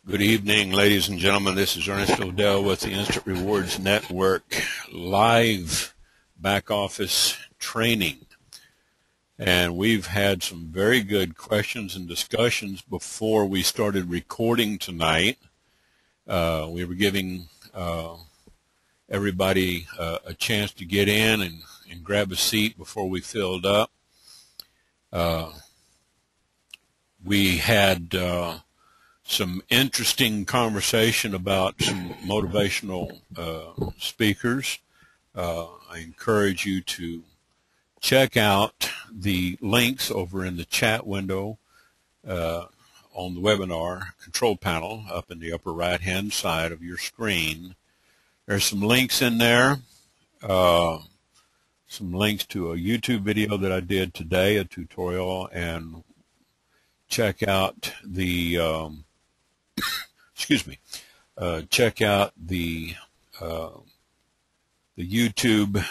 Good evening, ladies and gentlemen. This is Ernest ODell with the Instant Rewards Network live back office training. And we've had some very good questions and discussions before we started recording tonight. We were giving everybody a chance to get in and grab a seat before we filled up. We had some interesting conversation about some motivational speakers. I encourage you to check out the links over in the chat window on the webinar control panel up in the upper right hand side of your screen. There's some links in there, some links to a YouTube video that I did today, a tutorial, and check out the check out the YouTube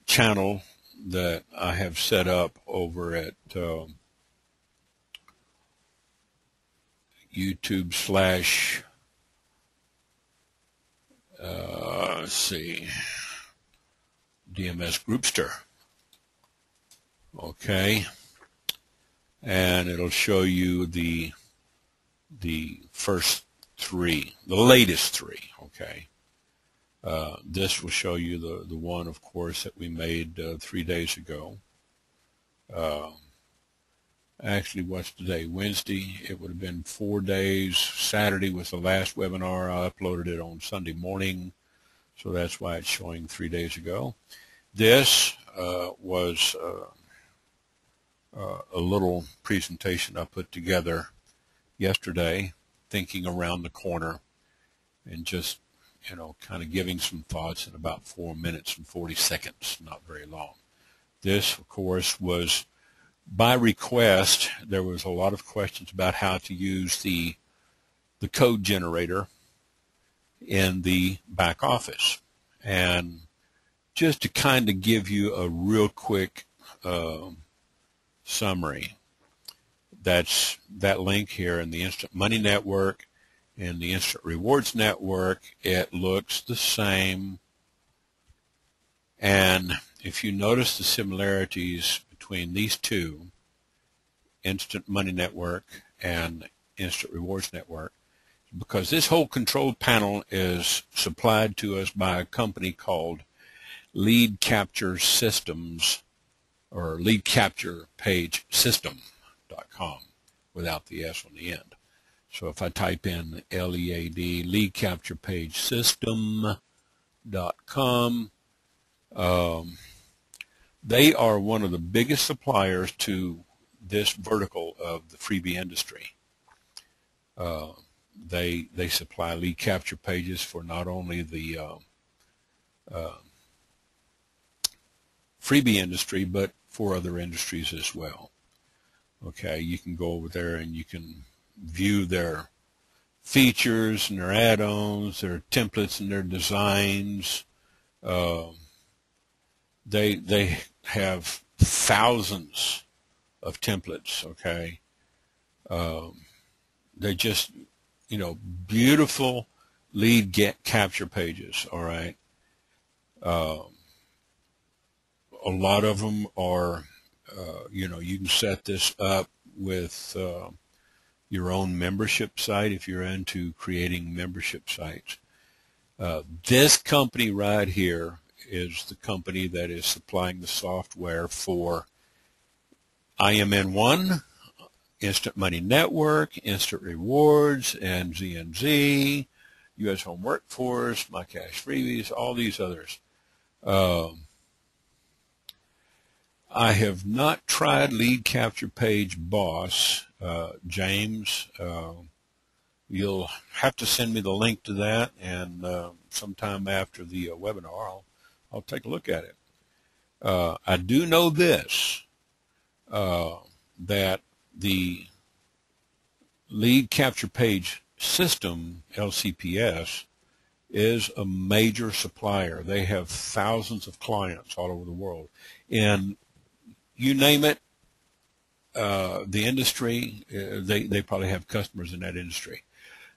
channel that I have set up over at YouTube slash DMS Groupster. Okay. And it'll show you the first three, the latest three, okay. This will show you the one, of course, that we made 3 days ago. Actually, what's today? Wednesday. It would have been 4 days. Saturday was the last webinar. I uploaded it on Sunday morning, so that's why it's showing 3 days ago. This was a little presentation I put together yesterday, thinking around the corner and just, kind of giving some thoughts in about 4 minutes and 40 seconds, not very long. This, of course, was by request. There was a lot of questions about how to use the code generator in the back office. And just to kind of give you a real quick summary, that's that link here in the Instant Money Network and the Instant Rewards Network. It looks the same, and if you notice the similarities between these two, Instant Money Network and Instant Rewards Network, because this whole control panel is supplied to us by a company called Lead Capture Systems, or Lead Capture Page System.com without the S on the end. So if I type in LEAD, Lead Capture Page System.com, they are one of the biggest suppliers to this vertical of the freebie industry. They supply lead capture pages for not only the freebie industry, but for other industries as well. Okay, you can go over there and you can view their features and their add-ons, their templates and their designs. They have thousands of templates, okay. They're just, beautiful lead capture pages, all right. A lot of them are, you can set this up with your own membership site if you're into creating membership sites. This company right here is the company that is supplying the software for IMN1, Instant Money Network, Instant Rewards, and ZNZ, U.S. Home Workforce, My Cash Freebies, all these others. I have not tried Lead Capture Page Boss, James. You'll have to send me the link to that, and sometime after the webinar, I'll take a look at it. I do know this, that the Lead Capture Page System, LCPS, is a major supplier. They have thousands of clients all over the world. And you name it, the industry, they probably have customers in that industry.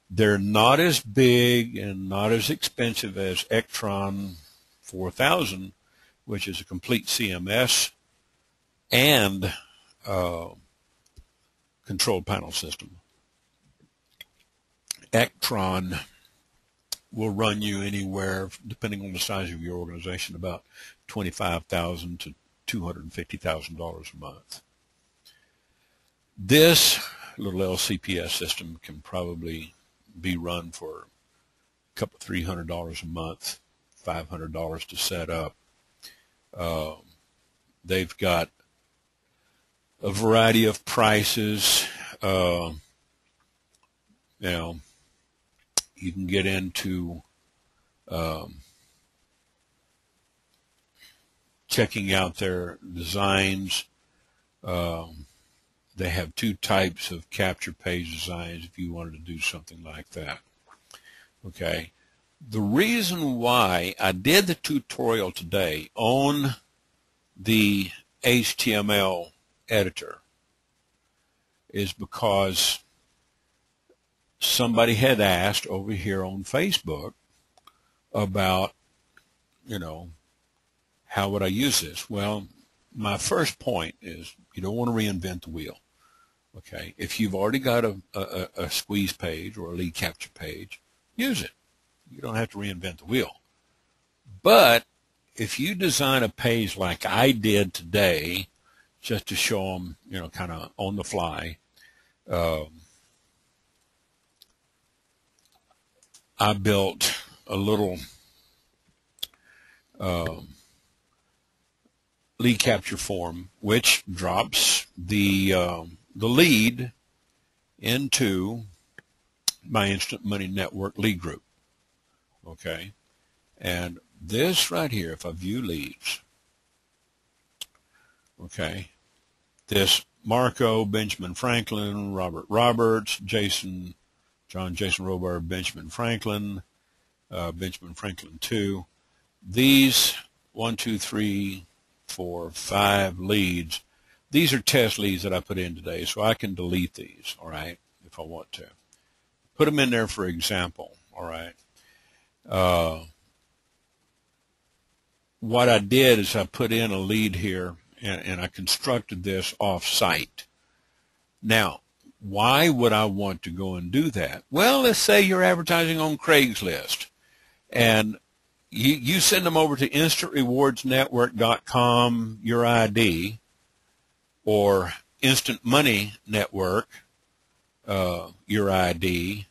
They're not as big and not as expensive as Ectron 4000, which is a complete CMS and control panel system. Ectron will run you anywhere, depending on the size of your organization, about $25,000 to $250,000 a month. This little LCPS system can probably be run for a couple $300 a month, $500 to set up. They've got a variety of prices. You can get into checking out their designs. They have two types of capture page designs if you wanted to do something like that. Okay. The reason why I did the tutorial today on the HTML editor is because somebody had asked over here on Facebook about, how would I use this? Well, my first point is you don't want to reinvent the wheel. Okay, if you've already got a squeeze page or a lead capture page, use it. You don't have to reinvent the wheel. But if you design a page like I did today, just to show them, kind of on the fly, I built a little lead capture form, which drops the lead into my Instant Money Network lead group. Okay, and this right here, if I view leads, okay, this Marco, Benjamin Franklin, Robert Roberts, Jason Robert, Benjamin Franklin 2. These 1, 2, 3, 4, 5 leads. These are test leads that I put in today, so I can delete these, all right, if I want to. Put them in there for example, all right. What I did is I put in a lead here, and I constructed this off-site. Now, why would I want to go and do that? Well, let's say you're advertising on Craigslist, and you send them over to instantrewardsnetwork.com, your ID, or Instant Money Network, your ID.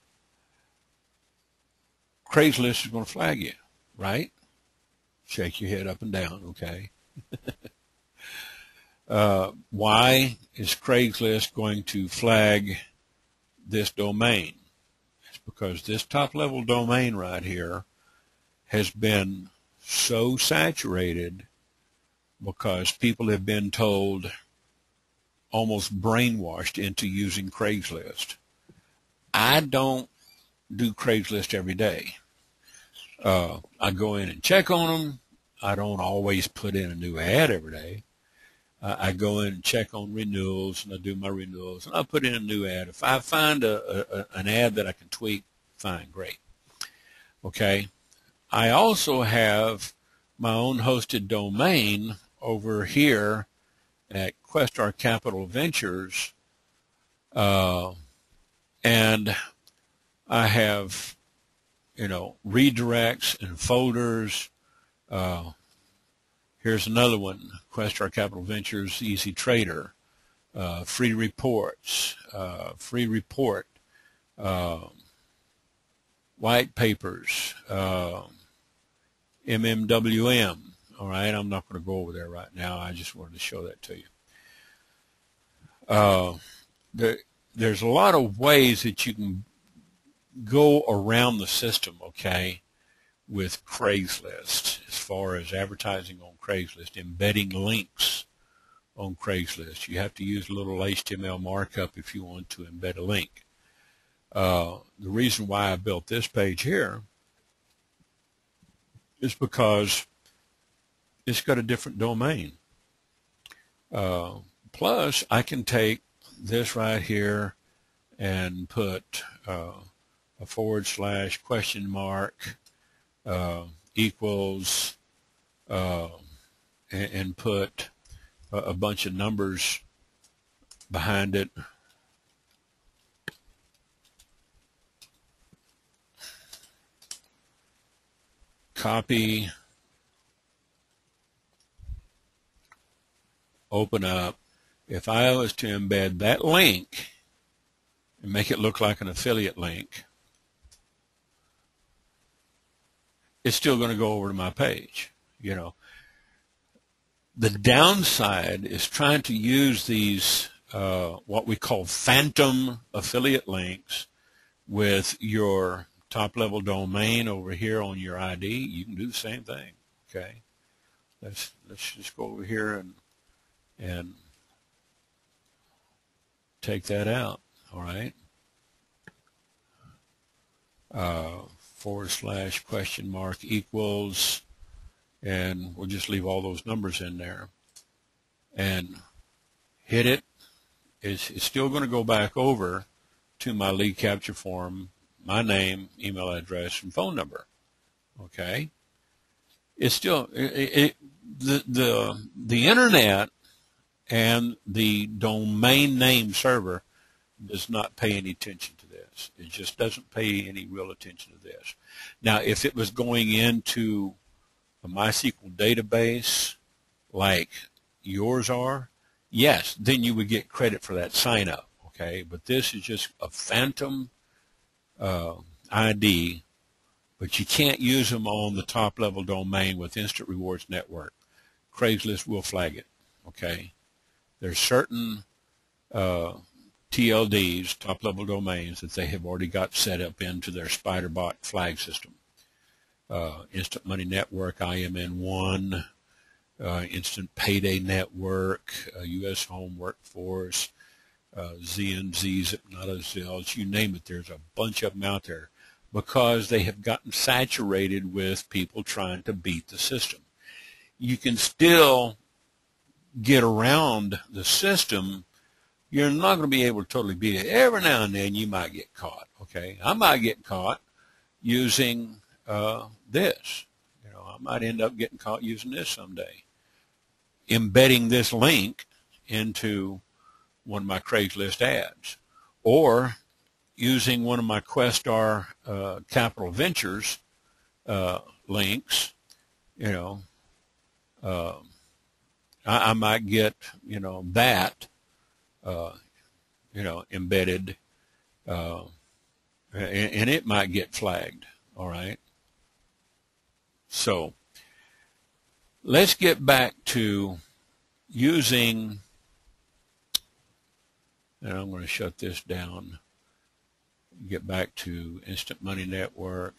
Craigslist is going to flag you, right? Shake your head up and down, okay? Why is Craigslist going to flag this domain? It's because this top-level domain right here has been so saturated because people have been told, almost brainwashed into using Craigslist. I don't do Craigslist every day. I go in and check on them. I don't always put in a new ad every day. I go in and check on renewals, and I do my renewals, and I put in a new ad. If I find an ad that I can tweak, fine, great. Okay. I also have my own hosted domain over here at Questar Capital Ventures, and I have, redirects and folders. Here's another one, Questar Capital Ventures, Easy Trader, free reports, free report, white papers, MMWM. All right, I'm not going to go over there right now. I just wanted to show that to you. There's a lot of ways that you can go around the system, okay, with Craigslist, as far as advertising on Craigslist, embedding links on Craigslist. You have to use a little HTML markup if you want to embed a link. The reason why I built this page here is because it's got a different domain. Plus, I can take this right here and put a / question mark equals and put a bunch of numbers behind it. Copy, open up. If I was to embed that link and make it look like an affiliate link, it's still going to go over to my page. You know, the downside is trying to use these what we call phantom affiliate links with your top-level domain over here on your ID. You can do the same thing. Okay, let's just go over here and take that out. All right. / question mark equals, and we'll just leave all those numbers in there and hit it. It's still going to go back over to my lead capture form, my name, email address, and phone number. Okay. It's still the internet and the domain name server does not pay any attention to this. It just doesn't pay any real attention to this. Now, if it was going into a MySQL database like yours are, yes, then you would get credit for that sign up. Okay, but this is just a phantom ID, but you can't use them on the top level domain with Instant Rewards Network. Craigslist will flag it. Okay, there's certain TLDs, top level domains, that they have already got set up into their SpiderBot flag system. Instant Money Network, IMN1, Instant Payday Network, US Home Workforce, ZNZs, not ODells, you name it. There's a bunch of them out there because they have gotten saturated with people trying to beat the system. You can still get around the system. You're not going to be able to totally beat it. Every now and then you might get caught. Okay, I might get caught using this. You know, I might end up getting caught using this someday. Embedding this link into one of my Craigslist ads, or using one of my Questar Capital Ventures links. You know, I might get, you know, that you know, embedded, and it might get flagged. All right. So let's get back to using, and I'm going to shut this down, get back to Instant Money Network,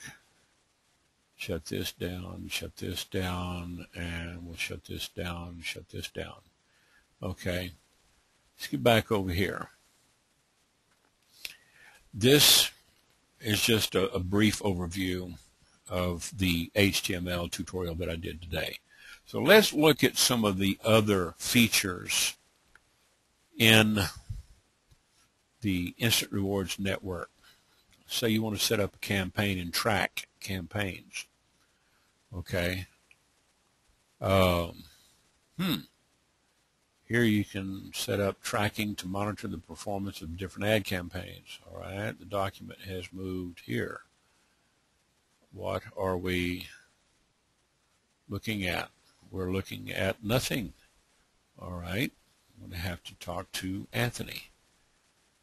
shut this down, and we'll shut this down, Okay, let's get back over here. This is just a brief overview of the HTML tutorial that I did today. So let's look at some of the other features in the Instant Rewards Network. Say you want to set up a campaign and track campaigns. Okay. Here you can set up tracking to monitor the performance of different ad campaigns. All right. The document has moved here. What are we looking at? We're looking at nothing. All right. I'm going to have to talk to Anthony.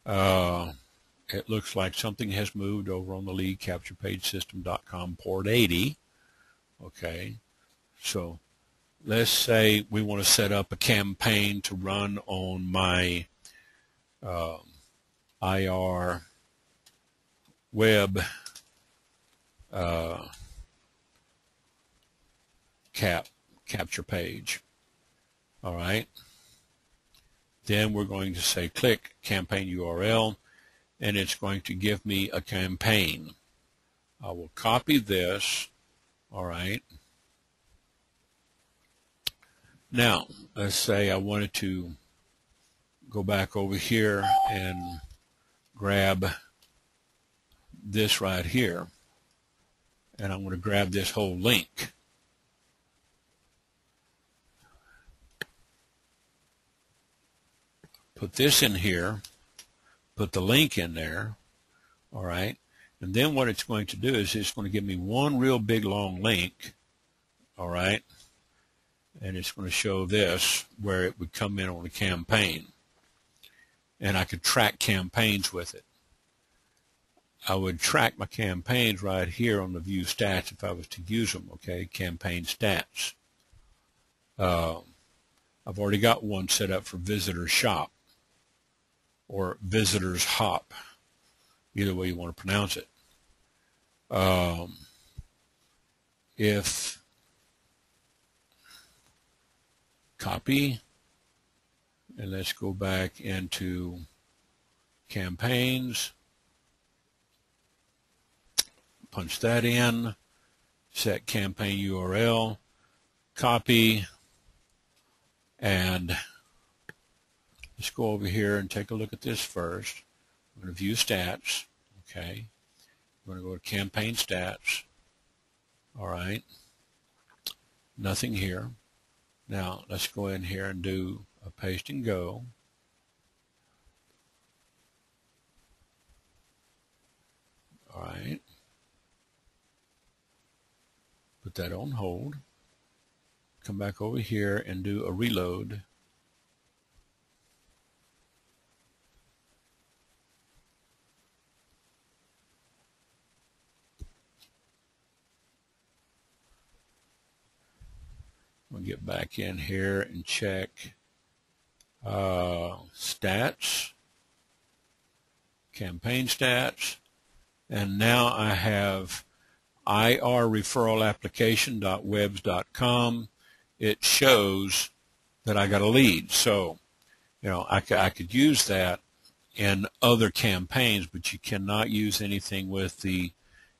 It looks like something has moved over on the leadcapturepagesystem.com port 80. Okay. So let's say we want to set up a campaign to run on my IR web capture page. All right. Then we're going to say click campaign URL, and it's going to give me a campaign. I will copy this. All right. Now, let's say I wanted to go back over here and grab this right here, and I'm going to grab this whole link. Put this in here, put the link in there, all right, and then what it's going to do is it's going to give me one real big long link, all right, and it's going to show this where it would come in on a campaign, and I could track campaigns with it. I would track my campaigns right here on the view stats if I was to use them, okay, campaign stats. I've already got one set up for visitor shop or visitors hop, either way you want to pronounce it. If copy, and let's go back into campaigns, punch that in, set campaign URL, copy, and let's go over here and take a look at this first. I'm going to view stats, okay. I'm going to go to campaign stats, all right. Nothing here. Now let's go in here and do a paste and go. All right. Put that on hold. Come back over here and do a reload. We'll get back in here and check stats, campaign stats, and now I have irreferralapplication.webs.com. It shows that I got a lead. So, you know, I could use that in other campaigns, but you cannot use anything with the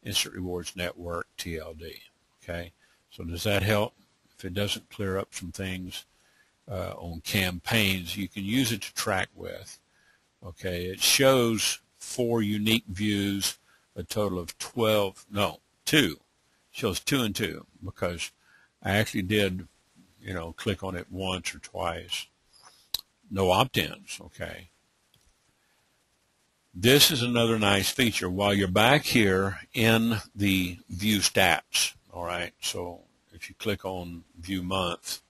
Instant Rewards Network TLD. Okay, so does that help? If it doesn't clear up some things on campaigns, you can use it to track with. Okay, it shows 4 unique views, a total of 12, no, 2. It shows 2 and 2 because I actually did, you know, click on it once or twice. No opt-ins, okay. This is another nice feature. While you're back here in the view stats, all right, so if you click on view month,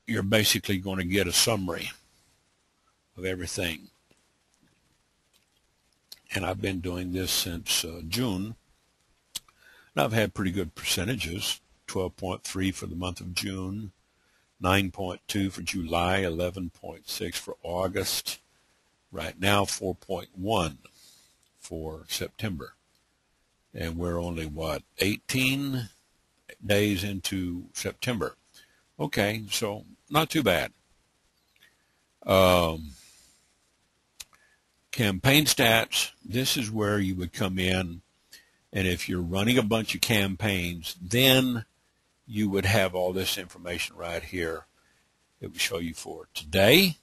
you're basically going to get a summary of everything. And I've been doing this since June. And I've had pretty good percentages, 12.3 for the month of June, 9.2 for July, 11.6 for August. Right now, 4.1 for September. And we're only, what, 18 days into September. Okay, so not too bad. Campaign stats, this is where you would come in, and if you're running a bunch of campaigns, then you would have all this information right here. It would show you for today,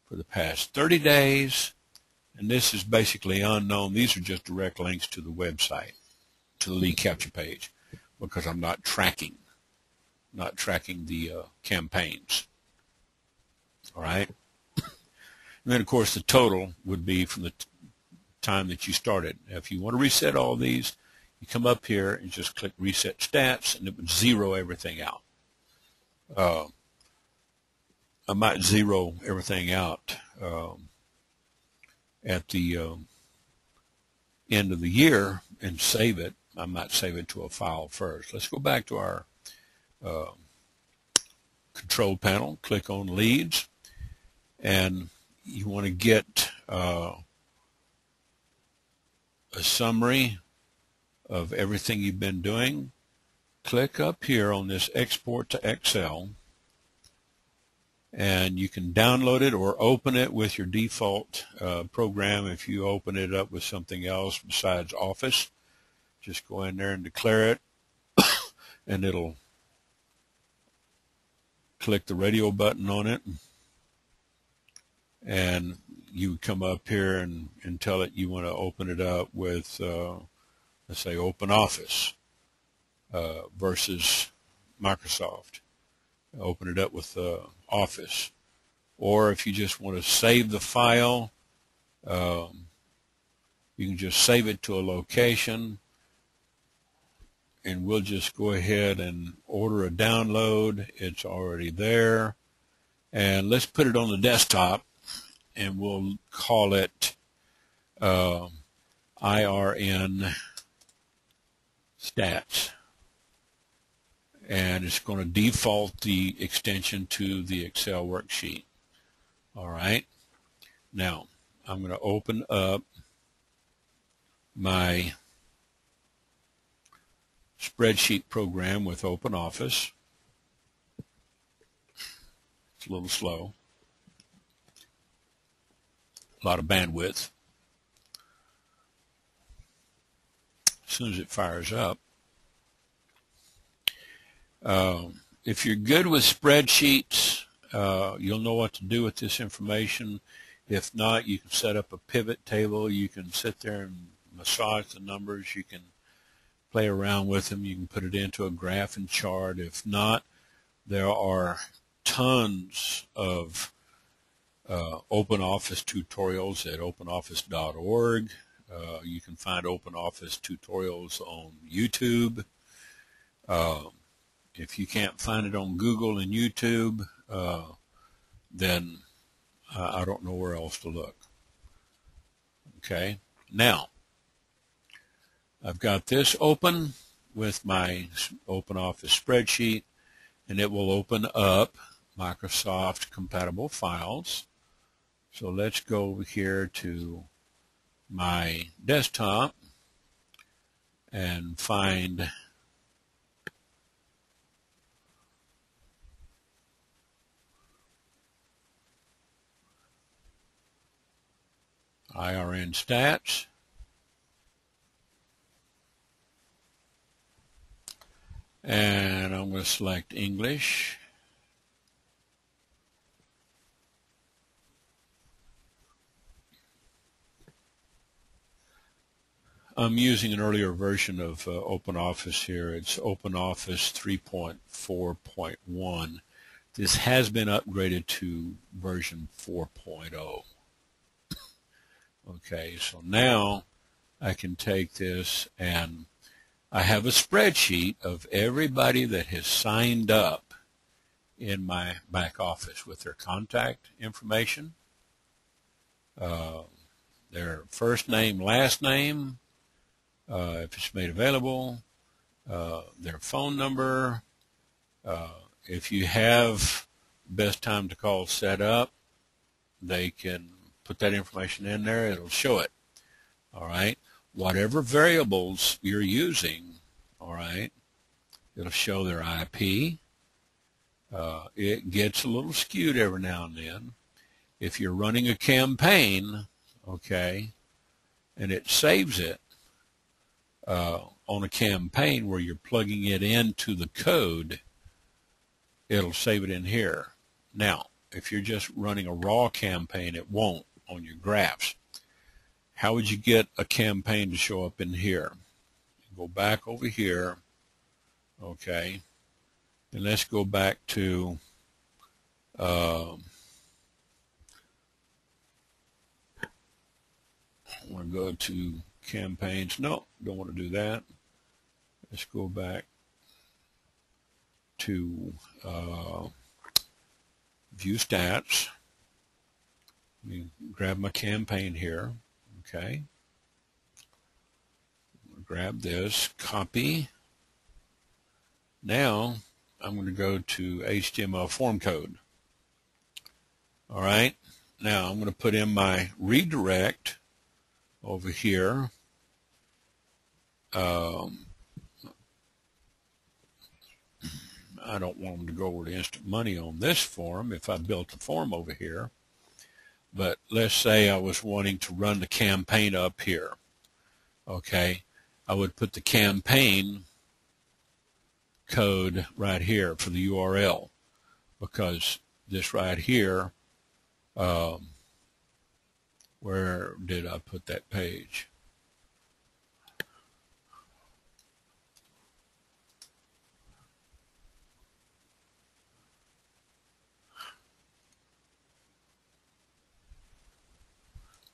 for the past 30 days, and this is basically unknown. These are just direct links to the website, to the lead capture page, because I'm not tracking the campaigns. All right. And then, of course, the total would be from the time that you started. Now, if you want to reset all these, you come up here and just click Reset Stats, and it would zero everything out. I might zero everything out at the end of the year and save it. I might save it to a file first. Let's go back to our control panel, click on Leads, and you want to get a summary of everything you've been doing. Click up here on this Export to Excel, and you can download it or open it with your default program. If you open it up with something else besides Office, just go in there and declare it, and it'll click the radio button on it, and you would come up here and tell it you want to open it up with, let's say, Open Office versus Microsoft. Open it up with Office. Or if you just want to save the file, you can just save it to a location, and we'll just go ahead and order a download. It's already there. And let's put it on the desktop, and we'll call it IRN stats. And it's going to default the extension to the Excel worksheet. All right. Now, I'm going to open up my spreadsheet program with Open Office. It's a little slow. A lot of bandwidth. As soon as it fires up. If you're good with spreadsheets, you'll know what to do with this information. If not, you can set up a pivot table. You can sit there and massage the numbers. You can play around with them. You can put it into a graph and chart. If not, there are tons of Open Office tutorials at openoffice.org. You can find Open Office tutorials on YouTube. If you can't find it on Google and YouTube, then I don't know where else to look. Okay, now I've got this open with my Open Office spreadsheet, and it will open up Microsoft compatible files. So let's go over here to my desktop and find IRN stats. And I'm going to select English. I'm using an earlier version of Open Office here. It's Open Office 3.4.1. This has been upgraded to version 4.0. Okay, so now I can take this, and I have a spreadsheet of everybody that has signed up in my back office with their contact information, their first name, last name, if it's made available, their phone number. If you have best time to call set up, they can put that information in there. It'll show it. All right. Whatever variables you're using, all right, it'll show their IP. It gets a little skewed every now and then. If you're running a campaign, okay, and it saves it on a campaign where you're plugging it into the code, it'll save it in here. Now, if you're just running a raw campaign, it won't on your graphs. How would you get a campaign to show up in here? Go back over here, okay, and let's go back to I want to go to campaigns. No, don't want to do that. Let's go back to view stats. Let me grab my campaign here. Okay. Grab this, copy. Now I'm going to go to HTML form code. All right. Now I'm going to put in my redirect over here. I don't want them to go over to Instant Money on this form if I built a form over here. But let's say I was wanting to run the campaign up here. Okay, I would put the campaign code right here for the URL, because this right here Where did I put that page?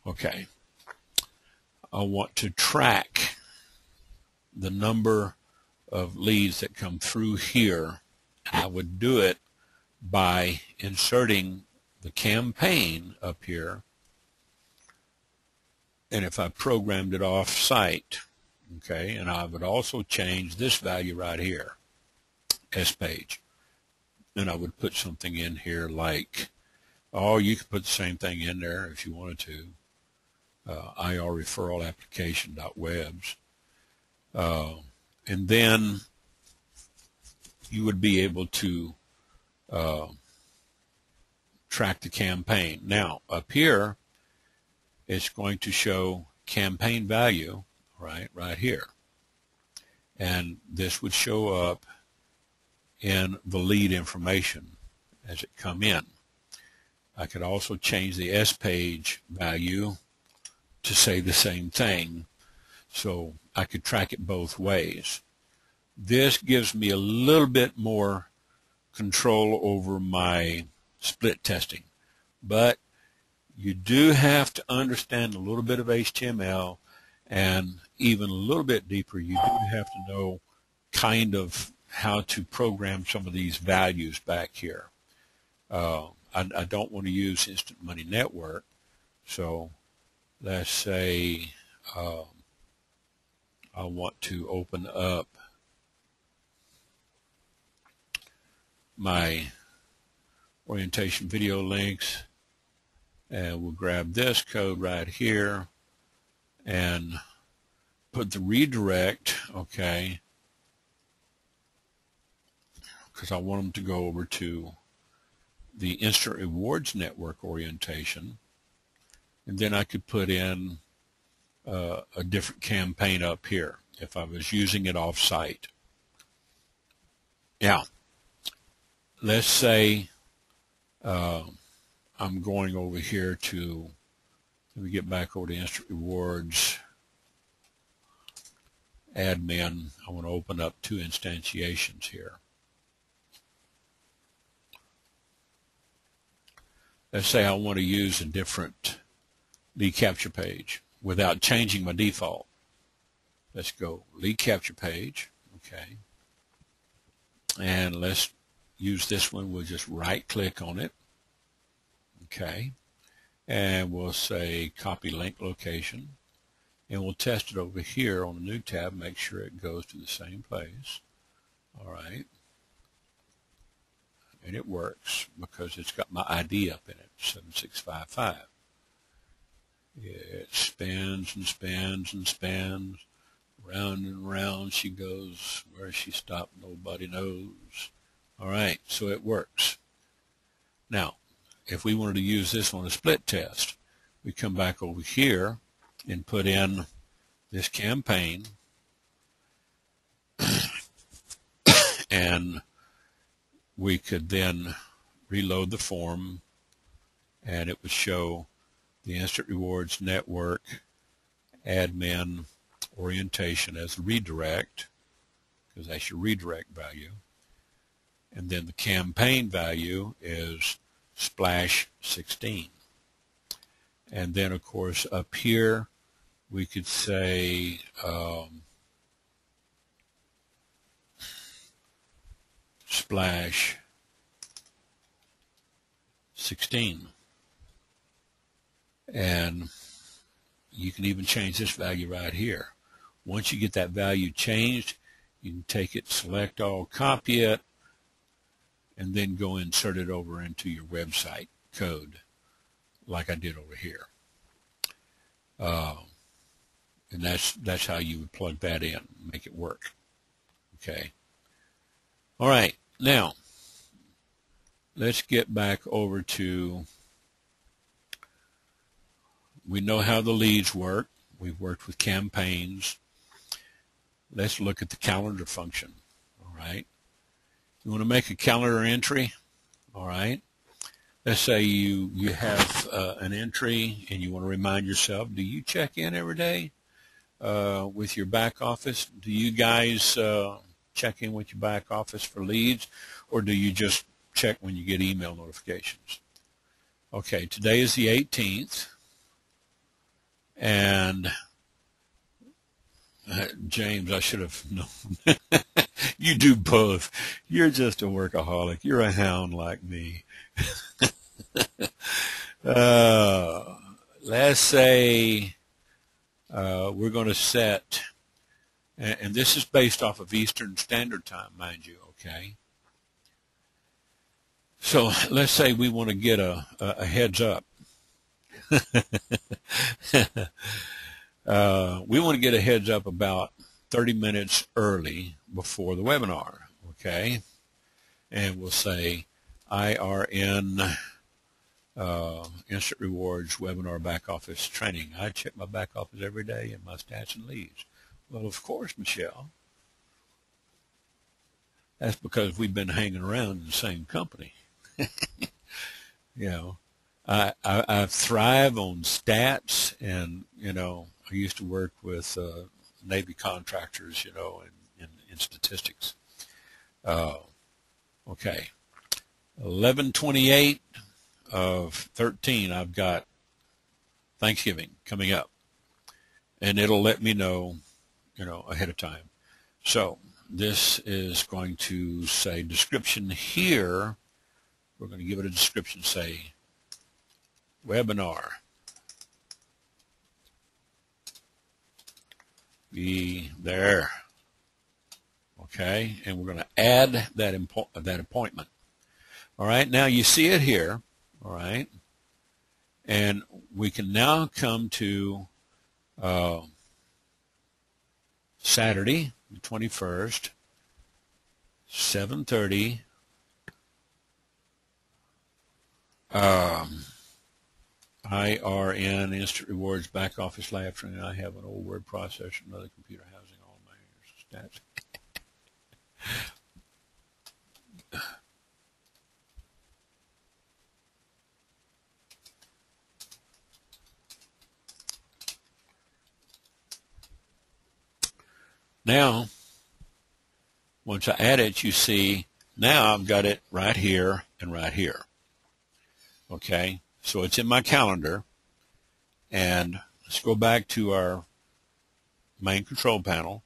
Okay. I want to track the number of leads that come through here. I would do it by inserting the campaign up here, and if I programmed it off site, okay, and I would also change this value right here, S page, and I would put something in here like, oh, you could put the same thing in there if you wanted to, IR referral application.webs, and then you would be able to track the campaign. Now up here it's going to show campaign value right here, and this would show up in the lead information as it come in. I could also change the S page value to say the same thing, so I could track it both ways. This gives me a little bit more control over my split testing, but you do have to understand a little bit of HTML, and even a little bit deeper, you do have to know kind of how to program some of these values back here. I don't want to use Instant Money Network, so let's say I want to open up my orientation video links, and we'll grab this code right here and put the redirect, okay, because I want them to go over to the Instant Rewards Network orientation, and then I could put in a different campaign up here if I was using it off site. Now, let's say I'm going over here to, let me get back over to Instant Rewards admin. I want to open up 2 instantiations here. Let's say I want to use a different lead capture page without changing my default. Let's go lead capture page, okay, and let's use this one. We'll just right click on it, okay, and we'll say copy link location, and we'll test it over here on the new tab, make sure it goes to the same place. All right, and it works because it's got my ID up in it, 7655. It spins and spins and spins, round and round she goes. Where she stopped, nobody knows. All right, so it works. Now, if we wanted to use this on a split test, we come back over here and put in this campaign, and we could then reload the form, and it would show the Instant Rewards Network admin orientation as the redirect, because that's your redirect value. And then the campaign value is splash 16. And then, of course, up here we could say splash 16. And you can even change this value right here. Once you get that value changed, you can take it, select all, copy it, and then go insert it over into your website code like I did over here. And that's how you would plug that in, make it work. Okay. All right. Now, let's get back over to, we know how the leads work. We've worked with campaigns. Let's look at the calendar function. All right. You want to make a calendar entry. All right. let's say you have an entry and you want to remind yourself, do you check in every day with your back office? Do you guys check in with your back office for leads, or do you just check when you get email notifications? Okay, today is the 18th, and James, I should have known. You do both. You're just a workaholic. You're a hound like me. Let's say we're going to set, and this is based off of Eastern Standard Time, mind you, okay? So let's say we want to get a heads up. We want to get a heads up about 30 minutes early before the webinar, okay? And we'll say IRN Instant Rewards Webinar Back Office Training. I check my back office every day and my stats and leads. Well, of course, Michelle. That's because we've been hanging around in the same company. You know, I thrive on stats, and, you know, I used to work with Navy contractors, you know, in statistics. Okay, 11/28 of 13, I've got Thanksgiving coming up, and it'll let me know, you know, ahead of time. So this is going to say description here. We're going to give it a description, say webinar. Be there. Okay, and we're going to add that appointment. All right, now you see it here. All right, and we can now come to Saturday, the 21st, 7:30. IRN Instant Rewards Back Office Lab Training. I have an old word processor, another computer housing, all my stats. Now, once I add it, you see now I've got it right here and right here. Okay, so it's in my calendar, and let's go back to our main control panel.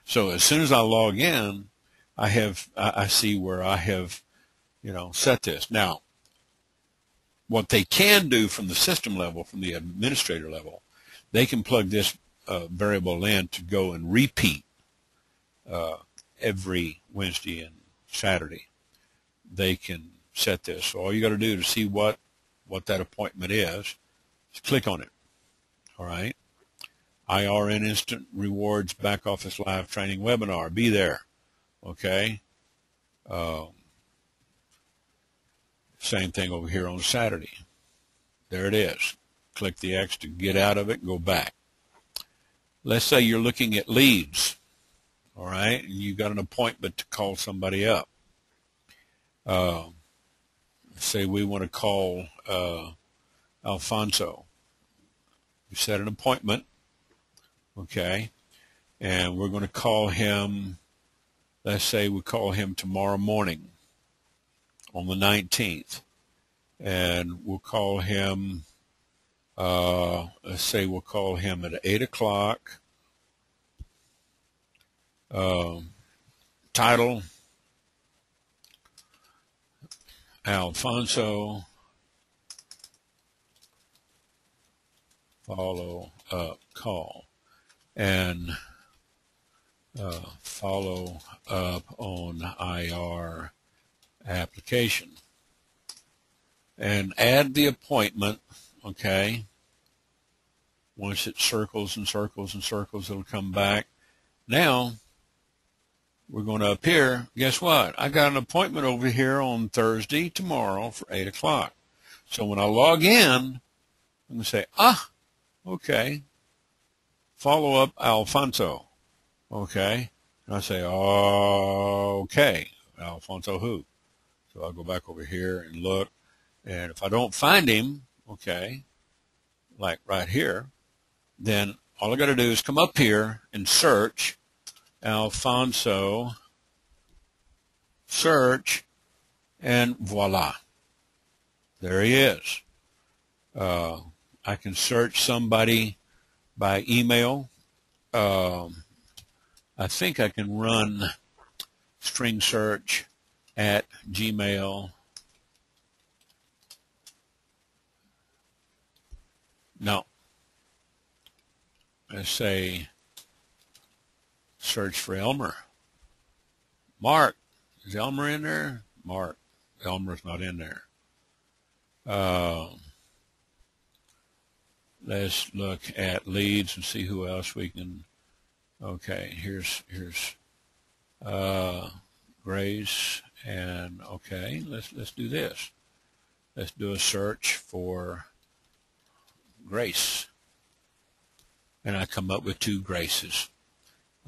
So as soon as I log in, I see where I have, you know, set this. Now, what they can do from the system level, from the administrator level, they can plug this variable in to go and repeat every Wednesday and Saturday. They can set this. So all you got to do to see what that appointment is click on it. All right. IRN Instant Rewards Back Office Live Training Webinar. Be there. Okay. Same thing over here on Saturday. There it is. Click the X to get out of it and go back. Let's say you're looking at leads. All right. And you got an appointment to call somebody up. Say we want to call Alfonso. We set an appointment, okay, and we're going to call him, let's say we call him tomorrow morning on the 19th, and we'll call him, let's say we'll call him at 8 o'clock, title, Alfonso, follow up call, and follow up on IR application, and add the appointment. Okay, once it circles and circles and circles, it'll come back. Now we're going to appear. Guess what? I got an appointment over here on Thursday, tomorrow, for 8 o'clock. So when I log in, I'm going to say, okay, follow up Alfonso. Okay. And I say, okay, Alfonso who? So I'll go back over here and look, And if I don't find him, okay, like right here, then all I got to do is come up here and search Alfonso, search, and voila, there he is. I can search somebody by email. I think I can run string search at Gmail. No. Let's say search for Elmer. Mark. Is Elmer in there? Mark. Elmer's not in there. Let's look at leads and see who else we can. Okay, here's Grace, and okay, let's do this. Let's do a search for Grace, and I come up with 2 Graces.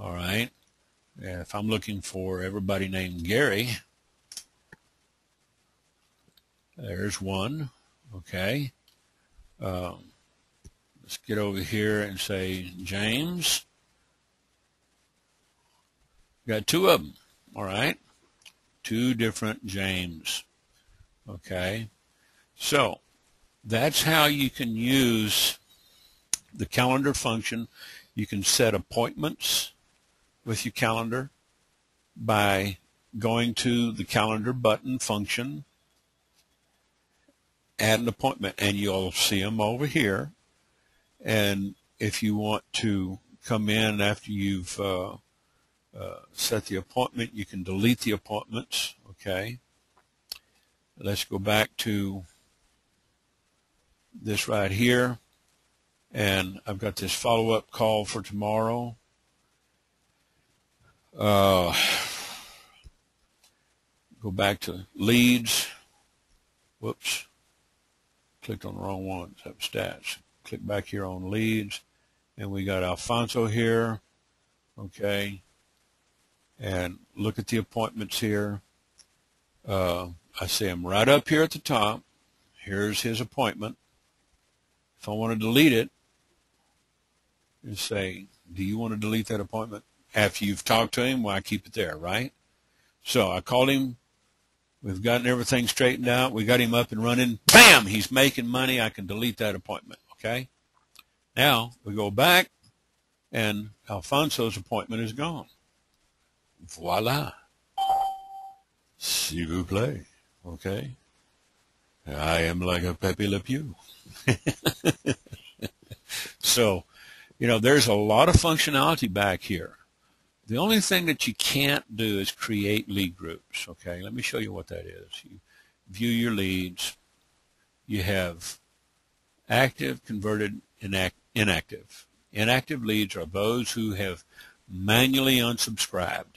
All right. If I'm looking for everybody named Gary, there's one. Okay. Let's get over here and say James. Got 2 of them. All right. 2 different James. Okay. So that's how you can use the calendar function. You can set appointments with your calendar by going to the calendar button function, add an appointment, and you'll see them over here. And if you want to come in after you've set the appointment, you can delete the appointments. Okay. Let's go back to this right here, and I've got this follow-up call for tomorrow. Go back to leads. Whoops. Clicked on the wrong one. Stats. Click back here on leads, and we got Alfonso here. Okay. And look at the appointments here. I see him right up here at the top. Here's his appointment. If I want to delete it, just say, do you want to delete that appointment? After you've talked to him, why keep it there, right? So I called him. We've gotten everything straightened out. We got him up and running. Bam! He's making money. I can delete that appointment, okay? Now we go back, and Alfonso's appointment is gone. Voila. S'il vous plaît, okay? I am like a Pepe Le Pew. So, there's a lot of functionality back here. The only thing that you can't do is create lead groups, okay? Let me show you what that is. You view your leads. You have active, converted, inactive. Inactive leads are those who have manually unsubscribed.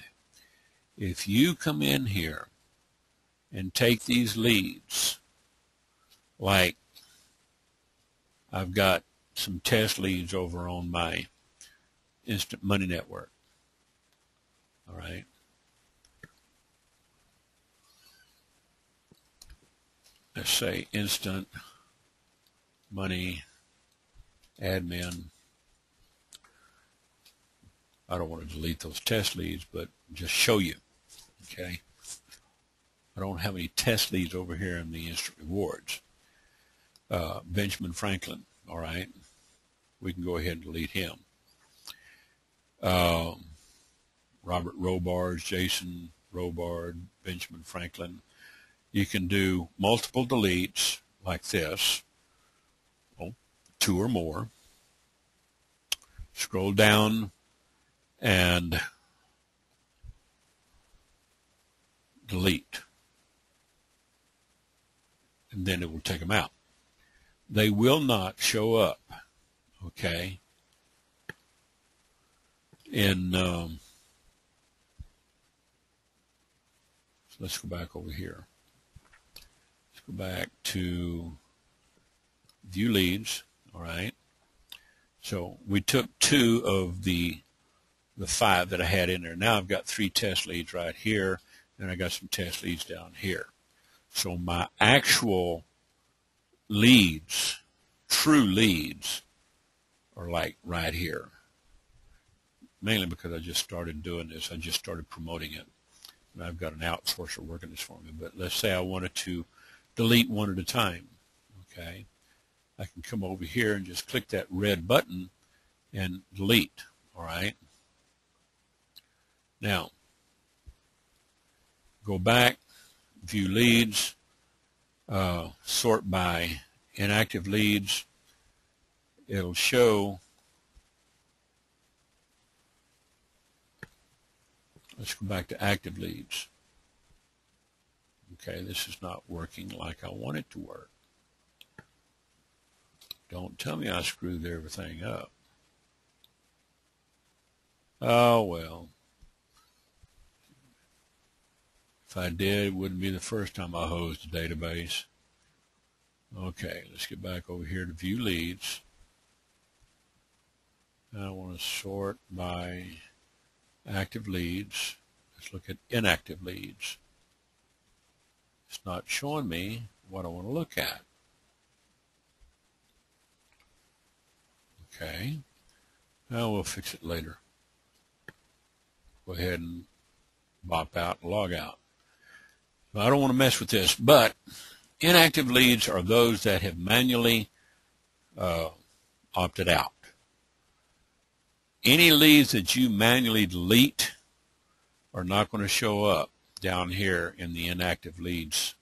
If you come in here and take these leads, like I've got some test leads over on my Instant Money Network. All right. Let's say Instant Money Admin. I don't want to delete those test leads, but just show you. Okay. I don't have any test leads over here in the Instant Rewards. Benjamin Franklin. All right. We can go ahead and delete him. Robert Robards, Jason Robard, Benjamin Franklin. You can do multiple deletes like this. Well, 2 or more. Scroll down and delete. And then it will take them out. They will not show up, okay, in, so let's go back over here. Let's go back to view leads, all right. So we took 2 of the 5 that I had in there. Now I've got 3 test leads right here, and I got some test leads down here. So my actual leads, true leads, are like right here. Mainly because I just started doing this. I just started promoting it. And I've got an outsourcer working this for me. But let's say I wanted to delete one at a time. Okay. I can come over here and just click that red button and delete. All right. Now, go back, view leads, sort by inactive leads. It'll show, let's go back to active leads. Okay, this is not working like I want it to work. Don't tell me I screwed everything up. Oh, well. If I did, it wouldn't be the first time I hosed a database. Okay, let's get back over here to view leads. Now I want to sort by active leads. Let's look at inactive leads. It's not showing me what I want to look at. Okay, now we'll fix it later. Go ahead and bop out and log out. I don't want to mess with this, but inactive leads are those that have manually opted out. Any leads that you manually delete are not going to show up down here in the inactive leads.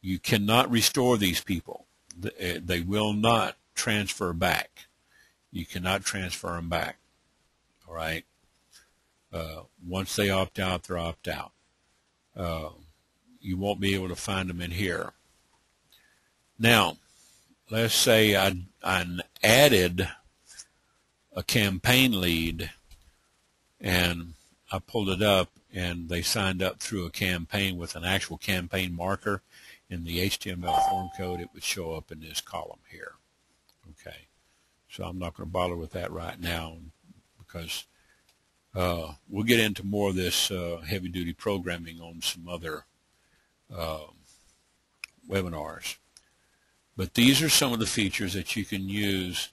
You cannot restore these people. They will not transfer back. You cannot transfer them back. All right. Once they opt out, they're opt out. You won't be able to find them in here. Now, let's say I added a campaign lead and I pulled it up and they signed up through a campaign with an actual campaign marker in the HTML form code. It would show up in this column here. Okay, so I'm not going to bother with that right now because we'll get into more of this heavy-duty programming on some other webinars. But these are some of the features that you can use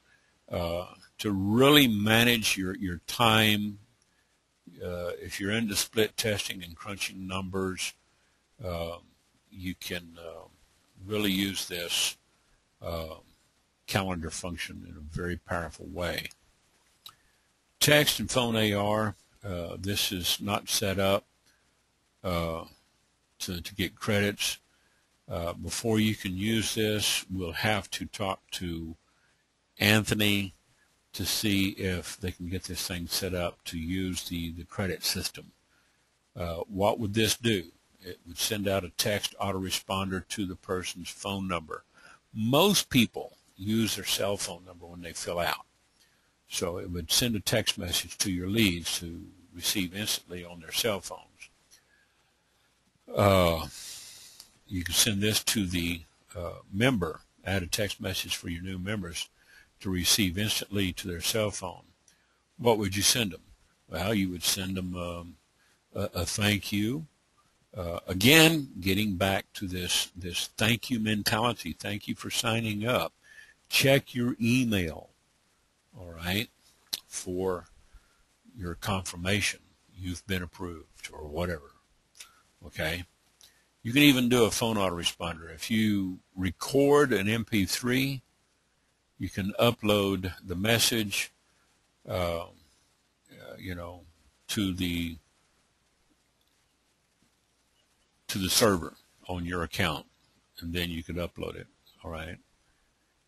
to really manage your time. If you're into split testing and crunching numbers, you can really use this calendar function in a very powerful way. Text and phone AR, this is not set up to get credits. Before you can use this, we'll have to talk to Anthony to see if they can get this thing set up to use the credit system. What would this do? It would send out a text autoresponder to the person's phone number. Most people use their cell phone number when they fill out. So it would send a text message to your leads to receive instantly on their cell phones. You can send this to the member, add a text message for your new members to receive instantly to their cell phone. What would you send them? Well, you would send them a thank you. Again, getting back to this thank you mentality. Thank you for signing up. Check your email, all right, for your confirmation. You've been approved or whatever, okay? You can even do a phone autoresponder. If you record an MP3, you can upload the message, you know, to the server on your account, and then you could upload it, all right?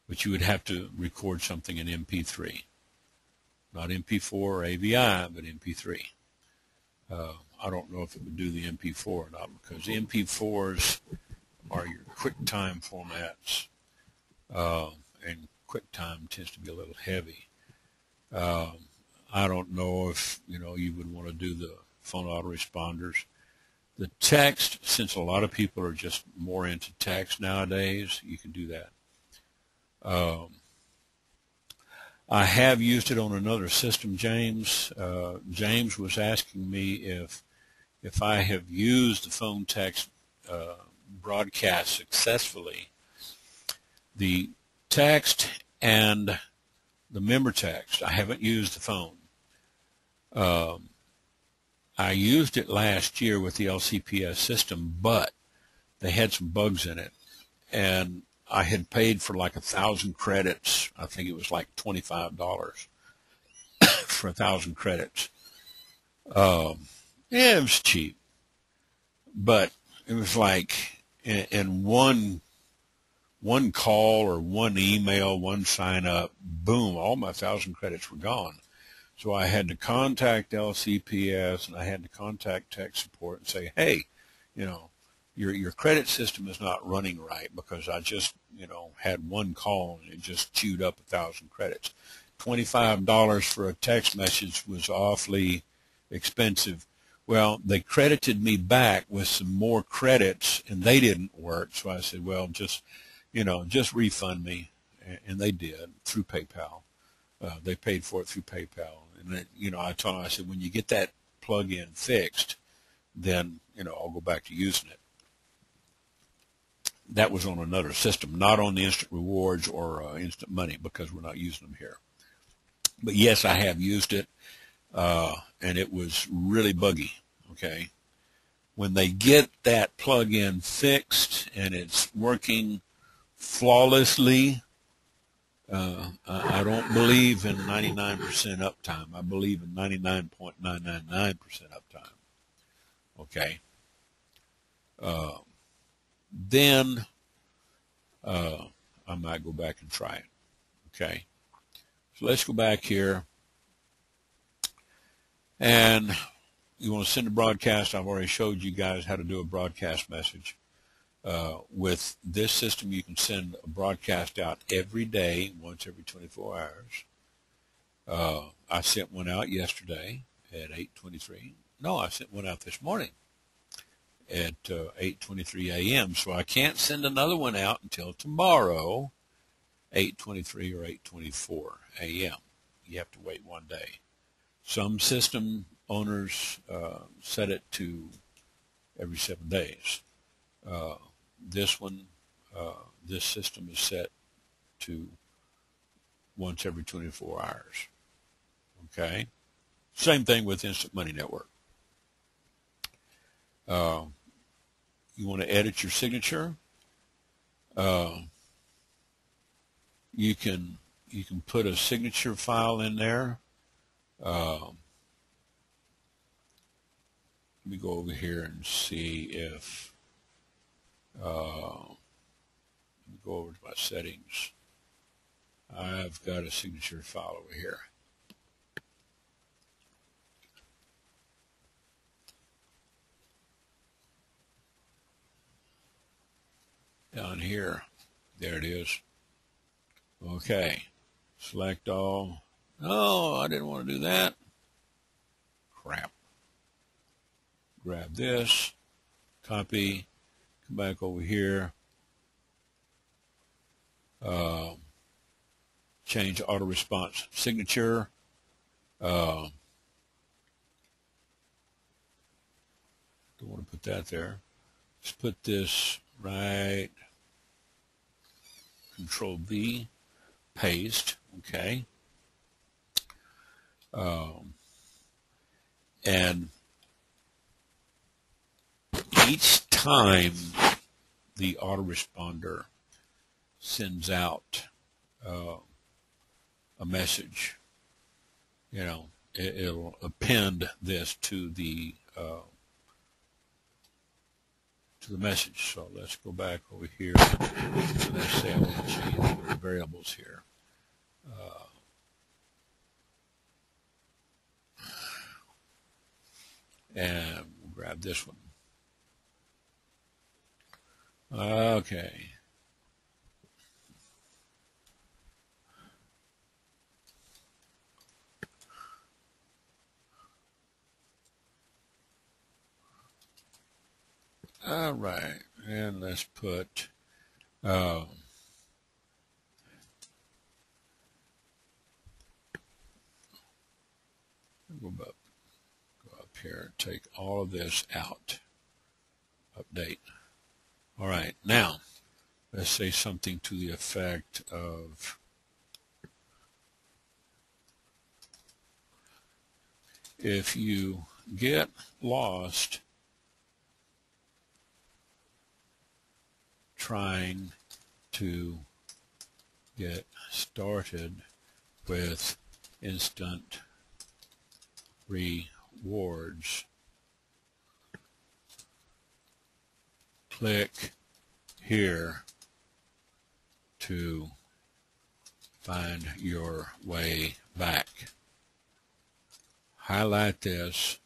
But you would have to record something in MP3, not MP4 or AVI, but MP3. I don't know if it would do the MP4 or not, because the MP4s are your QuickTime formats, and QuickTime tends to be a little heavy. I don't know if you would want to do the phone autoresponders. The text, since a lot of people are just more into text nowadays, you can do that. I have used it on another system, James. James was asking me if I have used the phone text broadcast successfully. The text and the member text, I haven't used the phone. I used it last year with the LCPS system, but they had some bugs in it, and I had paid for like 1,000 credits. I think it was like $25 for 1,000 credits. Yeah, it was cheap, but it was like in one call or one email, one sign up, boom, all my 1,000 credits were gone. So I had to contact LCPS and I had to contact tech support and say, hey, you know, your credit system is not running right because I just, had one call and it just chewed up 1,000 credits. $25 for a text message was awfully expensive. Well, they credited me back with some more credits and they didn't work. So I said, well, just refund me. And they did through PayPal. They paid for it through PayPal. And then, I told them, I said, when you get that plug-in fixed, then, I'll go back to using it. That was on another system, not on the Instant Rewards or Instant Money because we're not using them here. But yes, I have used it, and it was really buggy, okay? When they get that plug-in fixed and it's working flawlessly, I don't believe in 99% uptime. I believe in 99.999% uptime. Okay. Then I might go back and try it. Okay. So let's go back here. And you want to send a broadcast. I've already showed you guys how to do a broadcast message. With this system, you can send a broadcast out every day, once every 24 hours. I sent one out yesterday at 8:23. No, I sent one out this morning at 8:23 a.m. So I can't send another one out until tomorrow, 8:23 or 8:24 a.m. You have to wait one day. Some system owners set it to every 7 days. This system is set to once every 24 hours. Okay? Same thing with Instant Money Network. You want to edit your signature. You can put a signature file in there. Let me go over here and see if let me go over to my settings. I've got a signature file over here. Down here. There it is. Okay. Select all. Oh, I didn't want to do that. Crap. Grab this. Copy. Come back over here. Change auto response signature. Don't want to put that there. Let's put this right. Control V. Paste. Okay. And each time the autoresponder sends out a message, it'll append this to the message. So let's go back over here. Let's say I want to change the variables here. And we'll grab this one. Okay. All right. And let's put go up here and take all of this out. Update. All right, now let's say something to the effect of if you get lost trying to get started with instant rewards, click here to find your way back. Highlight this.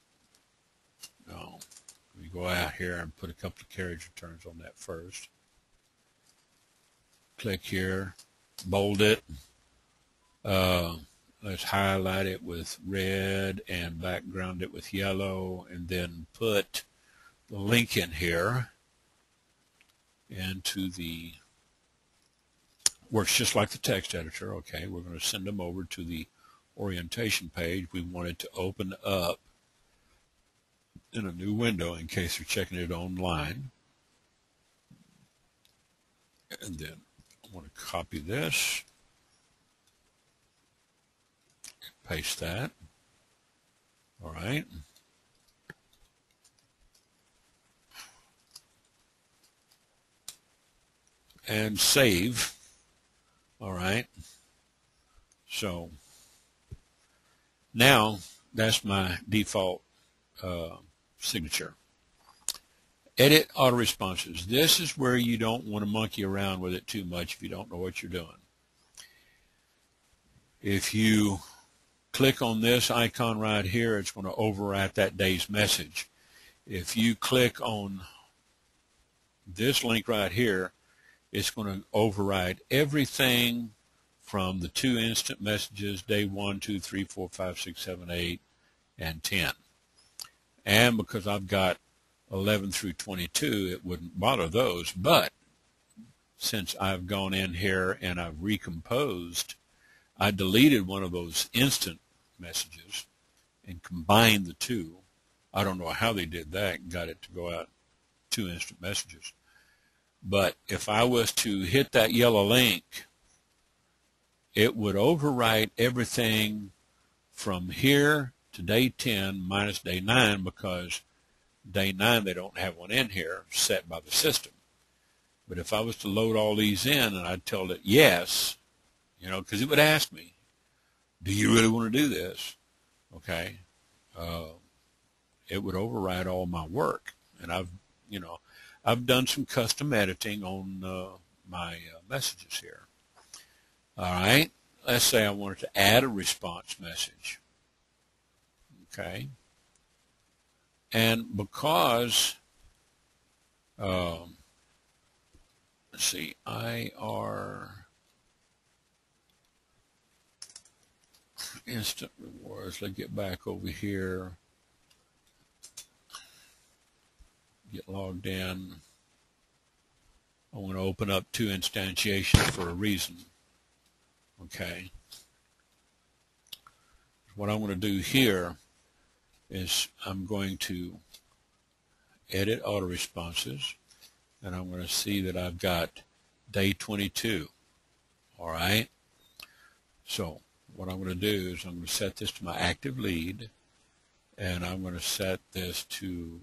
No, we go out here and put a couple of carriage returns on that first. Click here, bold it. Let's highlight it with red and background it with yellow, and then put the link in here into the, works just like the text editor. Okay, we're going to send them over to the orientation page. We want it to open up in a new window in case you're checking it online. And then I want to copy this, paste that. All right. And save. All right. So now that's my default signature. Edit auto responses. This is where you don't want to monkey around with it too much if you don't know what you're doing. If you click on this icon right here, it's going to overwrite that day's message. If you click on this link right here, it's going to override everything from the 2 instant messages, day 1, 2, 3, 4, 5, 6, 7, 8, and 10. And because I've got 11 through 22, it wouldn't bother those. But since I've gone in here and I've recomposed, I deleted one of those instant messages and combined the two. I don't know how they did that and got it to go out 2 instant messages. But if I was to hit that yellow link, it would overwrite everything from here to day 10 minus day 9, because day 9 they don't have one in here set by the system. But if I was to load all these in and I'd tell it yes, you know, because it would ask me, do you really want to do this? Okay. It would override all my work. And I've done some custom editing on my messages here. All right. Let's say I wanted to add a response message. Okay. And because, let's see, IR instant rewards. Let's get back over here. Get logged in. I want to open up 2 instantiations for a reason. Okay. What I'm going to do here is I'm going to edit auto responses, and I'm going to see that I've got day 22. All right. So what I'm going to do is I'm going to set this to my active lead, and I'm going to set this to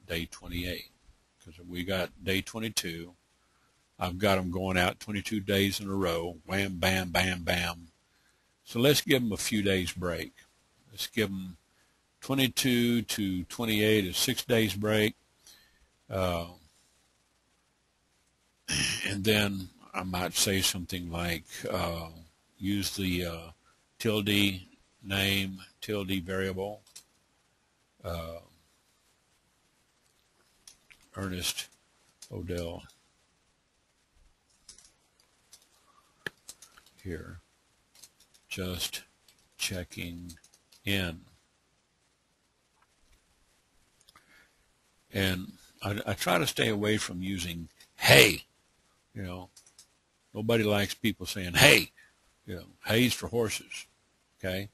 day 28, because we got day 22. I've got them going out 22 days in a row. Wham, bam, bam, bam. So let's give them a few days break. Let's give them 22 to 28 is 6 days break. And then I might say something like use the tilde name, tilde variable, Ernest, ODell here, just checking in. And I try to stay away from using hey. You know, nobody likes people saying hey. You know, hey's for horses. Okay.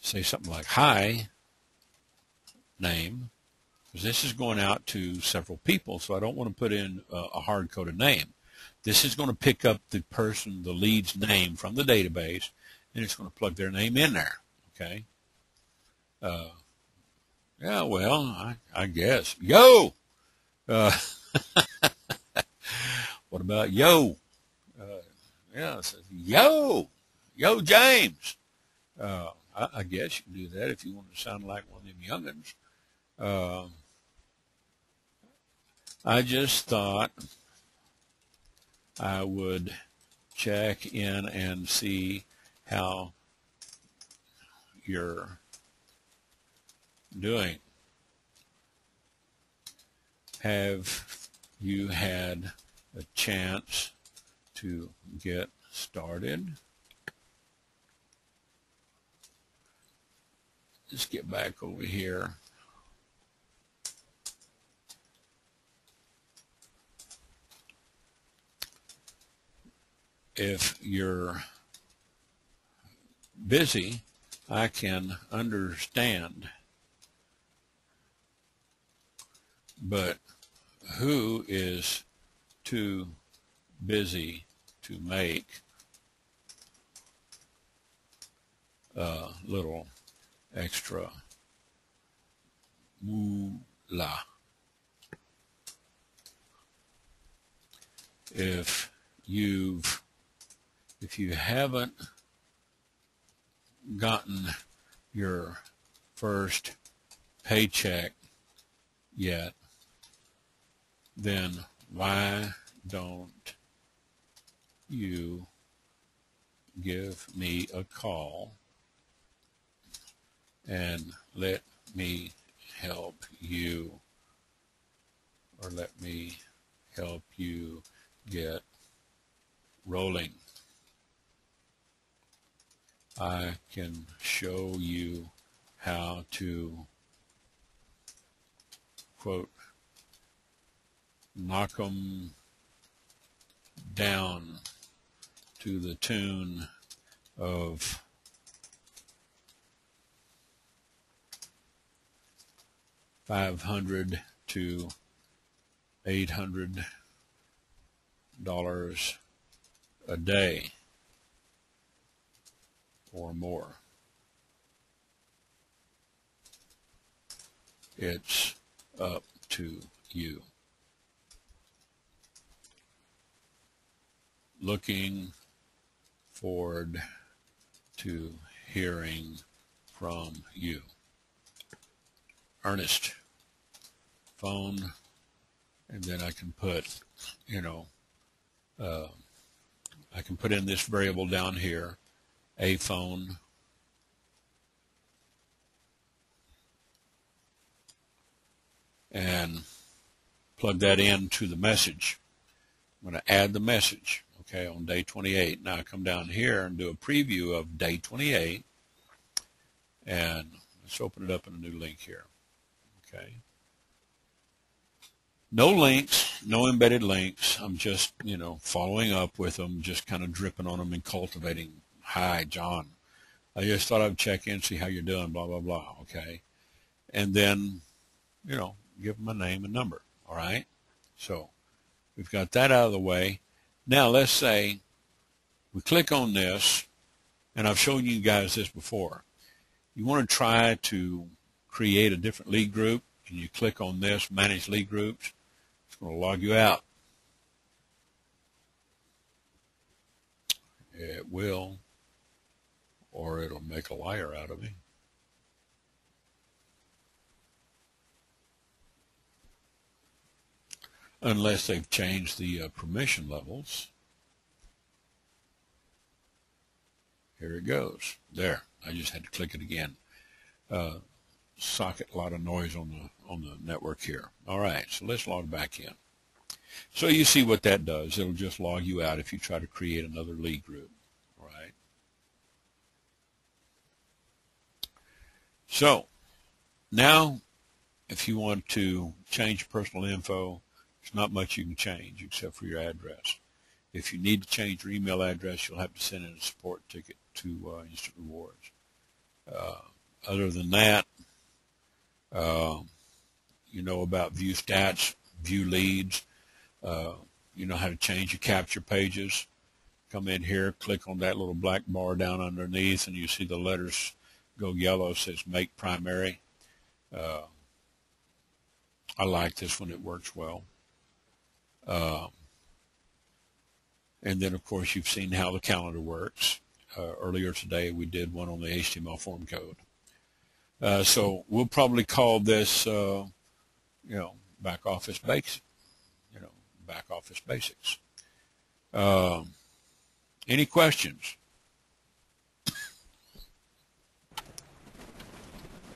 Say something like hi, name, because this is going out to several people, so I don't want to put in a hard-coded name. This is going to pick up the person, the lead's name from the database, and it's going to plug their name in there, okay? Yeah, well, I guess. Yo! What about yo? Yeah, it says, yo! Yo, James! I guess you can do that if you want to sound like one of them young'uns. I just thought I would check in and see how you're doing. Have you had a chance to get started? Let's get back over here. If you're busy, I can understand. But who is too busy to make a little extra moolah? If you haven't gotten your first paycheck yet, then why don't you give me a call and let me help you, or let me help you get rolling. I can show you how to, quote, knock them down to the tune of $500 to $800 a day or more. It's up to you. Looking forward to hearing from you. Ernest. Phone, and then I can put, I can put in this variable down here, a phone, and plug that into the message. I'm going to add the message, okay, on day 28. Now I come down here and do a preview of day 28, and let's open it up in a new link here, okay. No links, no embedded links. I'm just, following up with them, just kind of dripping on them and cultivating. Hi, John. I just thought I'd check in, see how you're doing, blah, blah, blah, okay? And then, give them a name and number, all right? So we've got that out of the way. Now let's say we click on this, and I've shown you guys this before. You want to try to create a different lead group, and you click on this, Manage Lead Groups. It's going to log you out. It will, or it'll make a liar out of me. Unless they've changed the permission levels. Here it goes. There. I just had to click it again. Socket, a lot of noise on the network here. All right, so let's log back in. So you see what that does. It'll just log you out if you try to create another lead group. All right. So now if you want to change personal info, there's not much you can change except for your address. If you need to change your email address, you'll have to send in a support ticket to Instant Rewards. Other than that, You know about view stats, view leads. You know how to change your capture pages. Come in here, click on that little black bar down underneath, and you see the letters go yellow. It says make primary. I like this one. It works well. And then, of course, you've seen how the calendar works. Earlier today, we did one on the HTML form code. So we'll probably call this, you know, back office basics. You know, back office basics. Any questions?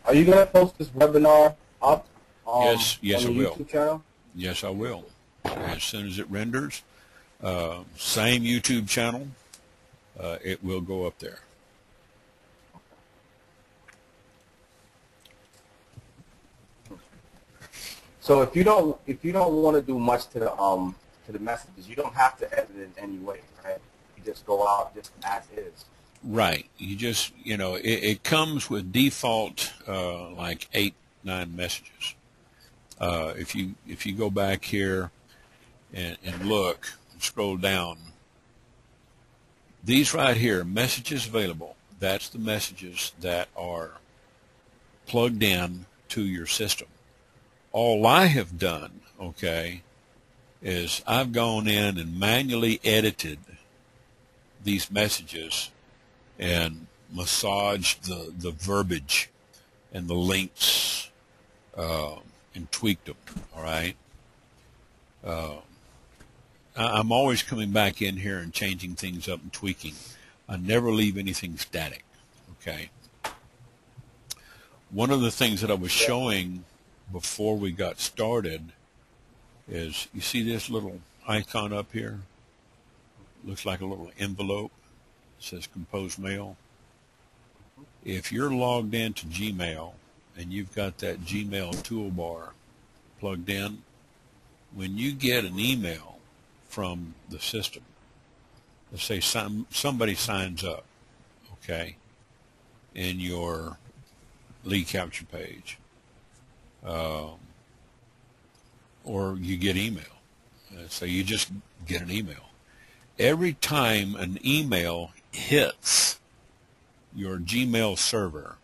Are you going to post this webinar up Yes, on I the will. YouTube channel? Yes, I will. As soon as it renders, same YouTube channel, it will go up there. So if you don't want to do much to the messages, you don't have to edit it in any way, right? You just go out just as is. Right. You just, you know, it comes with default like 8, 9 messages. If you go back here and look and scroll down, these right here, messages available, that's the messages that are plugged in to your system. All I have done, okay, is I've gone in and manually edited these messages and massaged the verbiage and the links and tweaked them, all right? I'm always coming back in here and changing things up and tweaking. I never leave anything static, okay? One of the things that I was showing before we got started is, you see this little icon up here? Looks like a little envelope. It says compose mail. If you're logged into Gmail and you've got that Gmail toolbar plugged in, when you get an email from the system, let's say somebody signs up, okay, in your lead capture page, or you get email. So you just get an email. Every time an email hits your Gmail server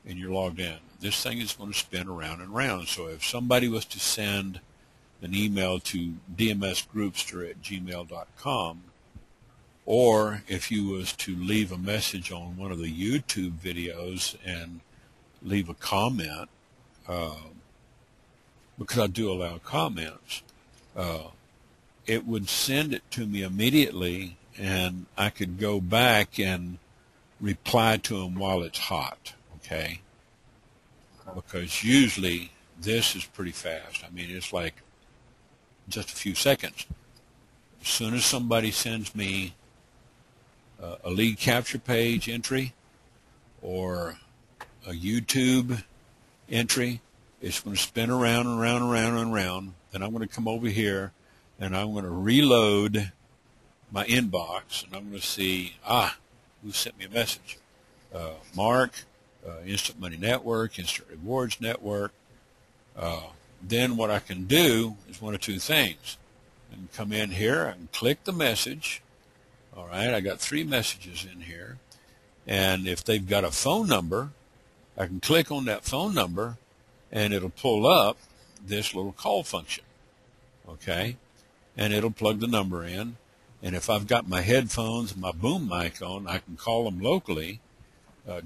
and you're logged in, this thing is going to spin around and around. So if somebody was to send an email to dmsgroupster@gmail.com, or if you was to leave a message on one of the YouTube videos and leave a comment, because I do allow comments, it would send it to me immediately, and I could go back and reply to them while it's hot, okay? Because usually this is pretty fast. I mean, it's like just a few seconds. As soon as somebody sends me a lead capture page entry or a YouTube entry, it's going to spin around and around and around and around. Then I'm going to come over here and I'm going to reload my inbox, and I'm going to see, who sent me a message? Mark, Instant Money Network, Instant Rewards Network. Then what I can do is one of two things. I can come in here and click the message. All right, I got 3 messages in here. And if they've got a phone number, I can click on that phone number, and it'll pull up this little call function, okay? And it'll plug the number in. And if I've got my headphones and my boom mic on, I can call them locally,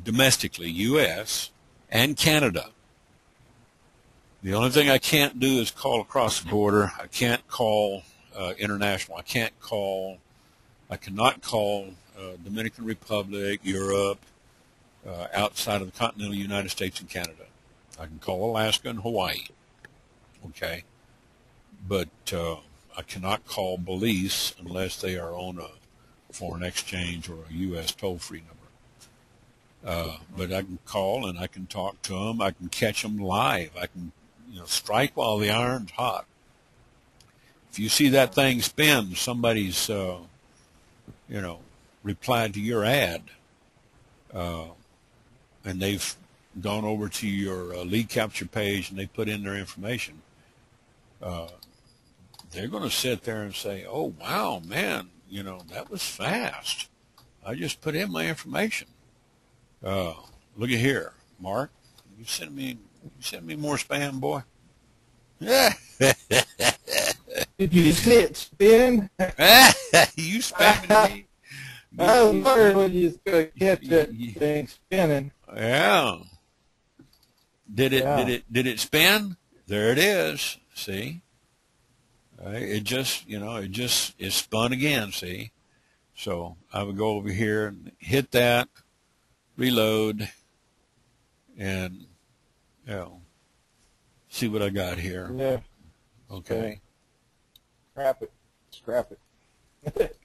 domestically, U.S. and Canada. The only thing I can't do is call across the border. I can't call international. I cannot call Dominican Republic, Europe, outside of the continental United States and Canada. I can call Alaska and Hawaii, okay? But I cannot call Belize unless they are on a foreign exchange or a U.S. toll-free number. But I can call and I can talk to them. I can catch them live. I can, strike while the iron's hot. If you see that thing spin, somebody's, replied to your ad, and they've gone over to your lead capture page and they put in their information, they're going to sit there and say, oh, wow, man, you know, that was fast. I just put in my information. Look at here, Mark. You send me more spam, boy. Yeah. Did you just hit spin? You spamming me. I was wondering when you was going to catch that thing spinning. Yeah. Did Yeah. it spin? There it is. See? It just, you know, it spun again, see? So I would go over here and hit that, reload, and, you know, see what I got here. Yeah. Okay. Scrap it.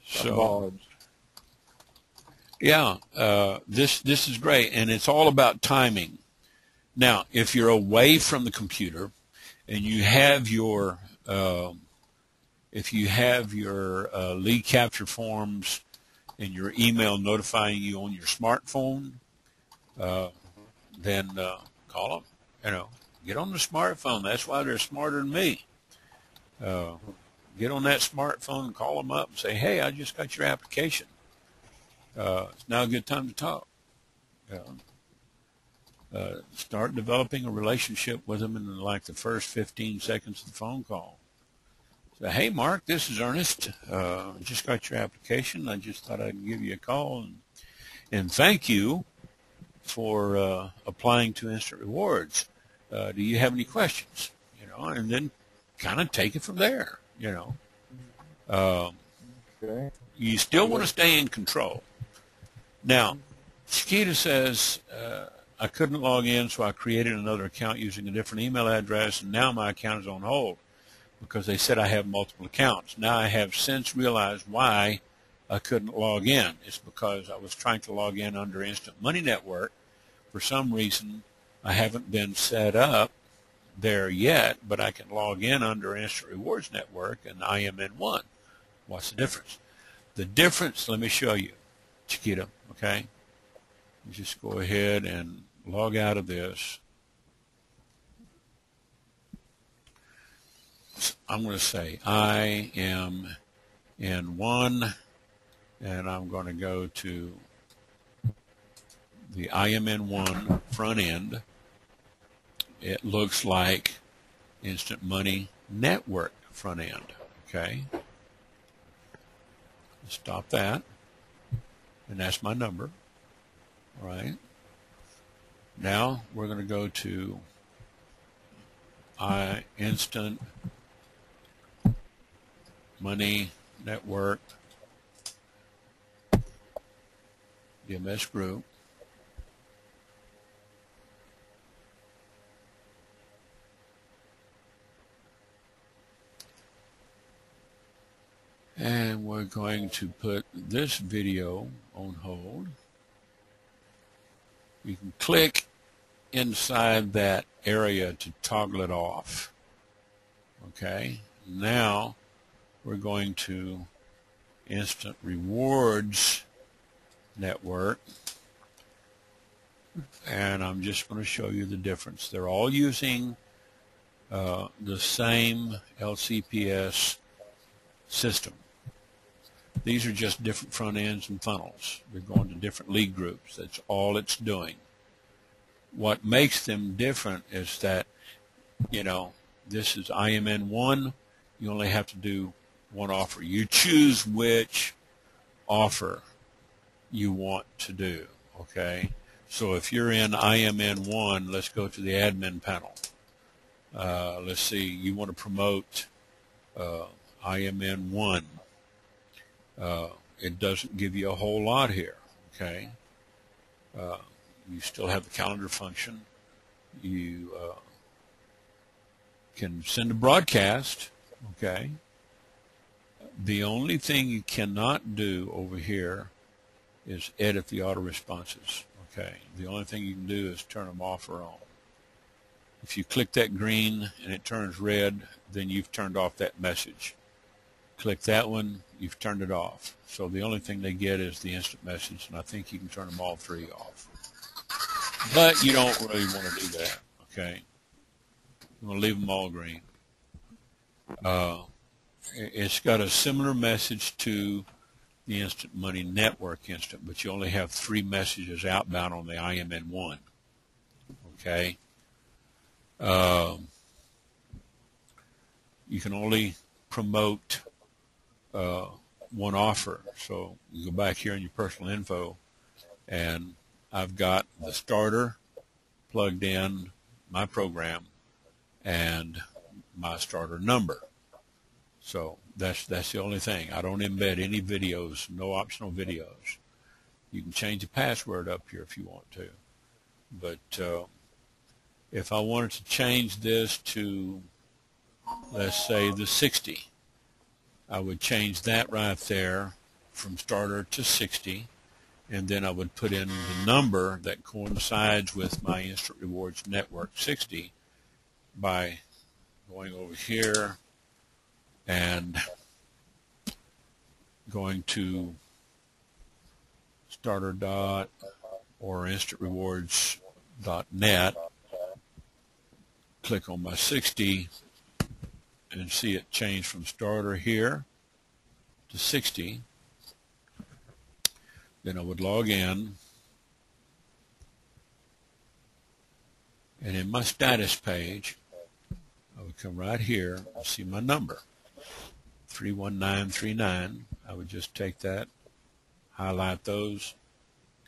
So, yeah, this is great, and it's all about timing. Now, if you're away from the computer and you have your lead capture forms and your email notifying you on your smartphone, then call them. You know, get on the smartphone. That's why they're smarter than me. Get on that smartphone and call them up and say, hey, I just got your application. It's now a good time to talk. Start developing a relationship with them in like the first 15 seconds of the phone call. Say, hey, Mark, this is Ernest. Just got your application. I just thought I'd give you a call and thank you for applying to Instant Rewards. Do you have any questions? You know, and then kind of take it from there. You know, Okay. you still want to stay in control. Now, Chiquita says, I couldn't log in, so I created another account using a different email address, and now my account is on hold because they said I have multiple accounts. Now I have since realized why I couldn't log in. It's because I was trying to log in under Instant Money Network. For some reason, I haven't been set up there yet, but I can log in under Instant Rewards Network, and I am in one. What's the difference? The difference, let me show you, Chiquita, okay? You just go ahead and log out of this. I'm going to say I am in one, and I'm going to go to the I am in one front end. It looks like Instant Money Network front end, okay? Stop that, and that's my number, all right? Now we're going to go to Instant Money Network DMS group. And we're going to put this video on hold. You can click inside that area to toggle it off. Okay, now we're going to Instant Rewards Network, and I'm just going to show you the difference. They're all using the same LCPS system. These are just different front ends and funnels. They're going to different lead groups. That's all it's doing. What makes them different is that, you know, this is IMN1. You only have to do one offer. You choose which offer you want to do, okay? So if you're in IMN1, let's go to the admin panel. Let's see, you want to promote IMN1. It doesn't give you a whole lot here, okay? You still have the calendar function. You can send a broadcast, okay? The only thing you cannot do over here is edit the auto responses, okay? The only thing you can do is turn them off or on. If you click that green and it turns red, then you've turned off that message. Click that one, you've turned it off. So the only thing they get is the instant message, and I think you can turn them all three off. but you don't really want to do that, okay? I'm going to leave them all green. It's got a similar message to the Instant Money Network Instant, but you only have 3 messages outbound on the IMN1, okay? You can only promote one offer. So you go back here in your personal info, and I've got the starter plugged in, my program, and my starter number. So that's the only thing. I don't embed any videos, no optional videos. You can change the password up here if you want to. But if I wanted to change this to, let's say, the 60, I would change that right there from starter to 60, and then I would put in the number that coincides with my Instant Rewards Network 60 by going over here and going to starter dot or instantrewards.net, click on my 60, and see it change from starter here to 60. Then I would log in, and in my status page, I would come right here and see my number, 31939. I would just take that, highlight those,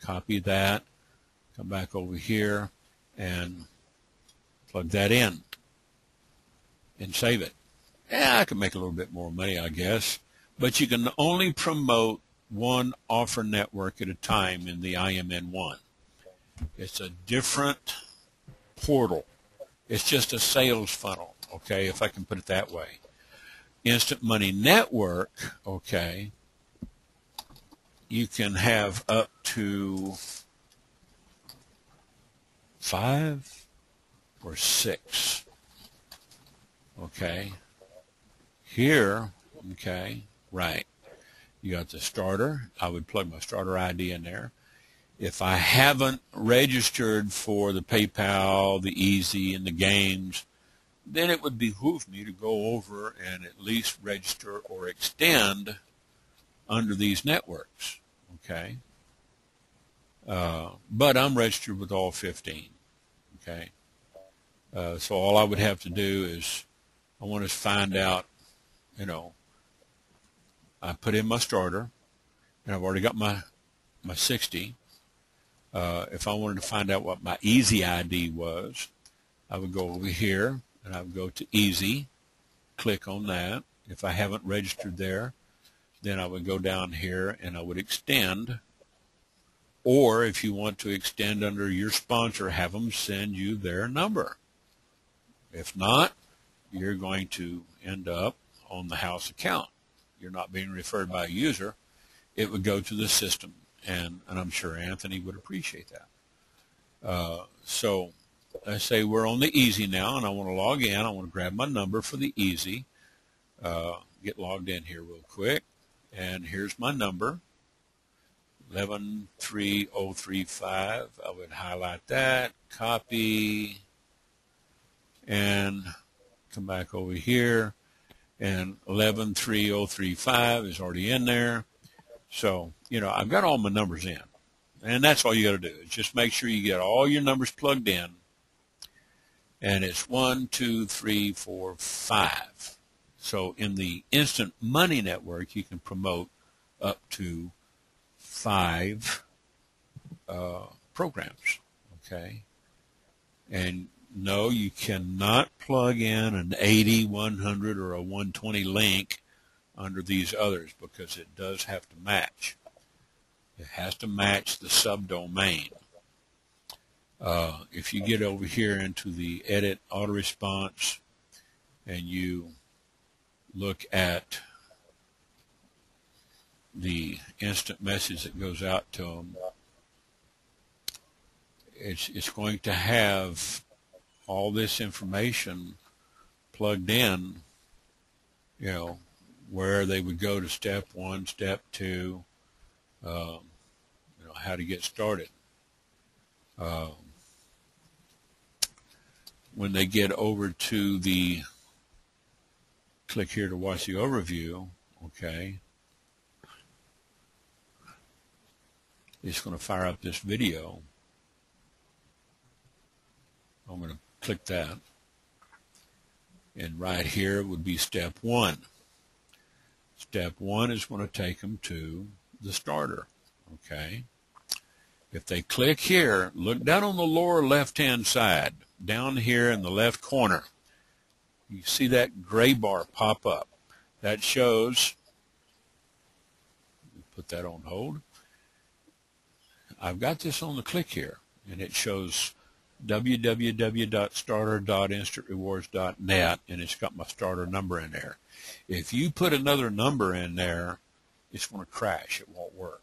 copy that, come back over here, and plug that in, and save it. Yeah, I can make a little bit more money, I guess, but you can only promote one offer network at a time in the IMN1. It's a different portal. It's just a sales funnel, okay, if I can put it that way. Instant Money Network, okay, you can have up to 5 or 6, okay. Here, okay, right, you got the starter. I would plug my starter ID in there. If I haven't registered for the PayPal, the Easy, and the games, then it would behoove me to go over and at least register or extend under these networks, okay? But I'm registered with all 15, okay? So all I would have to do is, I want to find out, you know, I put in my starter, and I've already got my 60. If I wanted to find out what my Easy ID was, I would go over here, and I would go to Easy, click on that. If I haven't registered there, then I would go down here, and I would extend. Or if you want to extend under your sponsor, have them send you their number. If not, you're going to end up on the house account. You're not being referred by a user. It would go to the system, and I'm sure Anthony would appreciate that. So let's say we're on the Easy now, and I want to log in. I want to grab my number for the Easy. Get logged in here real quick, and here's my number, 113035. I would highlight that, copy, and come back over here, and 113035 is already in there. So, you know, I've got all my numbers in, and that's all you got to do is just make sure you get all your numbers plugged in, and it's 1, 2, 3, 4, 5. So in the Instant Money Network, you can promote up to 5 programs, okay? And no, you cannot plug in an 80, 100, or a 120 link under these others, because it does have to match. It has to match the subdomain. If you get over here into the Edit Auto Response and you look at the instant message that goes out to them, it's going to have all this information plugged in, you know, where they would go to step 1, step 2, you know, how to get started. when they get over to the, click here to watch the overview, okay, it's going to fire up this video. I'm going to click that. And right here would be step 1. Step 1 is going to take them to the starter, okay? If they click here, look down on the lower left-hand side, down here in the left corner. You see that gray bar pop up. That shows, put that on hold. I've got this on the click here, and it shows www.starter.instantrewards.net, and it's got my starter number in there. If you put another number in there, it's going to crash. It won't work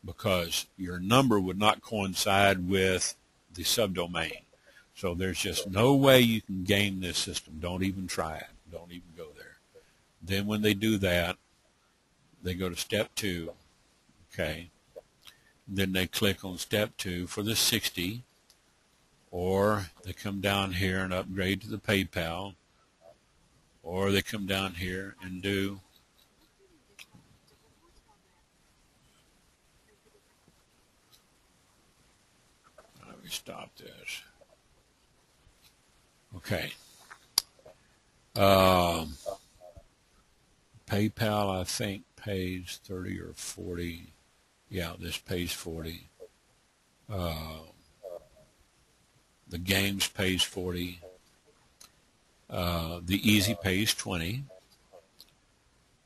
because your number would not coincide with the subdomain. So there's just no way you can game this system. Don't even try it. Don't even go there. Then when they do that, they go to step 2, okay? Then they click on step 2 for the 60, or they come down here and upgrade to the PayPal, or they come down here and do let me stop this. Okay. PayPal, I think, pays 30 or 40. Yeah, this pays 40. The games pays 40. The easy pays 20.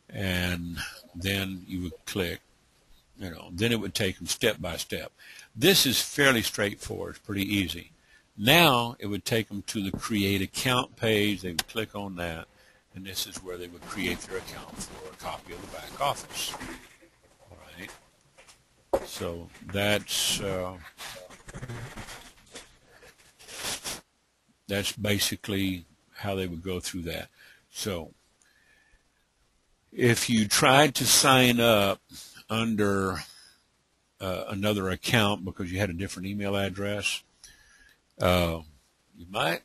And then you would click, then it would take them step by step. This is fairly straightforward. It's pretty easy. Now it would take them to the create account page. They would click on that, and this is where they would create their account for a copy of the back office. All right. So that's basically how they would go through that. So if you tried to sign up under another account because you had a different email address, you might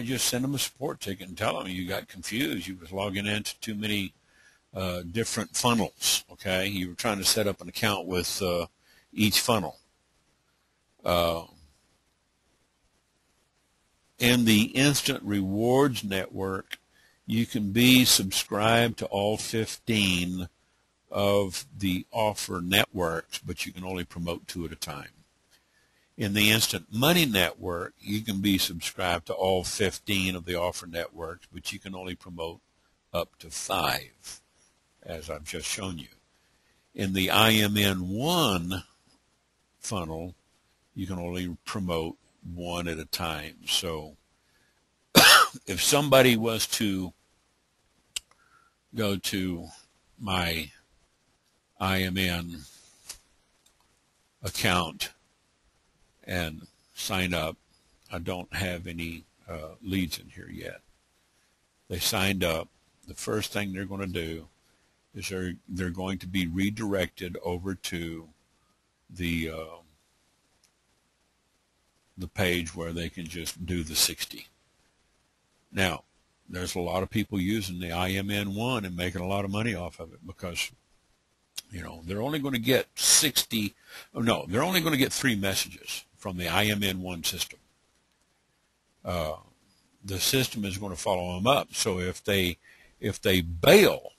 just send them a support ticket and tell them you got confused. You was logging into too many different funnels, okay? You were trying to set up an account with each funnel. In the Instant Rewards Network, you can be subscribed to all 15 of the offer networks, but you can only promote 2 at a time. In the Instant Money Network, you can be subscribed to all 15 of the offer networks, but you can only promote up to 5, as I've just shown you. In the IMN1 funnel, you can only promote 1 at a time. So if somebody was to go to my IMN account and sign up, I don't have any leads in here yet. They signed up. The first thing they're going to do is they're going to be redirected over to the page where they can just do the 60. Now, there's a lot of people using the IMN1 and making a lot of money off of it because, they're only going to get 60. Oh, no, they're only going to get 3 messages from the IMN1 system. The system is going to follow them up. So if they bail,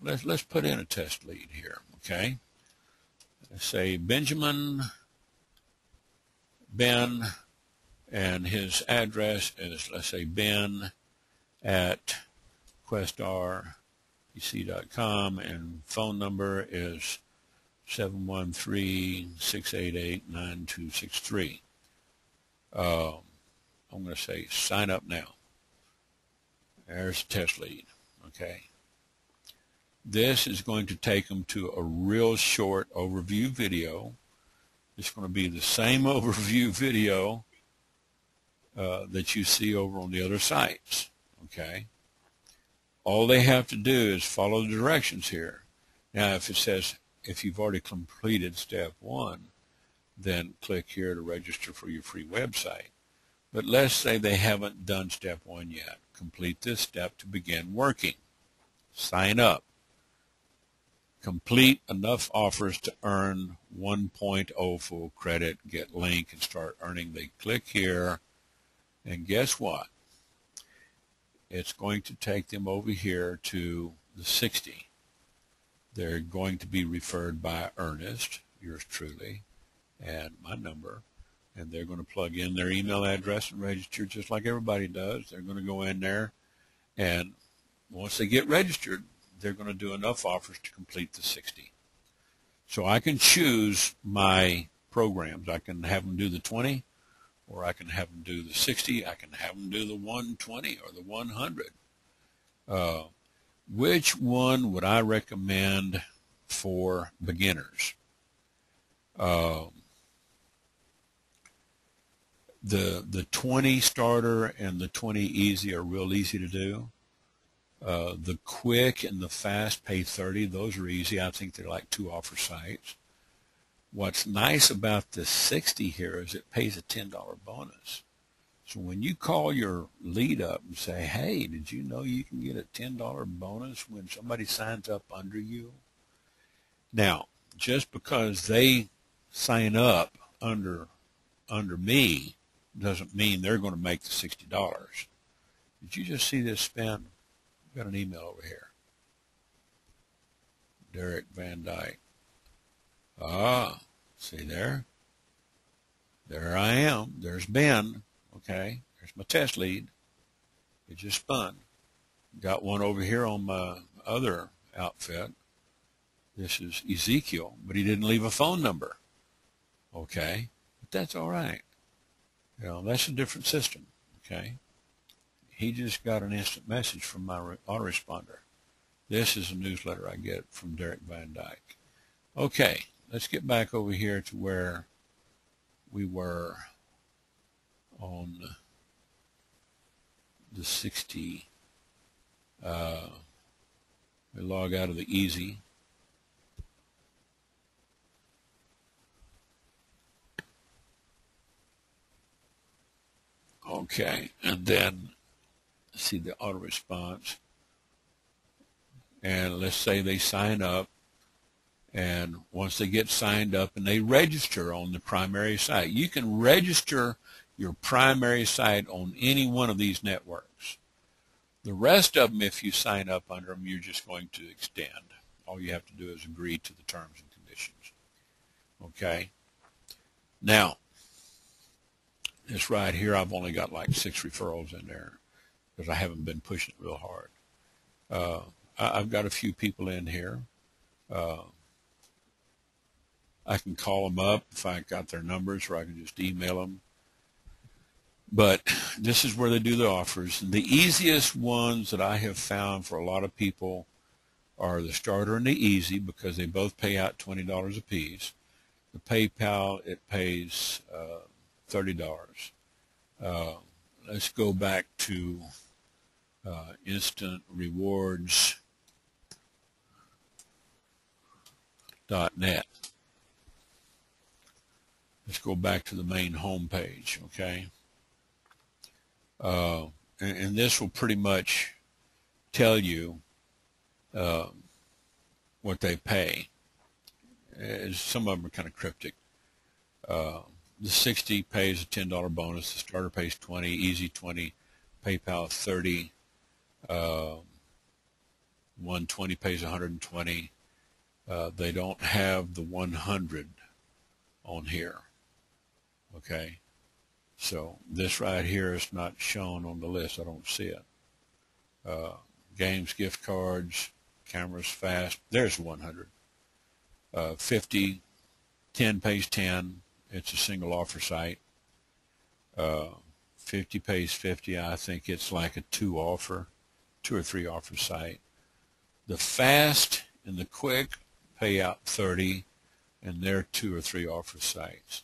let's put in a test lead here, okay? Let's say Ben, and his address is, let's say, ben@questrpc.com, and phone number is 713-688-9263. I'm going to say sign up now. There's a test lead, okay? This is going to take them to a real short overview video. It's going to be the same overview video that you see over on the other sites, okay? All they have to do is follow the directions here. Now, if it says, if you've already completed step 1, then click here to register for your free website. But let's say they haven't done step 1 yet. Complete this step to begin working. Sign up. Complete enough offers to earn 1.0 full credit. Get link and start earning. They click here, and guess what? It's going to take them over here to the 60. They're going to be referred by Ernest, yours truly, and my number, and they're going to plug in their email address and register just like everybody does. They're going to go in there, and once they get registered, they're going to do enough offers to complete the 60. So I can choose my programs. I can have them do the 20, or I can have them do the 60. I can have them do the 120 or the 100. Which one would I recommend for beginners? The 20 starter and the 20 easy are real easy to do. The quick and the fast pay 30. Those are easy. I think they're like 2 offer sites. What's nice about the 60 here is it pays a $10 bonus. So when you call your lead up and say, hey, did you know you can get a $10 bonus when somebody signs up under you? Now, just because they sign up under me doesn't mean they're going to make the $60. Did you just see this spin? I've got an email over here. Derek Van Dyke. Ah, see there? There I am. There's Ben. Okay, there's my test lead. It just spun. Got one over here on my other outfit. This is Ezekiel, but he didn't leave a phone number. Okay, but that's all right. You know, that's a different system. Okay, he just got an instant message from my autoresponder. This is a newsletter I get from Derek Van Dyke. Okay, let's get back over here to where we were on the 60. We log out of the easy. Okay, and then see the auto response. And let's say they sign up, and once they get signed up and they register on the primary site, you can register your primary site on any one of these networks. The rest of them, if you sign up under them, you're just going to extend. All you have to do is agree to the terms and conditions. Okay? Now, this right here, I've only got like 6 referrals in there because I haven't been pushing it real hard. I've got a few people in here. I can call them up if I got their numbers, or I can just email them. But this is where they do the offers. The easiest ones that I have found for a lot of people are the starter and the easy, because they both pay out $20 a piece. The PayPal, it pays $30. Let's go back to instantrewards.net. Let's go back to the main home page, okay? And this will pretty much tell you what they pay. Some of them are kind of cryptic. The 60 pays a $10 bonus. The starter pays 20, easy 20, PayPal 30, 120 pays 120. They don't have the 100 on here. Okay, so this right here is not shown on the list. I don't see it. Games, gift cards, cameras, fast. There's 100. 50, 10 pays 10. It's a single offer site. 50 pays 50. I think it's like a 2 or 3 offer site. The fast and the quick pay out 30, and they're 2 or 3 offer sites.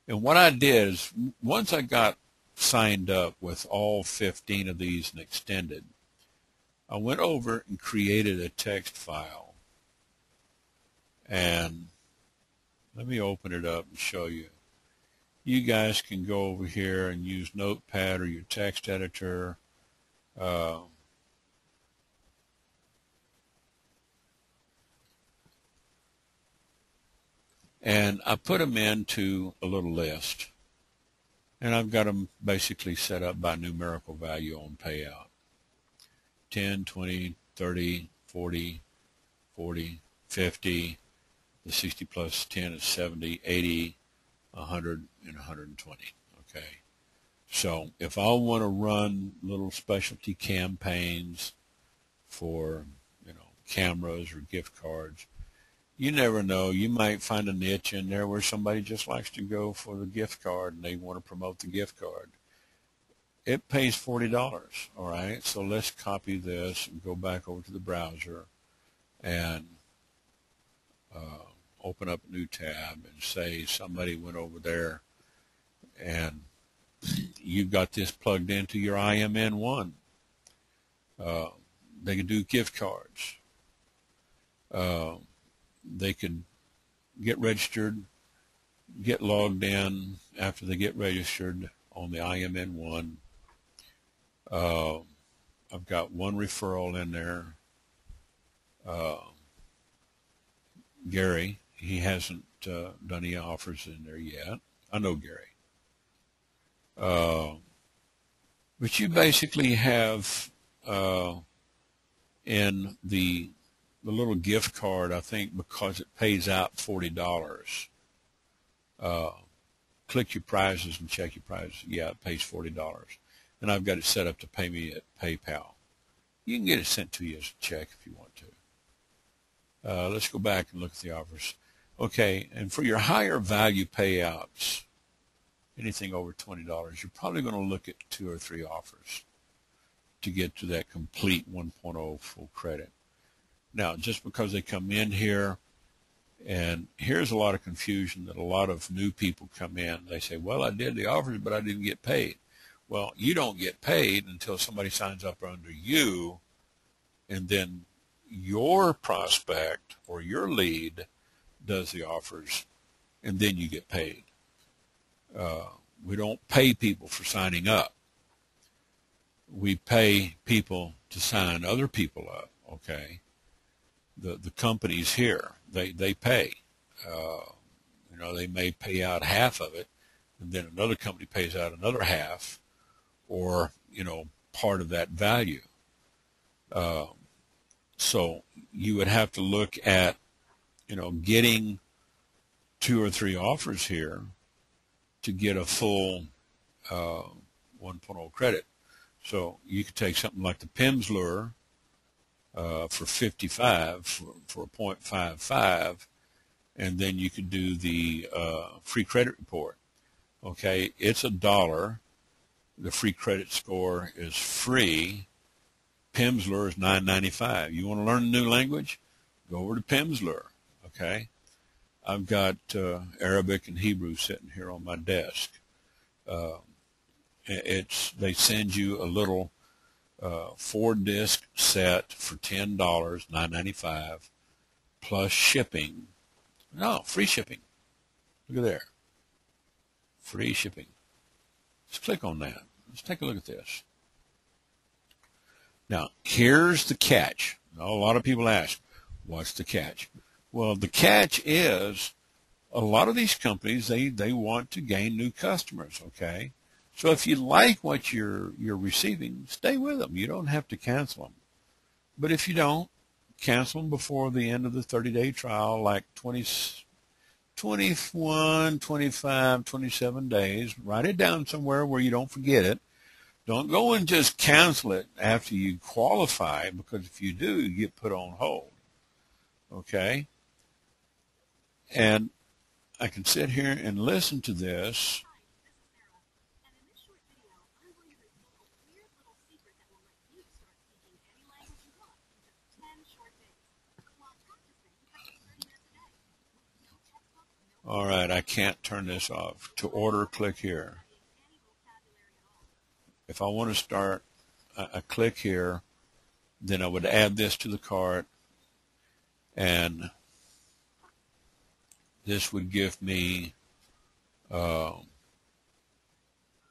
And what I did is, once I got signed up with all 15 of these and extended, I went over and created a text file. And let me open it up and show you. you guys can go over here and use Notepad or your text editor. And I put them into a little list. And I've got them basically set up by numerical value on payout. 10, 20, 30, 40, 40, 50. The 60 plus 10 is 70, 80, 100, and 120. Okay. So if I want to run little specialty campaigns for, cameras or gift cards, you never know. You might find a niche in there where somebody just likes to go for the gift card and they want to promote the gift card. It pays $40, all right? So let's copy this and go back over to the browser and open up a new tab and say somebody went over there and you've got this plugged into your IMN1. They can do gift cards. They could get registered, get logged in after they get registered on the IMN1. I've got one referral in there. Gary, he hasn't done any offers in there yet. I know Gary. But you basically have in the little gift card, I think because it pays out $40, click your prizes and check your prizes. Yeah, it pays $40. And I've got it set up to pay me at PayPal. You can get it sent to you as a check if you want to. Let's go back and look at the offers. Okay, and for your higher value payouts, anything over $20, you're probably going to look at 2 or 3 offers to get to that complete 1.0 full credit. Now, just because they come in here, and here's a lot of confusion that a lot of new people come in. They say, well, I did the offers, but I didn't get paid. Well, you don't get paid until somebody signs up under you, and then your prospect or your lead does the offers, and then you get paid. We don't pay people for signing up. We pay people to sign other people up, okay? The companies here, they pay. They may pay out half of it, and then another company pays out another half, or, part of that value. So you would have to look at, getting 2 or 3 offers here to get a full 1.0 credit. So you could take something like the PIMS lure for 55 for a 0.55, and then you could do the free credit report. Okay, it's $1. The free credit score is free. Pimsleur is $9.95. You want to learn a new language? Go over to Pimsleur. Okay, I've got Arabic and Hebrew sitting here on my desk. They send you a little 4-disc set for $10, $9.95, plus shipping. No, free shipping. Look at there. Free shipping. Let's click on that. Let's take a look at this. Now, here's the catch. Now, a lot of people ask, what's the catch? Well, the catch is a lot of these companies, they want to gain new customers, okay? So if you like what you're receiving, stay with them. You don't have to cancel them. But if you don't, cancel them before the end of the 30-day trial, like 21, 25, 27 days. Write it down somewhere where you don't forget it. Don't go and just cancel it after you qualify, because if you do, you get put on hold. Okay? And I can sit here and listen to this. All right, I can't turn this off. To order, click here. If I want to start, I click here, then I would add this to the cart, and this would give me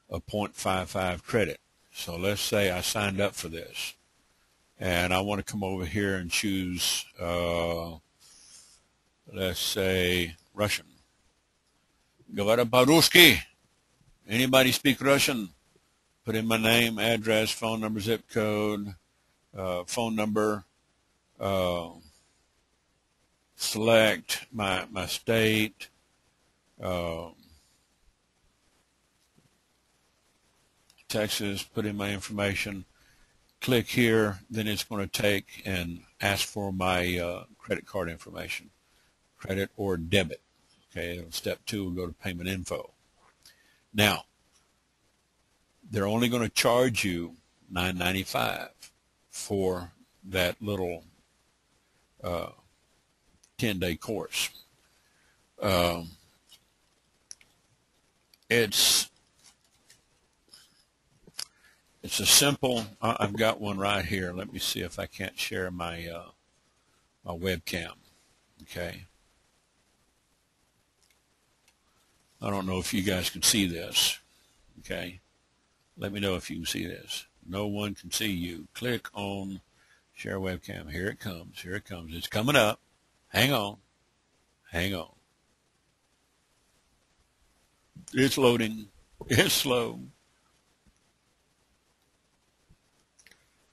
a 0.55 credit. So let's say I signed up for this, and I want to come over here and choose, let's say, Russian. Говорю по-русски. Anybody speak Russian? Put in my name, address, phone number, zip code, phone number, select my state, Texas, put in my information, click here, then it's going to take and ask for my credit card information, credit or debit. Okay, step 2 will go to payment info. Now, they're only going to charge you $9.95 for that little 10-day course. It's a simple. I've got one right here. Let me see if I can't share my my webcam. Okay. I don't know if you guys can see this. Okay. Let me know if you can see this. No one can see you. Click on share webcam. Here it comes. Here it comes. It's coming up. Hang on. Hang on. It's loading. It's slow.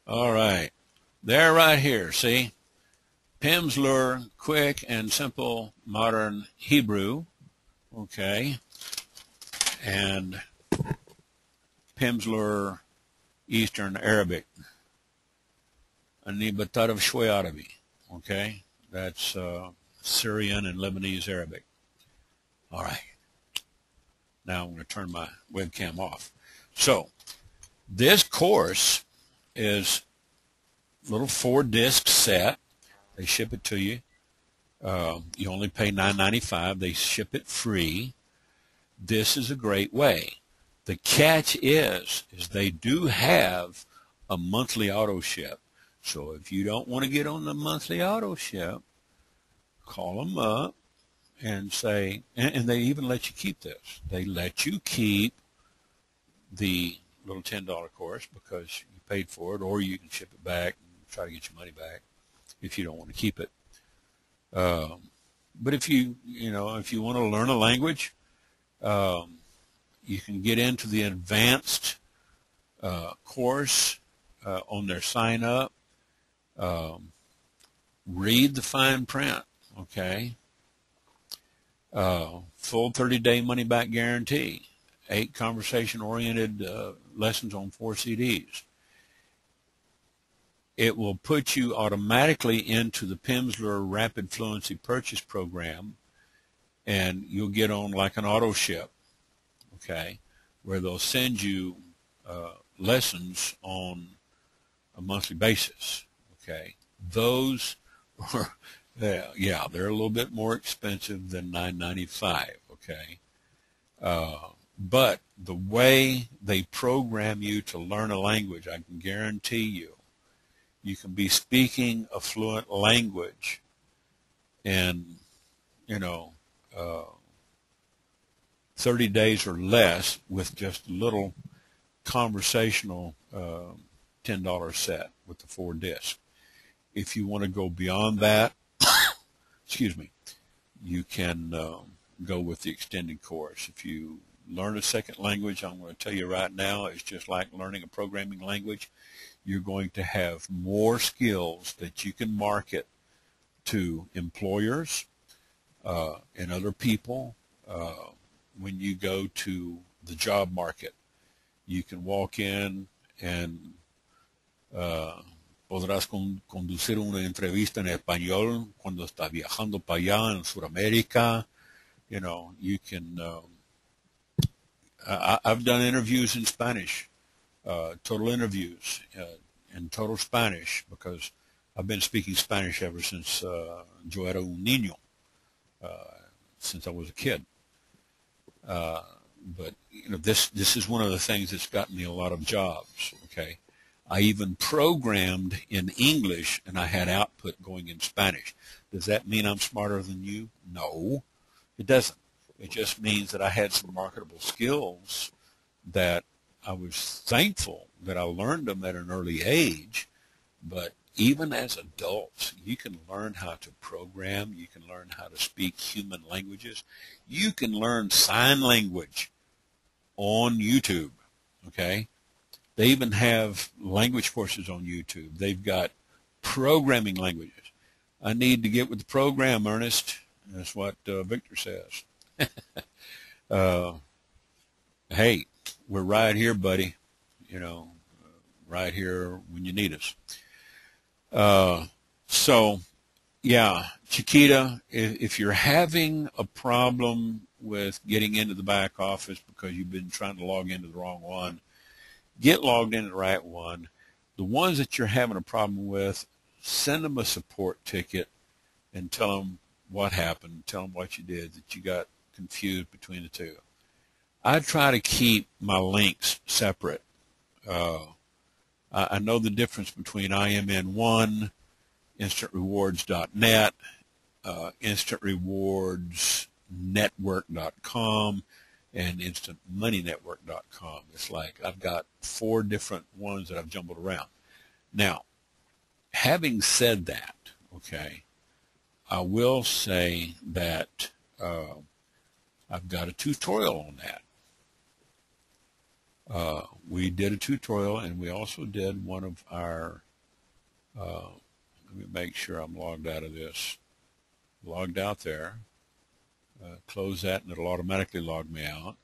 All right. There right here. See? Pimsleur, quick and simple modern Hebrew. Okay. And Pimsleur Eastern Arabic. Ani Batarab Shwe Arabi. Okay. That's Syrian and Lebanese Arabic. All right. Now I'm going to turn my webcam off. So this course is a little 4-disc set. They ship it to you. You only pay $9.95. They ship it free. This is a great way. The catch is they do have a monthly auto ship. So if you don't want to get on the monthly auto ship, call them up and say, and they even let you keep this. They let you keep the little $10 course because you paid for it, or you can ship it back and try to get your money back if you don't want to keep it. But if you want to learn a language, you can get into the advanced course on their sign up. Read the fine print, okay? Full 30-day money-back guarantee. 8 conversation-oriented lessons on 4 CDs. It will put you automatically into the Pimsleur Rapid Fluency Purchase Program, and you'll get on like an auto ship, okay, where they'll send you lessons on a monthly basis, okay. Those are, yeah, they're a little bit more expensive than $9.95, okay. But the way they program you to learn a language, I can guarantee you can be speaking a fluent language in, 30 days or less with just a little conversational $10 set with the 4 discs. If you want to go beyond that, excuse me, you can go with the extended course. If you learn a second language, I'm going to tell you right now, it's just like learning a programming language. You're going to have more skills that you can market to employers and other people when you go to the job market. You can walk in and podrás conducir una entrevista en español cuando está viajando para allá en Sudamérica. You can, I've done interviews in Spanish, total interviews in total Spanish, because I've been speaking Spanish ever since yo era un niño, since I was a kid. But this is one of the things that's gotten me a lot of jobs, okay? I even programmed in English, and I had output going in Spanish. Does that mean I'm smarter than you? No, it doesn't. It just means that I had some marketable skills that I was thankful that I learned them at an early age, but even as adults, you can learn how to program, you can learn how to speak human languages, you can learn sign language on YouTube, okay? They even have language courses on YouTube. They've got programming languages. I need to get with the program, Ernest. That's what Victor says. Hey, we're right here, buddy. You know, right here when you need us. So, yeah, Chiquita, if you're having a problem with getting into the back office because you've been trying to log into the wrong one, get logged into the right one. The ones that you're having a problem with, send them a support ticket and tell them what happened, tell them what you did, that you got confused between the two. I try to keep my links separate. I know the difference between IMN1, instantrewards.net, instantrewardsnetwork.com, and instantmoneynetwork.com. It's like I've got 4 different ones that I've jumbled around. Now, having said that, okay, I will say that I've got a tutorial on that. We did a tutorial, and we also did one of our, let me make sure I'm logged out of this. Logged out there. Close that, and it'll automatically log me out.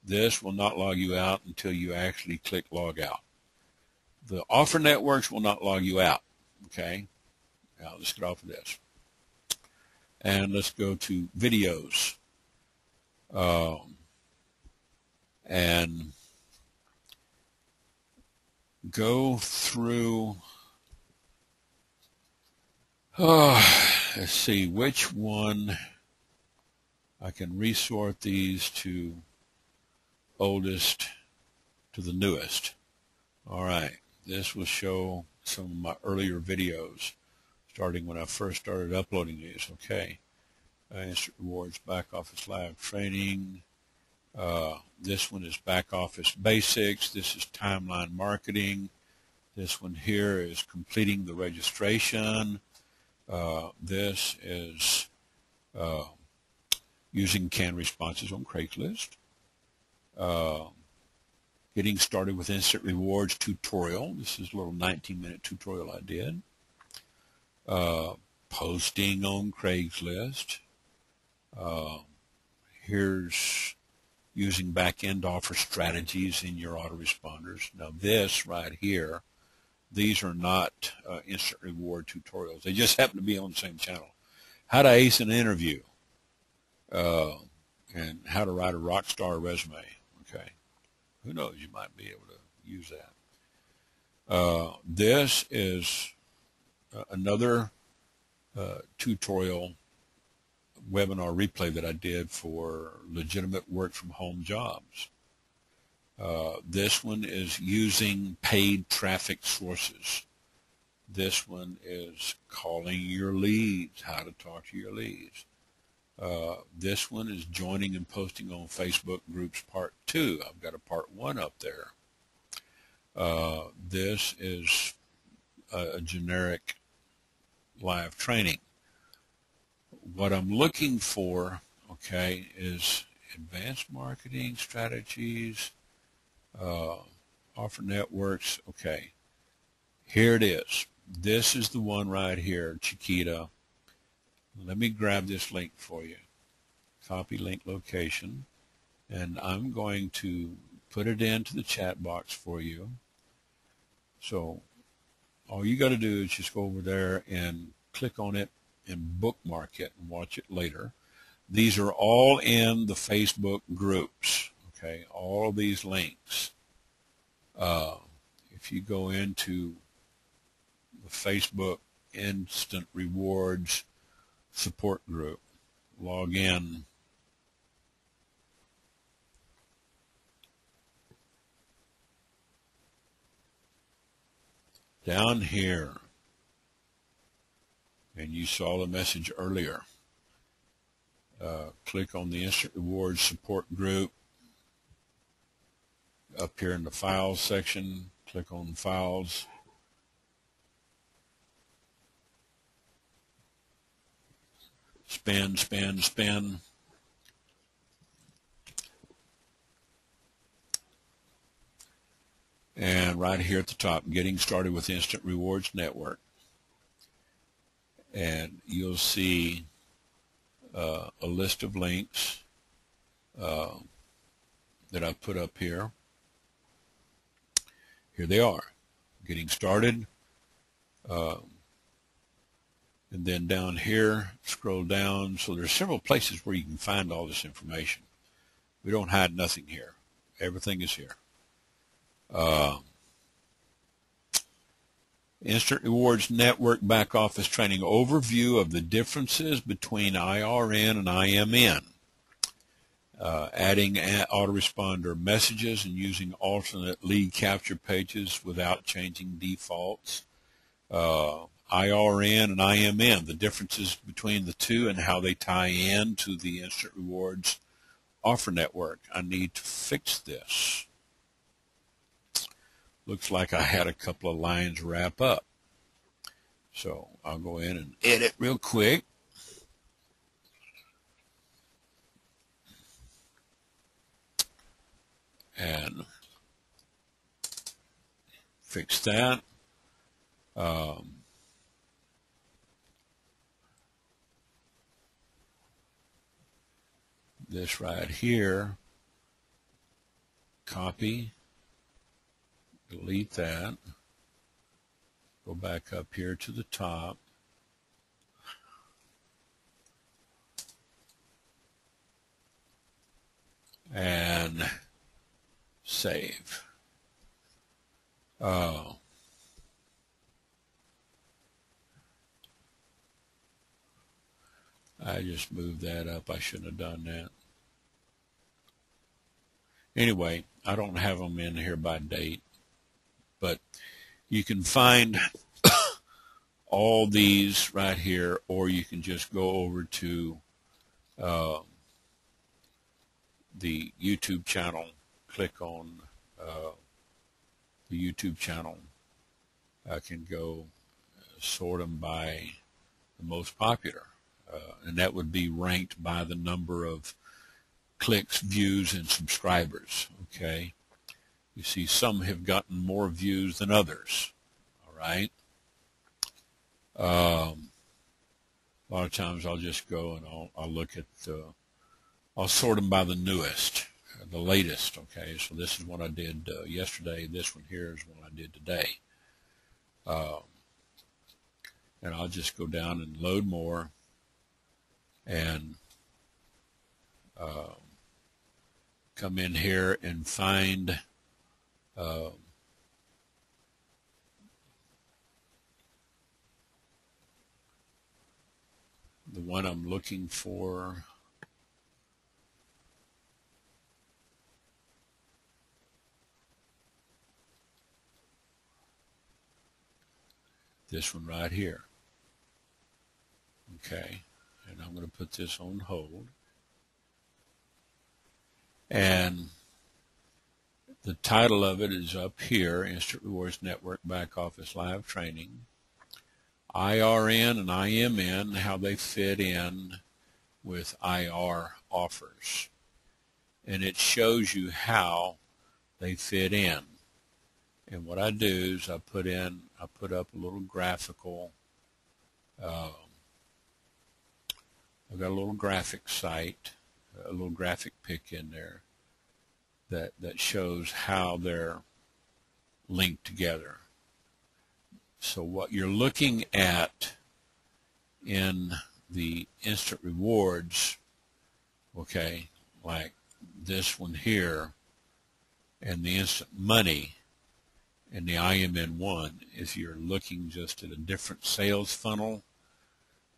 This will not log you out until you actually click log out. The offer networks will not log you out. Okay? Now, let's get off of this. And let's go to videos. And go through, let's see which one. I can resort these to oldest to the newest. All right, this will show some of my earlier videos, starting when I first started uploading these. Okay, Instant Rewards Back Office Live Training. This one is Back Office Basics. This is Timeline Marketing. This one here is Completing the Registration. This is Using Canned Responses on Craigslist. Getting Started with Instant Rewards tutorial. This is a little 19-minute tutorial I did. Posting on Craigslist. Here's using back-end offer strategies in your autoresponders. Now this right here, these are not instant reward tutorials. They just happen to be on the same channel. How to ace an interview, and how to write a rock star resume. Okay, who knows, you might be able to use that. This is another tutorial webinar replay that I did for legitimate work-from-home jobs. This one is using paid traffic sources. This one is calling your leads, how to talk to your leads. This one is joining and posting on Facebook groups part 2. I've got a part 1 up there. This is a generic live training. What I'm looking for, okay, is advanced marketing strategies, offer networks. Okay, here it is. This is the one right here, Chiquita. Let me grab this link for you. Copy link location, and I'm going to put it into the chat box for you. So all you got to do is just go over there and click on it and bookmark it and watch it later. These are all in the Facebook groups, okay, all of these links. If you go into the Facebook Instant Rewards support group, log in, down here, and you saw the message earlier. Click on the Instant Rewards support group, up here in the Files section, click on Files. Spin, spin, spin. And right here at the top, Getting Started with Instant Rewards Network. And you'll see a list of links that I've put up here. Here they are. Getting Started. And then down here, scroll down. So there's several places where you can find all this information. We don't hide nothing here. Everything is here. Instant Rewards Network Back Office Training Overview of the differences between IRN and IMN. Adding autoresponder messages and using alternate lead capture pages without changing defaults. IRN and IMN, the differences between the two and how they tie in to the Instant Rewards offer network. I need to fix this. Looks like I had a couple of lines wrap up. So I'll go in and edit real quick. And fix that. This right here, copy, delete that, go back up here to the top, and save. I just moved that up. I shouldn't have done that. Anyway, I don't have them in here by date, but you can find all these right here, or you can just go over to the YouTube channel, click on the YouTube channel. I can go sort them by the most popular, and that would be ranked by the number of clicks, views, and subscribers. Okay, you see some have gotten more views than others. All right. A lot of times I'll just go and I'll look at I'll sort them by the newest, the latest. Okay, so this is what I did yesterday. This one here is what I did today. And I'll just go down and load more and come in here and find the one I'm looking for. This one right here. Okay, and I'm going to put this on hold. And the title of it is up here, Instant Rewards Network Back Office Live Training. IRN and IMN, how they fit in with IR offers. And it shows you how they fit in. And what I do is I put up a little graphical, I've got a little graphic site, a little graphic pic in there that shows how they're linked together. So what you're looking at in the instant rewards, okay, like this one here, and the instant money and the IMN one, is you're looking just at a different sales funnel,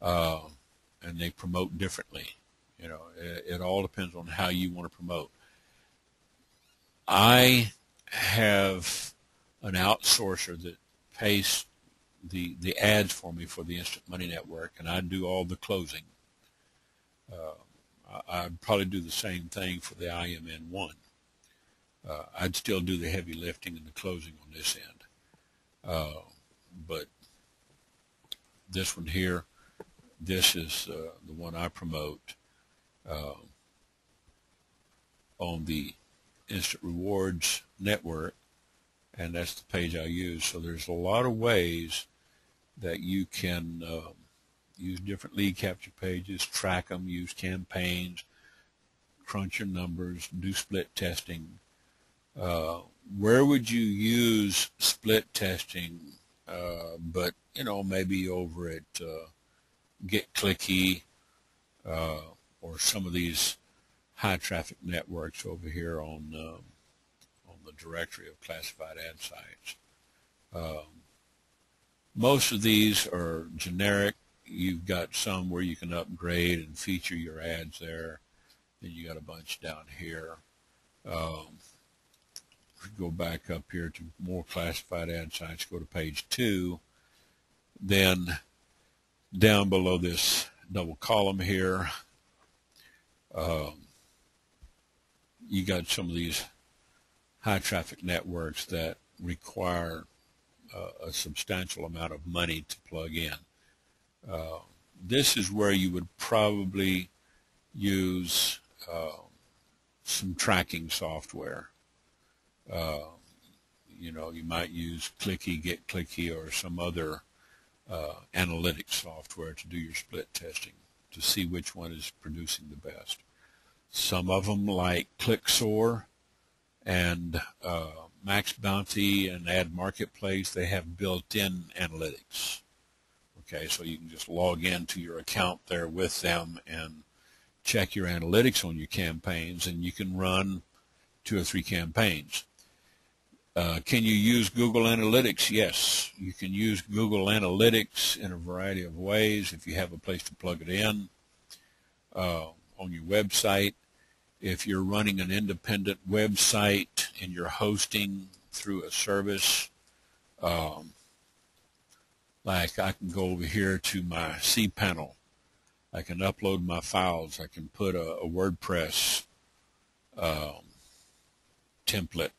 and they promote differently. You know, it all depends on how you want to promote. I have an outsourcer that pays the ads for me for the Instant Money Network, and I do all the closing. I'd probably do the same thing for the IMN one. I'd still do the heavy lifting and the closing on this end. But this one here, this is the one I promote on the Instant Rewards Network, and that's the page I use. So there's a lot of ways that you can use different lead capture pages, track them, use campaigns, crunch your numbers, do split testing. Where would you use split testing? But maybe over at Get Clicky or some of these high traffic networks over here on the directory of classified ad sites. Most of these are generic. You've got some where you can upgrade and feature your ads there. Then you got a bunch down here. Go back up here to more classified ad sites, go to page 2. Then down below this double column here, you got some of these high traffic networks that require a substantial amount of money to plug in. This is where you would probably use some tracking software. You might use Clicky, Get Clicky, or some other analytics software to do your split testing to see which one is producing the best. Some of them, like ClickSoar and Max Bounty and Ad Marketplace, they have built-in analytics. Okay, so you can just log into your account there with them and check your analytics on your campaigns, and you can run 2 or 3 campaigns. Can you use Google Analytics? Yes, you can use Google Analytics in a variety of ways if you have a place to plug it in on your website. If you're running an independent website and you're hosting through a service, like I can go over here to my cPanel. I can upload my files. I can put a WordPress template.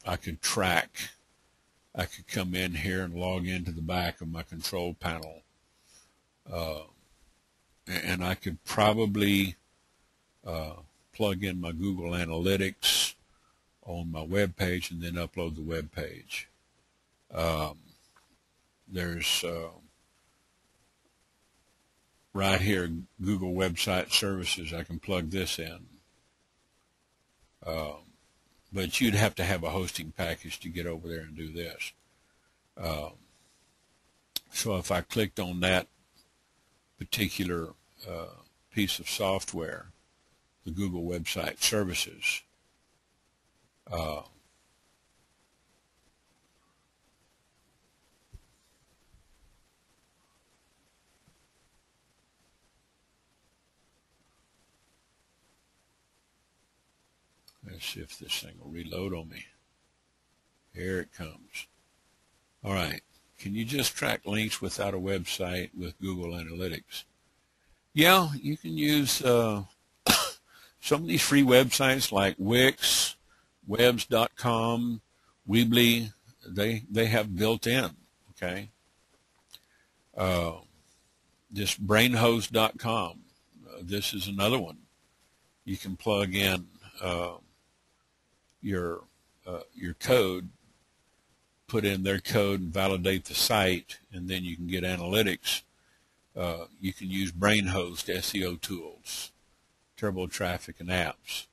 I could track. I could come in here and log into the back of my control panel, and I could probably plug in my Google Analytics on my web page and then upload the web page. There's right here, Google Website Services. I can plug this in. But you'd have to have a hosting package to get over there and do this. So if I clicked on that particular piece of software, the Google Website Services, let's see if this thing will reload on me. Here it comes. All right. Can you just track links without a website with Google Analytics? Yeah, you can use some of these free websites like Wix, webs.com, Weebly. They have built-in, okay? This brainhost.com. This is another one. You can plug in your code, put in their code and validate the site, and then you can get analytics. You can use BrainHost SEO tools, turbo traffic, and apps.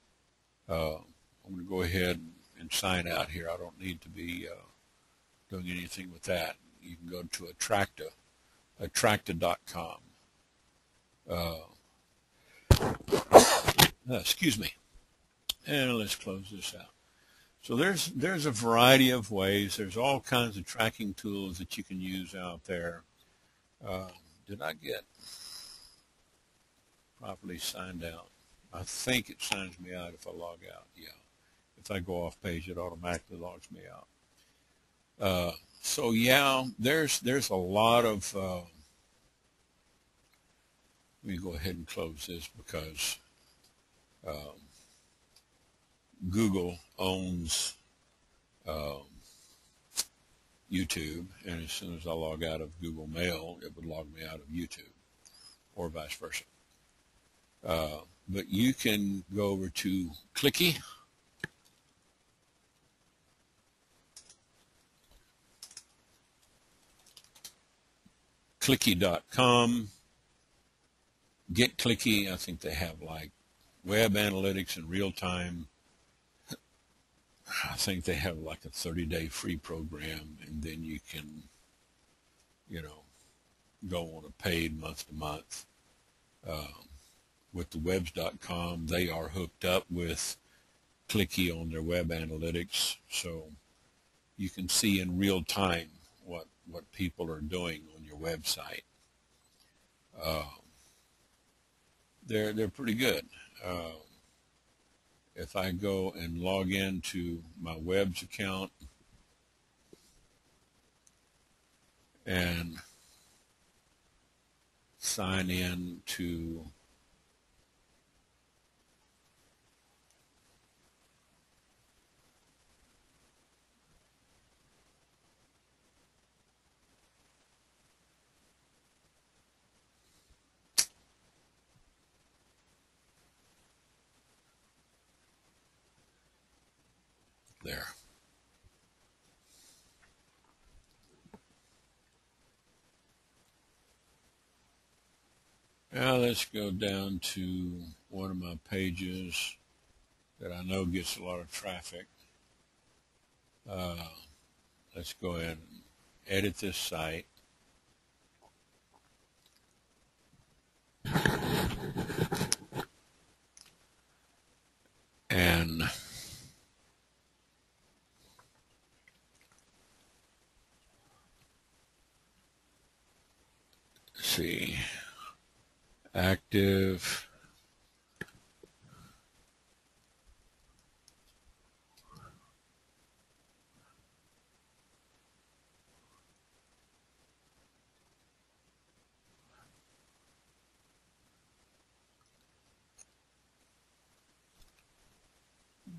I'm going to go ahead and sign out here. I don't need to be doing anything with that. You can go to attracta.com. Excuse me. And let's close this out. So there's a variety of ways. There's all kinds of tracking tools that you can use out there. Did I get properly signed out? I think it signs me out if I log out. Yeah. If I go off page, it automatically logs me out. So yeah, there's a lot of. Let me go ahead and close this because Google owns YouTube, and as soon as I log out of Google Mail, it would log me out of YouTube, or vice versa. But you can go over to Clicky. Clicky.com. Get Clicky. I think they have like web analytics in real time. I think they have like a 30-day free program, and then you can, go on a paid month to month. With the webs.com, they are hooked up with Clicky on their web analytics, so you can see in real time what people are doing on your website. They're pretty good. If I go and log into my webs account and sign in to there. Now let's go down to one of my pages that I know gets a lot of traffic. Let's go ahead and edit this site. And see, active,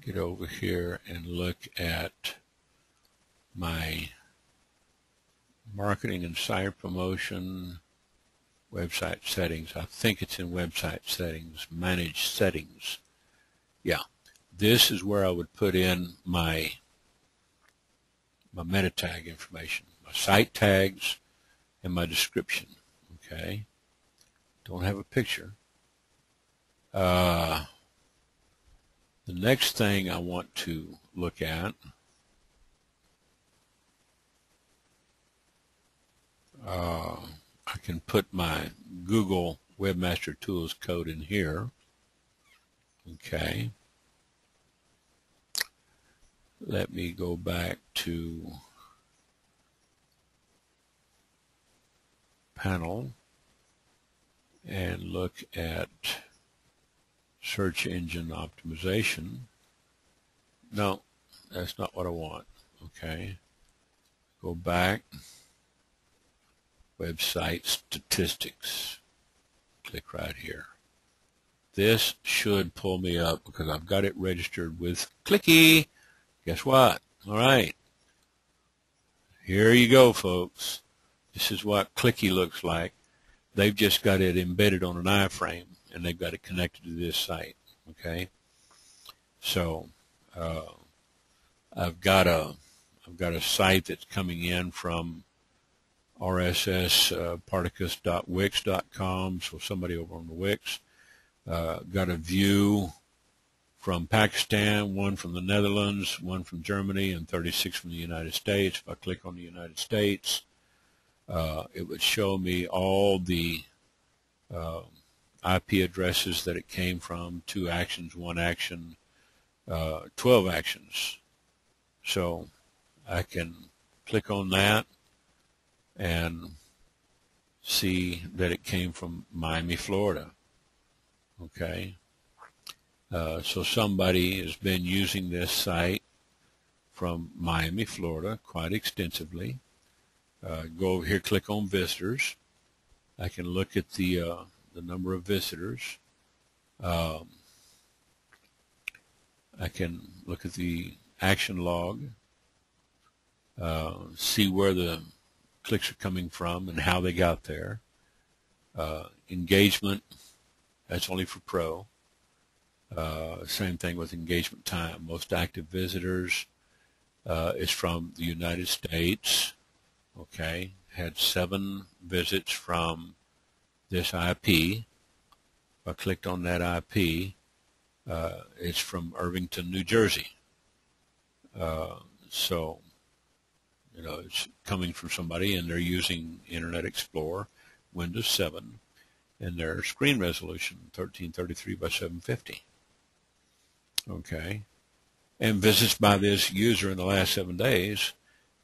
get over here and look at my marketing and site promotion, website settings. I think it's in website settings, manage settings. Yeah, this is where I would put in my meta tag information, my site tags, and my description. Okay, don't have a picture. The next thing I want to look at I can put my Google Webmaster Tools code in here. Okay. Let me go back to panel and look at search engine optimization. No, that's not what I want. Okay. Go back. Website statistics. Click right here. This should pull me up because I've got it registered with Clicky. Guess what? All right. Here you go, folks. This is what Clicky looks like. They've just got it embedded on an iframe, and they've got it connected to this site. Okay. So I've got a site that's coming in from rsspartacus.wix.com, so somebody over on the Wix. Got a view from Pakistan, one from the Netherlands, one from Germany, and 36 from the United States. If I click on the United States, it would show me all the IP addresses that it came from, 2 actions, 1 action, 12 actions. So I can click on that and see that it came from Miami, Florida. Okay. So somebody has been using this site from Miami, Florida quite extensively. Go over here, click on visitors. I can look at the number of visitors. I can look at the action log, see where the clicks are coming from and how they got there. Engagement, that's only for Pro. Same thing with engagement time. Most active visitors is from the United States. Okay, had 7 visits from this IP. If I clicked on that IP, it's from Irvington, New Jersey. So, you know, it's coming from somebody, and they're using Internet Explorer, Windows 7, and their screen resolution 1333 by 750. Okay, and visits by this user in the last 7 days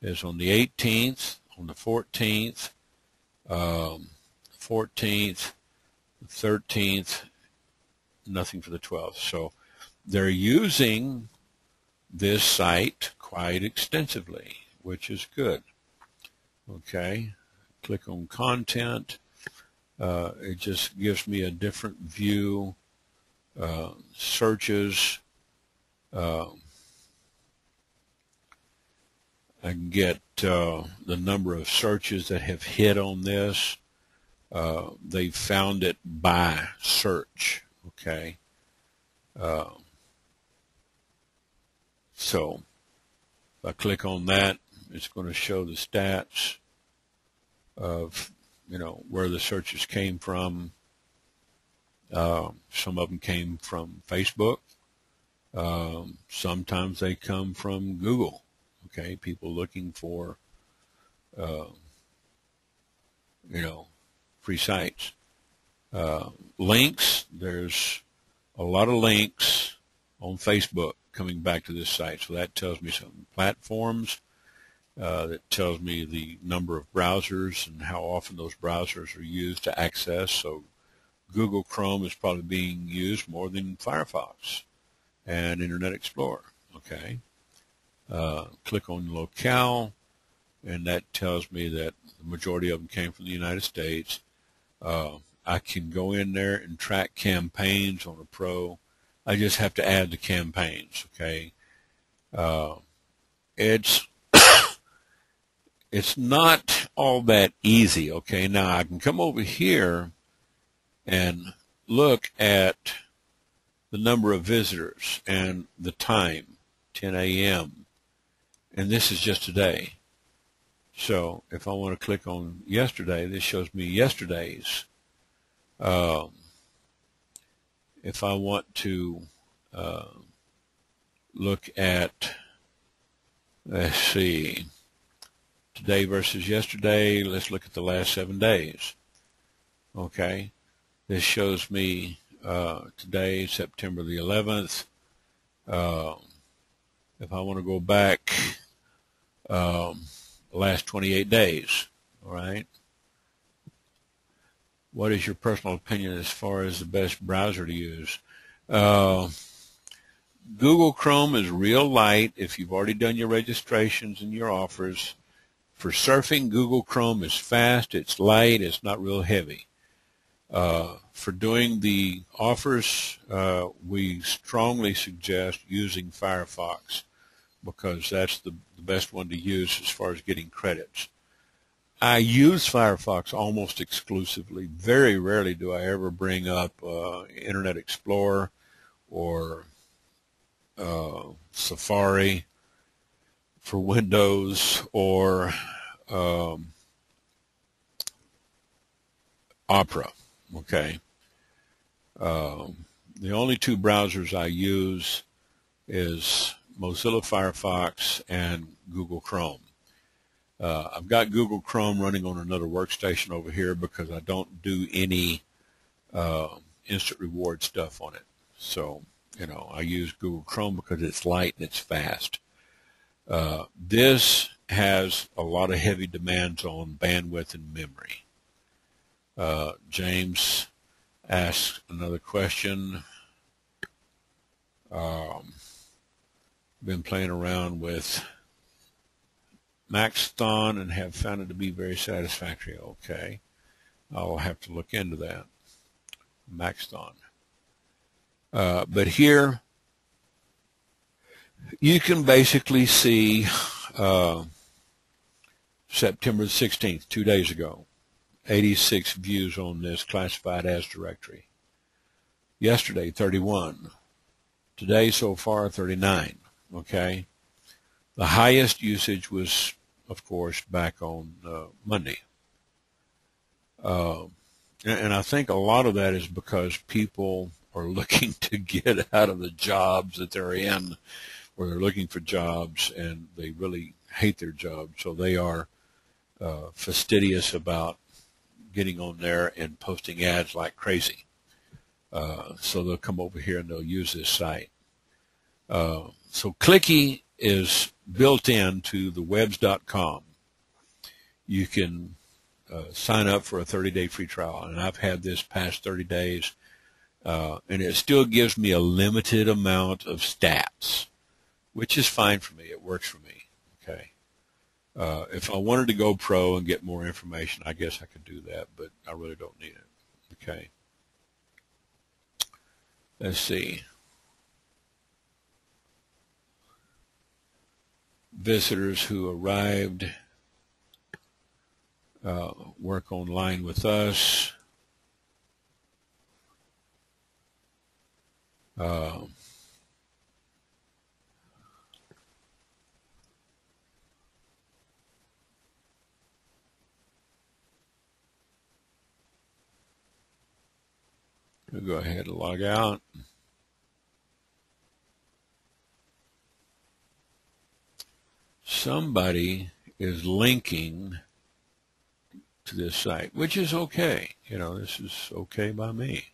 is on the 18th, on the 14th, 14th, 13th, nothing for the 12th. So they're using this site quite extensively, which is good. Okay, click on content. It just gives me a different view. Searches. I can get the number of searches that have hit on this. They found it by search. Okay. So if I click on that, it's going to show the stats of, you know, where the searches came from. Some of them came from Facebook. Sometimes they come from Google. Okay, people looking for, you know, free sites. Links, there's a lot of links on Facebook coming back to this site. So that tells me some platforms. That tells me the number of browsers and how often those browsers are used to access. So Google Chrome is probably being used more than Firefox and Internet Explorer. Okay. Click on locale, and that tells me that the majority of them came from the United States. I can go in there and track campaigns on a Pro. I just have to add the campaigns. Okay. It's not all that easy. Okay. Now I can come over here and look at the number of visitors and the time, 10 a.m. And this is just today. So if I want to click on yesterday, this shows me yesterday's. If I want to look at, let's see, today versus yesterday, let's look at the last 7 days. Okay, this shows me today, September the 11th. If I want to go back the last 28 days, all right? What is your personal opinion as far as the best browser to use? Google Chrome is real light if you've already done your registrations and your offers. For surfing, Google Chrome is fast, it's light, it's not real heavy. For doing the offers, we strongly suggest using Firefox because that's the best one to use as far as getting credits. I use Firefox almost exclusively. Very rarely do I ever bring up Internet Explorer or Safari for Windows or Opera. Okay. The only 2 browsers I use is Mozilla Firefox and Google Chrome. I've got Google Chrome running on another workstation over here because I don't do any instant reward stuff on it. So, you know, I use Google Chrome because it's light and it's fast. This has a lot of heavy demands on bandwidth and memory. James asks another question. Been playing around with Maxthon and have found it to be very satisfactory. Okay, I'll have to look into that. Maxthon. But here you can basically see September the 16th, 2 days ago, 86 views on this classified as directory. Yesterday, 31. Today, so far, 39. Okay? The highest usage was, of course, back on Monday. And I think a lot of that is because people are looking to get out of the jobs that they're in, or they're looking for jobs and they really hate their job. So they are fastidious about getting on there and posting ads like crazy. So they'll come over here and they'll use this site. So Clicky is built into the webs.com. You can sign up for a 30-day free trial, and I've had this past 30 days, and it still gives me a limited amount of stats, which is fine for me. It works for me. Okay. If I wanted to go pro and get more information, I guess I could do that, but I really don't need it. Okay. Let's see. Visitors who arrived work online with us. We'll go ahead and log out. Somebody is linking to this site, which is okay. You know, this is okay by me.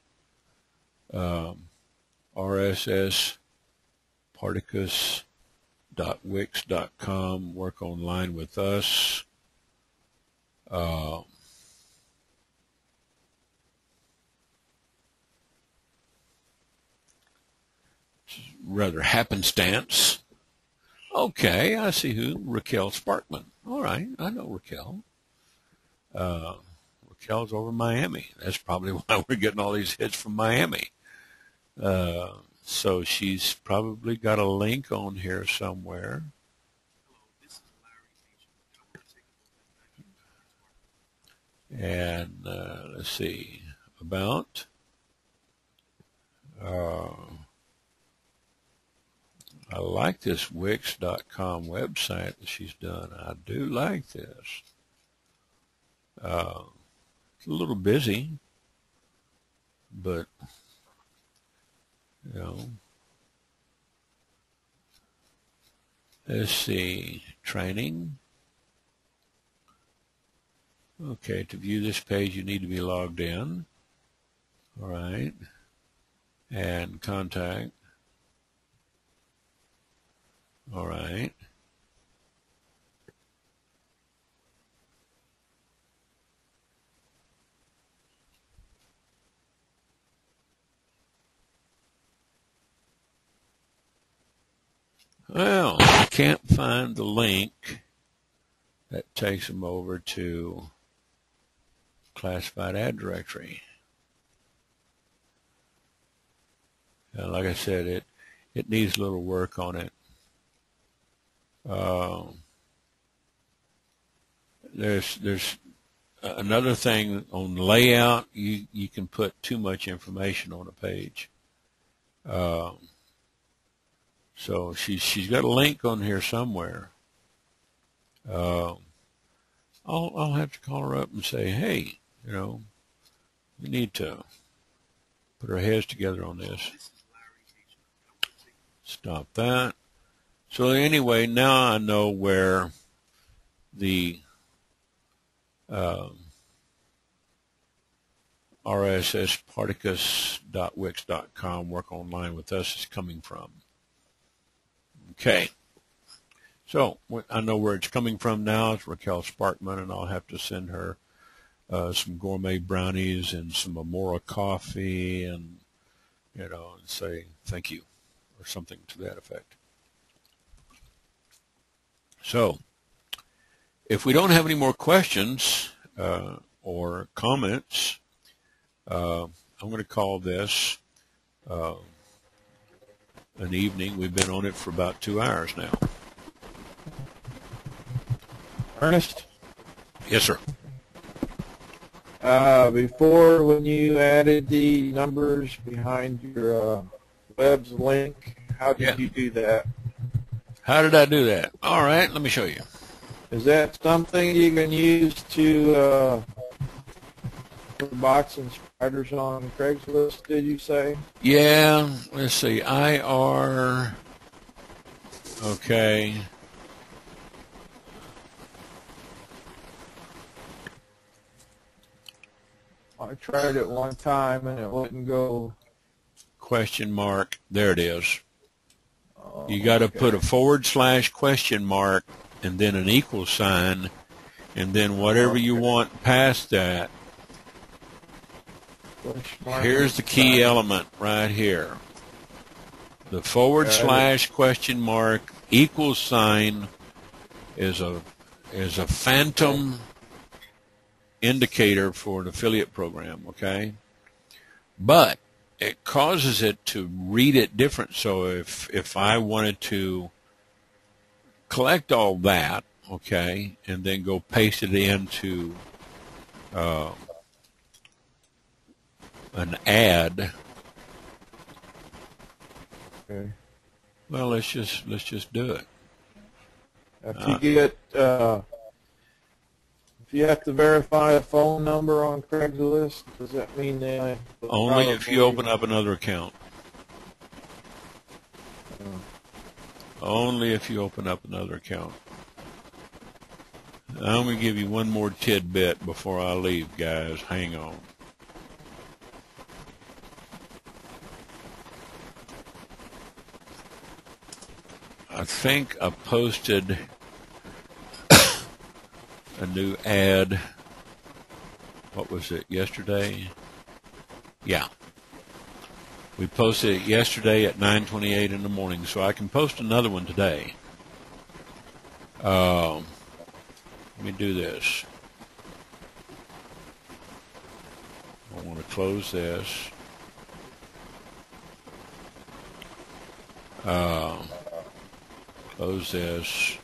rspartacus.wix.com, work online with us. Rather happenstance. Okay, I see who. Raquel Sparkman. All right, I know Raquel. Raquel's over in Miami. That's probably why we're getting all these hits from Miami. So she's probably got a link on here somewhere. And let's see, about I like this Wix.com website that she's done. I do like this. It's a little busy, but, you know, let's see, training. Okay, to view this page, you need to be logged in. All right, and contact. All right. Well, I can't find the link that takes them over to classified ad directory. And like I said, it needs a little work on it. There's another thing on layout. You can put too much information on a page. So she's got a link on here somewhere. I'll have to call her up and say, hey, you know, we need to put our heads together on this. Stop that. So anyway, now I know where the rspartacus.wix.com work online with us is coming from. Okay. So I know where it's coming from now. It's Raquel Sparkman, and I'll have to send her some gourmet brownies and some Amora coffee, and, you know, and say thank you or something to that effect. So if we don't have any more questions or comments, I'm going to call this an evening. We've been on it for about 2 hours now. Ernest? Yes, sir. Before, when you added the numbers behind your web's link, how did you do that? How did I do that? All right, let me show you. Is that something you can use to put box and spiders on Craigslist, did you say? Yeah, let's see. IR. Okay. I tried it one time and it wouldn't go. Question mark. There it is. Oh, You got to put a / question mark and then an equal sign, and then whatever you want past that. Here's the key element right here. The / question mark equal sign is a phantom indicator for an affiliate program, okay? But it causes it to read it different. So if I wanted to collect all that, okay, and then go paste it into an ad. Okay. Well, let's just do it. If you get, if you have to verify a phone number on Craigslist, does that mean they only if you open up another account? Only if you open up another account. I'm going to give you one more tidbit before I leave, guys. Hang on. I think I posted a new ad. What was it, yesterday? Yeah. We posted it yesterday at 9:28 in the morning, so I can post another one today. Let me do this. I want to close this. Close this.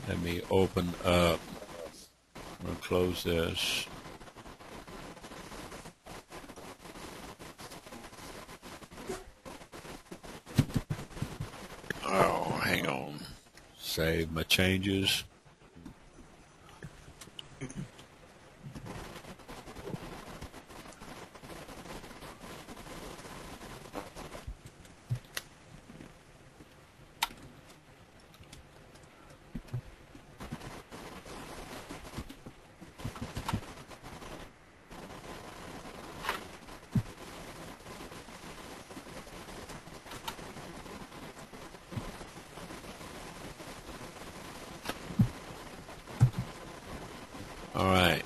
Let me open up. I'm going to close this. Oh, hang on. Save my changes. All right.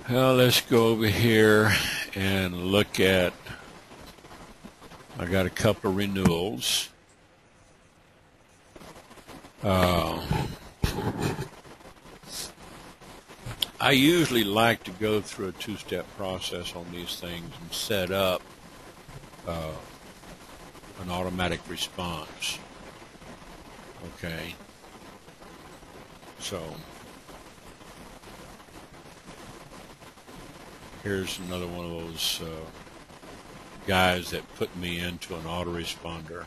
Well, let's go over here and look at, I got a couple of renewals. I usually like to go through a two-step process on these things and set up an automatic response. Okay. So here's another one of those guys that put me into an autoresponder.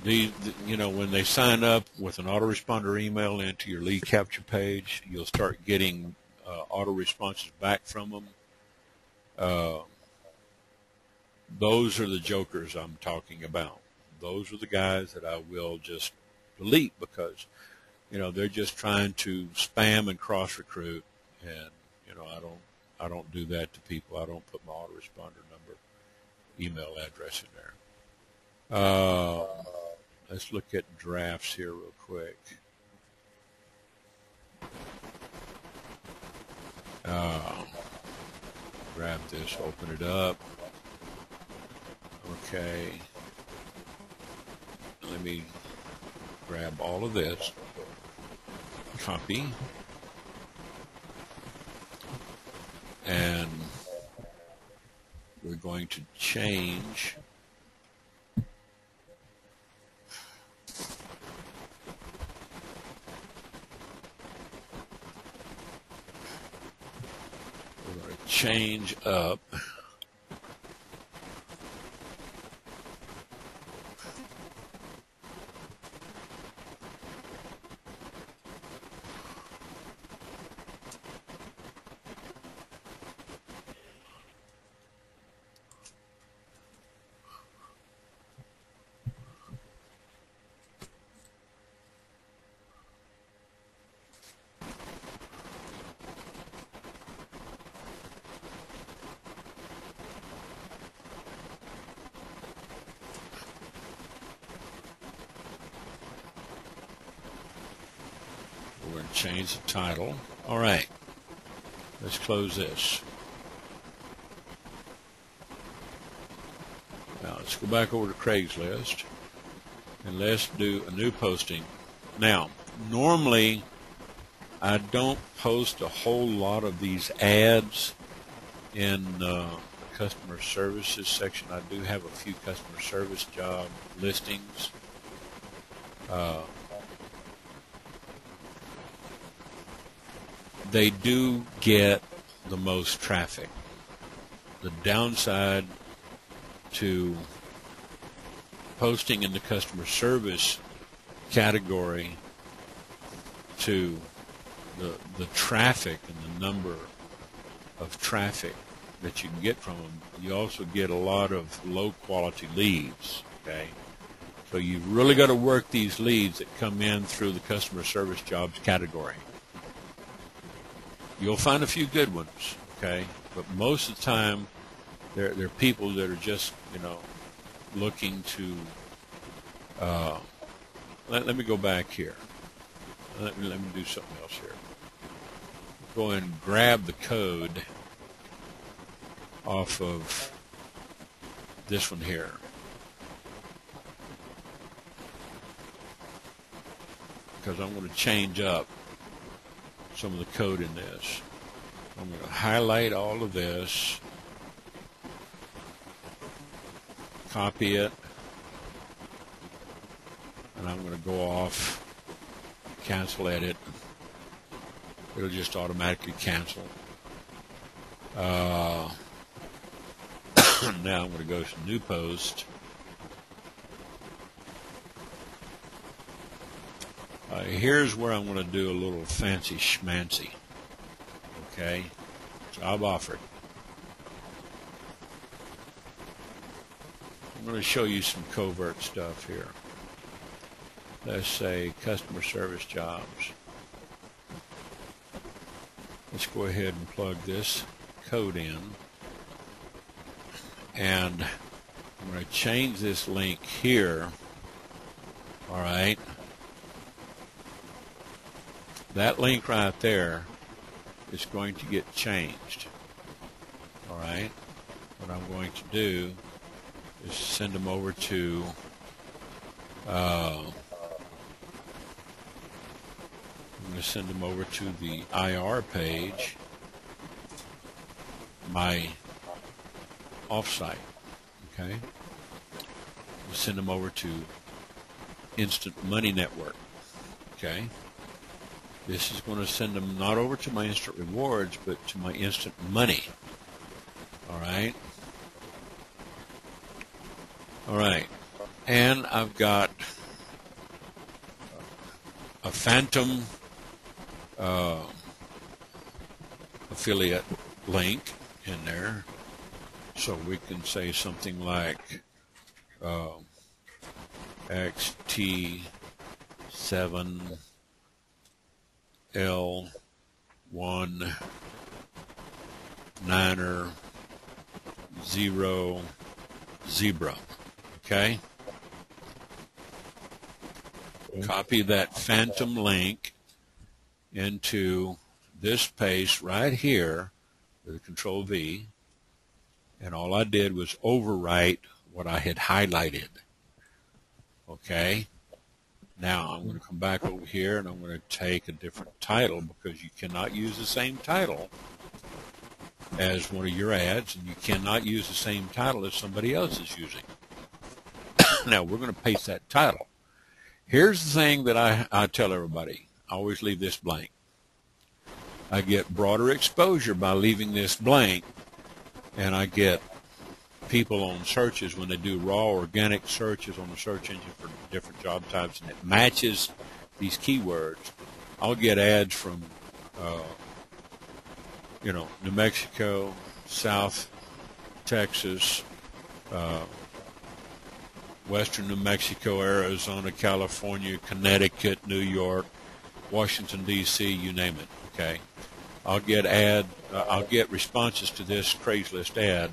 You know, when they sign up with an autoresponder email into your lead capture page, you'll start getting auto responses back from them. Those are the jokers I'm talking about. Those are the guys that I will just delete because, you know, they're just trying to spam and cross-recruit, and you know, I don't do that to people. I don't put my autoresponder number, email address in there. Let's look at drafts here real quick. Grab this, open it up. Okay. Let me grab all of this, copy, and we're going to change up we're going to change the title. All right, let's close this. Now let's go back over to Craigslist and let's do a new posting. Now, normally I don't post a whole lot of these ads in the customer services section. I do have a few customer service job listings. They do get the most traffic. The downside to posting in the customer service category to the traffic and the number of traffic that you can get from them, you also get a lot of low quality leads. Okay, so you've really got to work these leads that come in through the customer service jobs category. You'll find a few good ones, okay, but most of the time they're people that are just, you know, looking to let me go back here. Let me do something else here. Go and grab the code off of this one here. Because I'm going to change up some of the code in this. I'm going to highlight all of this, copy it, and I'm going to go off, cancel edit. It'll just automatically cancel. Now I'm going to go to new post. Here's where I'm going to do a little fancy schmancy. Okay, job offered. I'm going to show you some covert stuff here. Let's say customer service jobs. Let's go ahead and plug this code in. And I'm going to change this link here. All right. That link right there is going to get changed. All right. What I'm going to do is send them over to I'm going to send them over to the IR page, my offsite. Okay. We'll send them over to Instant Money Network. Okay. This is going to send them not over to my Instant Rewards, but to my Instant Money. All right. All right. And I've got a phantom affiliate link in there. So we can say something like XT7L1 9er 0 zebra. Okay? Copy that phantom link into this space right here with a Control V, and all I did was overwrite what I had highlighted. Okay? Now I'm going to come back over here and I'm going to take a different title because you cannot use the same title as one of your ads, and you cannot use the same title as somebody else is using. Now, we're going to paste that title. Here's the thing that I tell everybody. I always leave this blank. I get broader exposure by leaving this blank, and I get people on searches when they do raw organic searches on the search engine for different job types, and it matches these keywords. I'll get ads from New Mexico, South Texas, Western New Mexico, Arizona, California, Connecticut, New York, Washington, D.C., you name it. Okay, I'll get responses to this Craigslist ad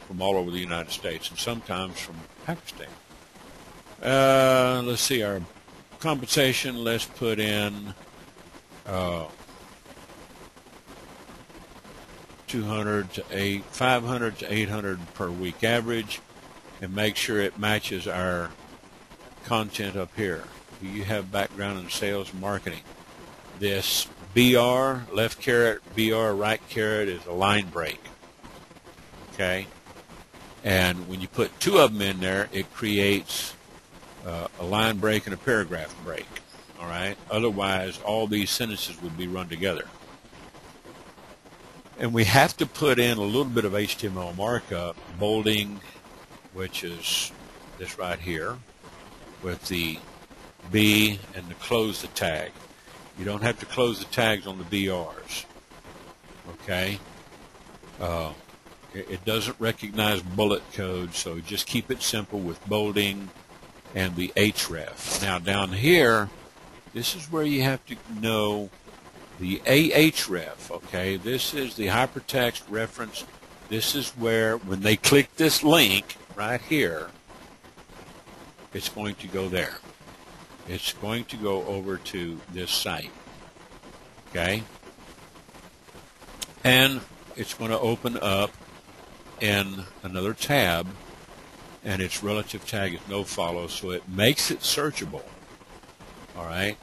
from all over the United States, and sometimes from Pakistan. Let's see, our compensation, let's put in 500 to 800 per week average, and make sure it matches our content up here. Do you have background in sales and marketing? This BR, left caret, BR, right caret is a line break. Okay? And when you put two of them in there, it creates a line break and a paragraph break. All right? Otherwise, all these sentences would be run together. And we have to put in a little bit of HTML markup, bolding, which is this right here, with the B and to close the tag. You don't have to close the tags on the BRs. Okay? It doesn't recognize bullet code, so just keep it simple with bolding and the href. Now down here, this is where you have to know the ahref. Okay? This is the hypertext reference. This is where, when they click this link right here, it's going to go there. It's going to go over to this site. Okay? And it's going to open up in another tab, and its relative tag is no follow, so it makes it searchable. All right?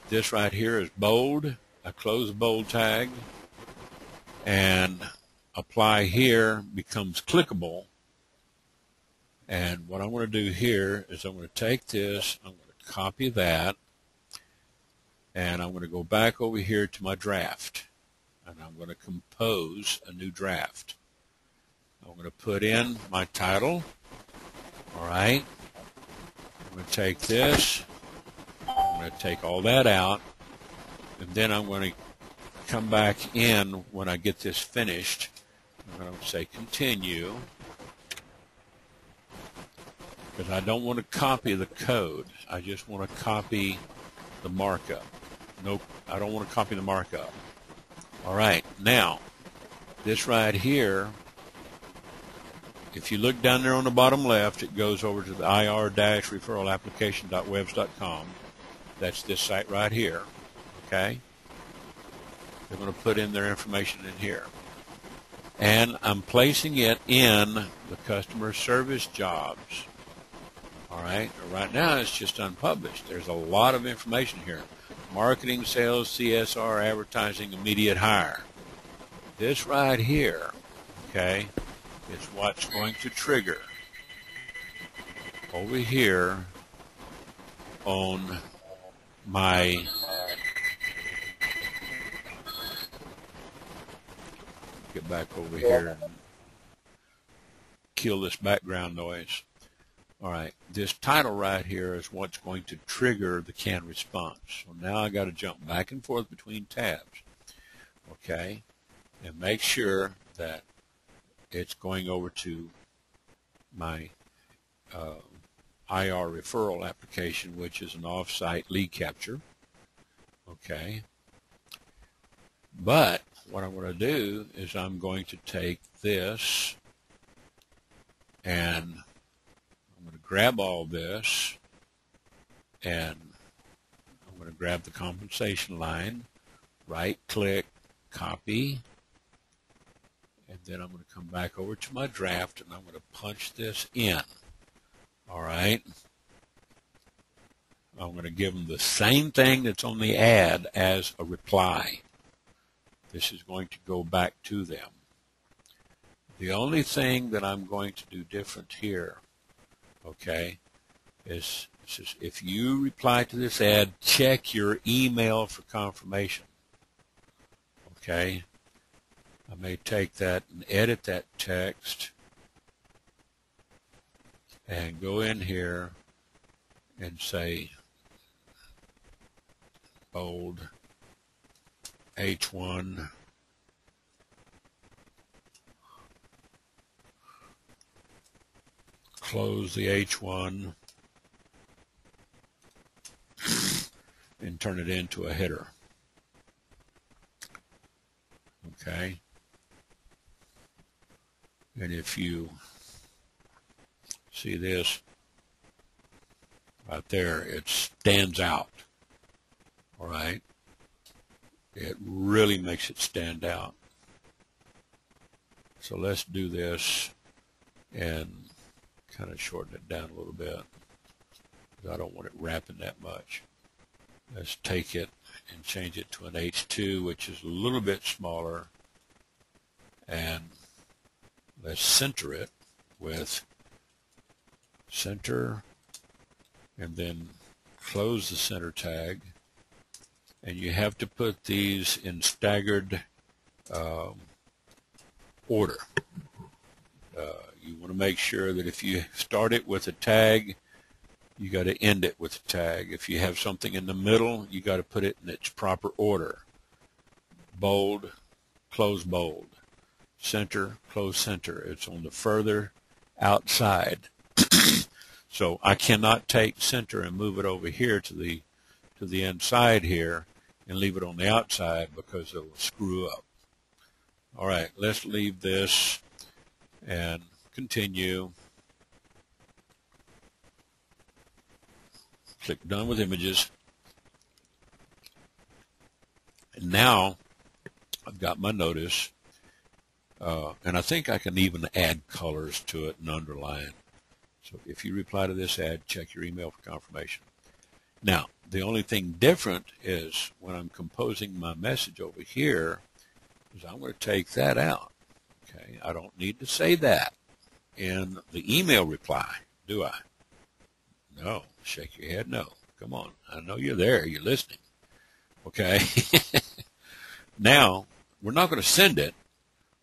This right here is bold. I close the bold tag, and apply here becomes clickable. And what I'm going to do here is I'm going to take this, I'm going to copy that, and I'm going to go back over here to my draft, and I'm going to compose a new draft. I'm going to put in my title. All right. I'm going to take this, I'm going to take all that out, and then I'm going to come back in when I get this finished. I'm going to say continue, because I don't want to copy the code. I just want to copy the markup. No, I don't want to copy the markup. All right, now, this right here, if you look down there on the bottom left, it goes over to the ir-referralapplication.webs.com. That's this site right here, okay? They're going to put in their information in here. And I'm placing it in the customer service jobs. All right. Right now it's just unpublished. There's a lot of information here. Marketing, sales, CSR, advertising, immediate hire. This right here, okay, is what's going to trigger over here on my get back over here and kill this background noise. All right, this title right here is what's going to trigger the canned response. So now I got to jump back and forth between tabs, okay, and make sure that it's going over to my IR referral application, which is an off-site lead capture, okay. But what I'm going to do is I'm going to take this and I'm going to grab all this, and I'm going to grab the compensation line, right-click, copy, and then I'm going to come back over to my draft, and I'm going to punch this in. All right? I'm going to give them the same thing that's on the ad as a reply. This is going to go back to them. The only thing that I'm going to do different here, okay, is if you reply to this ad, check your email for confirmation. Okay, I may take that and edit that text and go in here and say bold H1 close the H1 and turn it into a header. Okay, and if you see this right there, it stands out. All right, it really makes it stand out. So let's do this and kind of shorten it down a little bit, because I don't want it wrapping that much. Let's take it and change it to an H2, which is a little bit smaller, and let's center it with center, and then close the center tag. And you have to put these in staggered order. You want to make sure that if you start it with a tag, you got to end it with a tag. If you have something in the middle, you got to put it in its proper order. Bold, close bold. Center, close center. It's on the further outside. So I cannot take center and move it over here to the inside here and leave it on the outside, because it will screw up. All right, let's leave this and continue. Click Done with Images. And now I've got my notice, and I think I can even add colors to it and underline. So if you reply to this ad, check your email for confirmation. Now, the only thing different is when I'm composing my message over here, is I'm going to take that out. Okay, I don't need to say that in the email reply, do I? No. Shake your head no. Come on. I know you're there. You're listening. Okay. Now, we're not going to send it.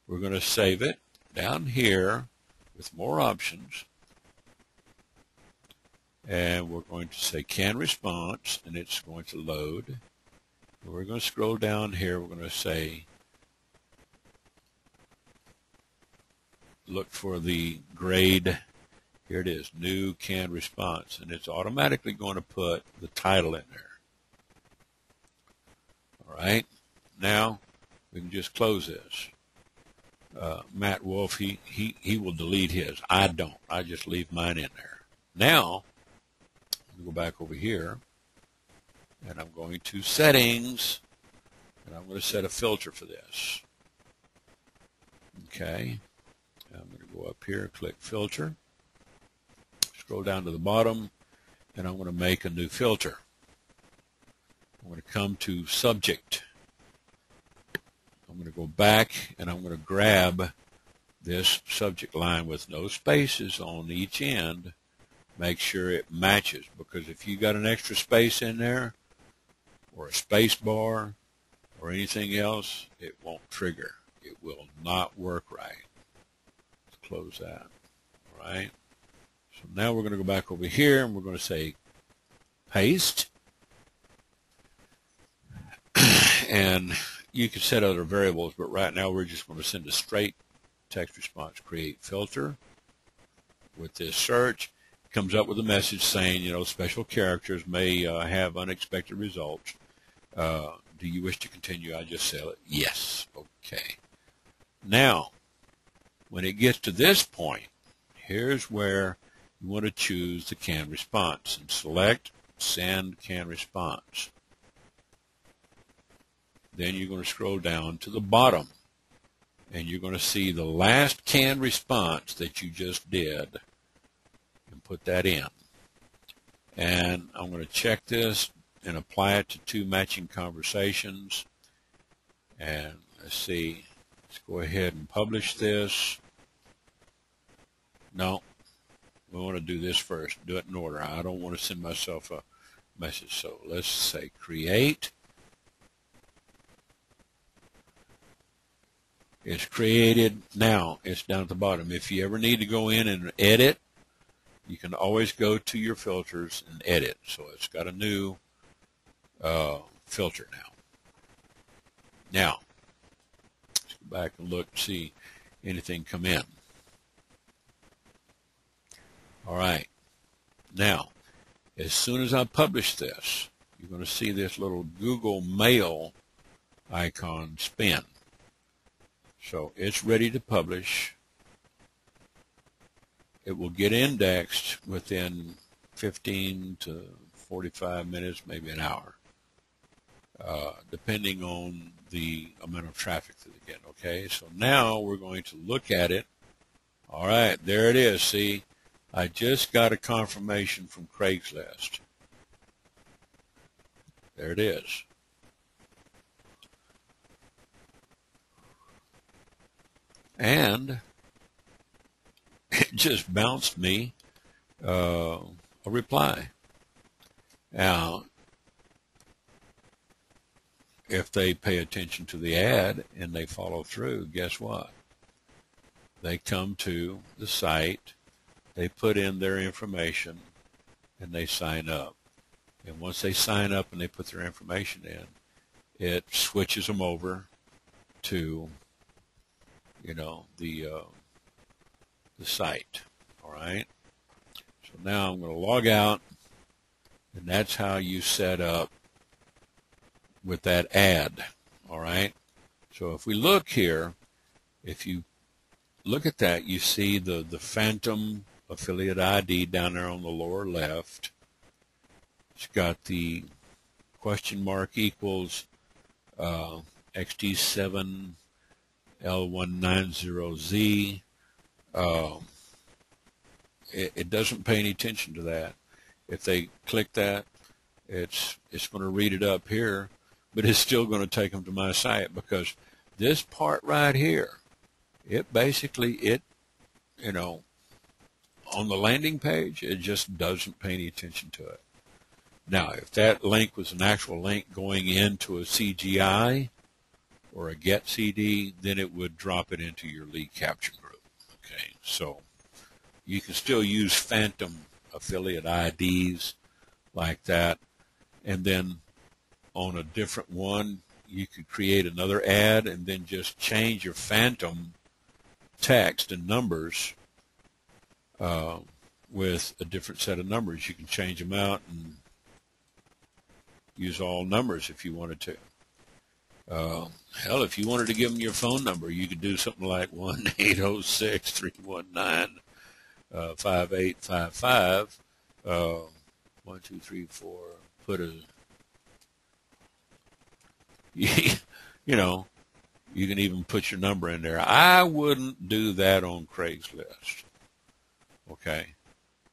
We're going to save it down here with more options. And we're going to say can response, and it's going to load. And we're going to scroll down here. We're going to say look for the grade. Here it is, new canned response, and it's automatically going to put the title in there. All right, now we can just close this. Matt Wolf, he will delete his. I don't. I just leave mine in there. Now, I'm going to go back over here, and I'm going to settings, and I'm going to set a filter for this. Okay, I'm going to go up here, click filter. Scroll down to the bottom, and I'm going to make a new filter. I'm going to come to subject. I'm going to go back, and I'm going to grab this subject line with no spaces on each end. Make sure it matches, because if you got an extra space in there, or a space bar, or anything else, it won't trigger. It will not work right. Let's close that. All right. So now we're going to go back over here, and we're going to say paste. And you can set other variables, but right now we're just going to send a straight text response. Create filter with this search. It comes up with a message saying, you know, special characters may have unexpected results. Do you wish to continue? I just say yes. Okay. Now, when it gets to this point, here's where you want to choose the canned response and select send canned response. Then you're going to scroll down to the bottom, and you're going to see the last canned response that you just did, and put that in. And I'm going to check this and apply it to 2 matching conversations. And let's see, let's go ahead and publish this. No, we want to do this first. Do it in order. I don't want to send myself a message. So let's say create. It's created. Now it's down at the bottom. If you ever need to go in and edit, you can always go to your filters and edit. So it's got a new filter now. Now, let's go back and look and see anything come in. All right. Now, as soon as I publish this, you're going to see this little Google Mail icon spin. So it's ready to publish. It will get indexed within 15 to 45 minutes, maybe an hour, depending on the amount of traffic that they get. Okay, so now we're going to look at it. All right, there it is. See, I just got a confirmation from Craigslist. There it is. And it just bounced me a reply. Now, if they pay attention to the ad and they follow through, guess what? They come to the site, they put in their information, and they sign up. And once they sign up and they put their information in, it switches them over to, you know, the site. All right. So now I'm going to log out, and that's how you set up with that ad. All right. So if we look here, if you look at that, you see the phantom affiliate ID down there on the lower left. It's got the question mark equals XT7L190Z. It doesn't pay any attention to that. If they click that, it's going to read it up here, but it's still going to take them to my site, because this part right here, it basically, you know, on the landing page, it just doesn't pay any attention to it. Now, if that link was an actual link going into a CGI or a get CD, then it would drop it into your lead capture group. Okay, so you can still use phantom affiliate IDs like that, and then on a different one, you could create another ad and then just change your phantom text and numbers with a different set of numbers. You can change them out and use all numbers if you wanted to. Hell, if you wanted to give them your phone number, you could do something like 1-800-631-5855. 1, 2, 3, 4. Put a, you know, you can even put your number in there. I wouldn't do that on Craigslist. Okay.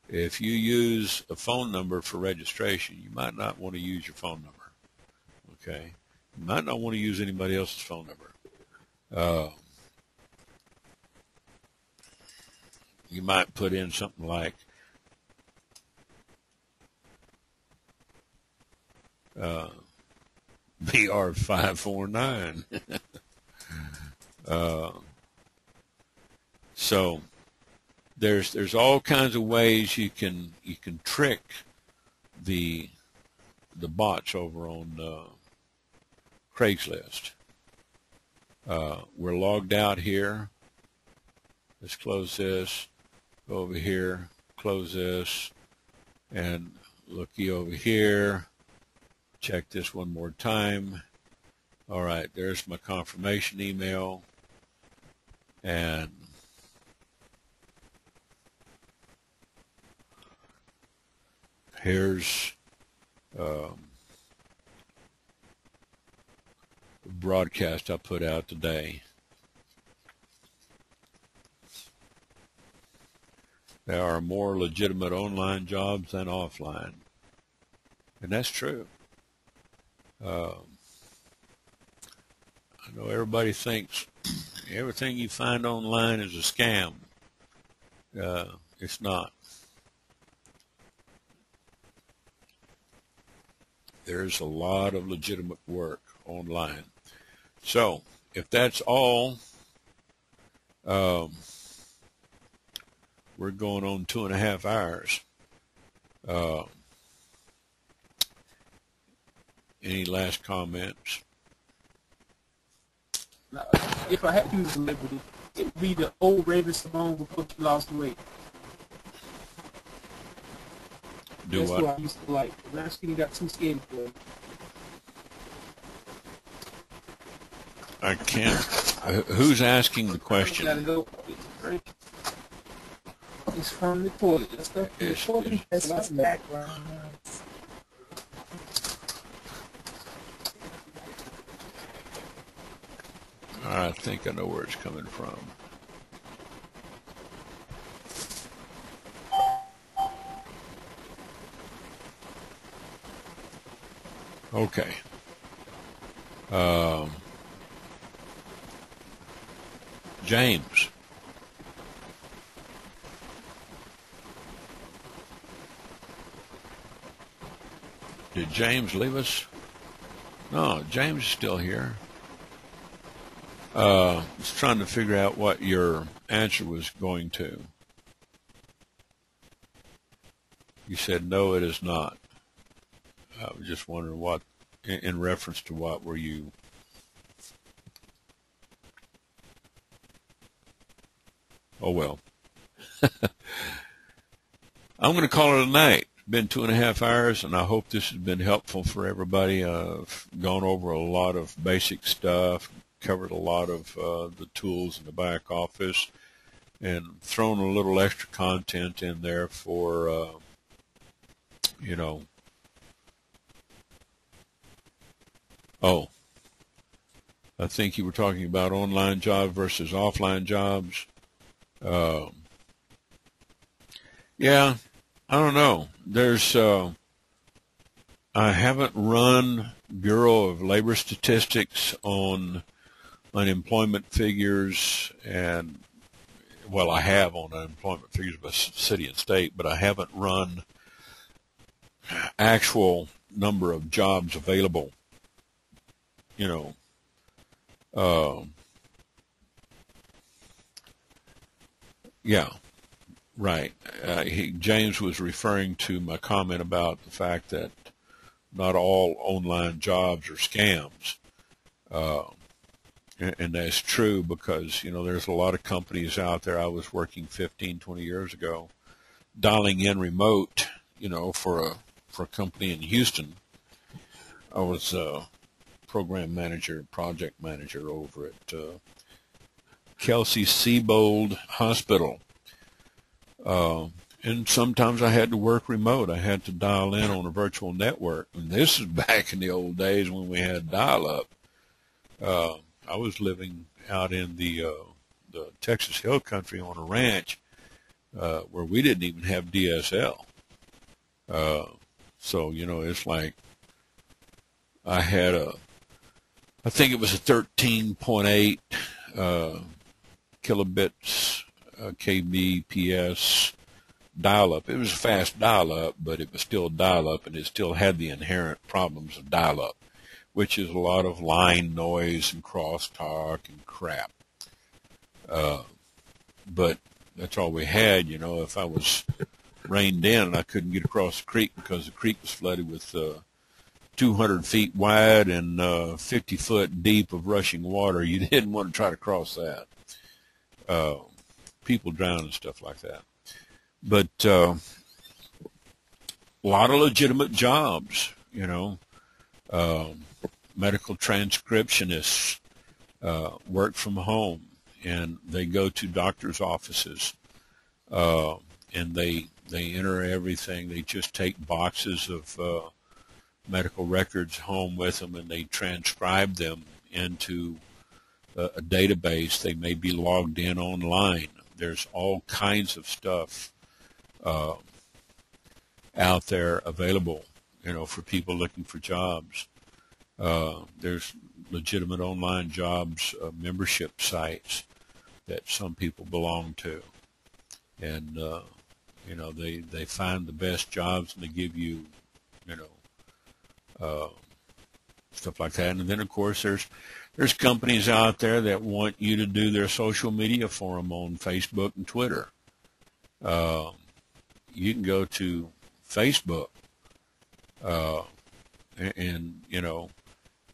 If you use a phone number for registration, you might not want to use your phone number. Okay. You might not want to use anybody else's phone number. You might put in something like BR549. So there's all kinds of ways you can trick the bots over on Craigslist. We're logged out here. Let's close this. Go over here, close this, and looky over here. Check this one more time. All right, there's my confirmation email. And here's a broadcast I put out today. There are more legitimate online jobs than offline. And that's true. I know everybody thinks everything you find online is a scam. It's not. There's a lot of legitimate work online. So if that's all, we're going on 2.5 hours. Any last comments? If I had to use a celebrity, it would be the old Raven Simone before she lost weight. That's what? who I used to like. Now she got too skinny for it. I can't. Who's asking the question? Gotta go. It's from the toilet. That's the toilet. That's my background. I think I know where it's coming from. Okay. James. Did James leave us? No, James is still here. I was trying to figure out what your answer was going to. You said, no, it is not. I was just wondering what, in reference to what were you? Oh, well. I'm going to call it a night. It's been 2.5 hours, and I hope this has been helpful for everybody. I've gone over a lot of basic stuff, covered a lot of the tools in the back office, and thrown a little extra content in there for, you know. Oh, I think you were talking about online jobs versus offline jobs. Yeah, I don't know. There's, I haven't run Bureau of Labor Statistics on unemployment figures, and, well, I have on unemployment figures by city and state, but I haven't run actual number of jobs available, you know. Yeah, right. James was referring to my comment about the fact that not all online jobs are scams. And that's true because, you know, there's a lot of companies out there. I was working 15, 20 years ago, dialing in remote, you know, for a company in Houston. I was program manager, project manager over at Kelsey-Seybold Hospital. And sometimes I had to work remote. I had to dial in on a virtual network. And this is back in the old days when we had dial-up. I was living out in the Texas Hill Country on a ranch where we didn't even have DSL. So, you know, it's like I had I think it was a 13.8 kilobits kbps dial-up. It was a fast dial-up, but it was still dial-up, and it still had the inherent problems of dial-up, which is a lot of line noise and crosstalk and crap. But that's all we had, you know. If I was rained in and I couldn't get across the creek because the creek was flooded with 200 feet wide and 50 foot deep of rushing water, you didn't want to try to cross that. People drown and stuff like that. But a lot of legitimate jobs, you know. Medical transcriptionists work from home, and they go to doctors' offices, and they enter everything. They just take boxes of medical records home with them, and they transcribe them into a database. They may be logged in online. There's all kinds of stuff out there available, you know, for people looking for jobs. There's legitimate online jobs membership sites that some people belong to. and you know, they find the best jobs and they give you, you know, stuff like that. And then of course there's companies out there that want you to do their social media for them on Facebook and Twitter. You can go to Facebook and you know,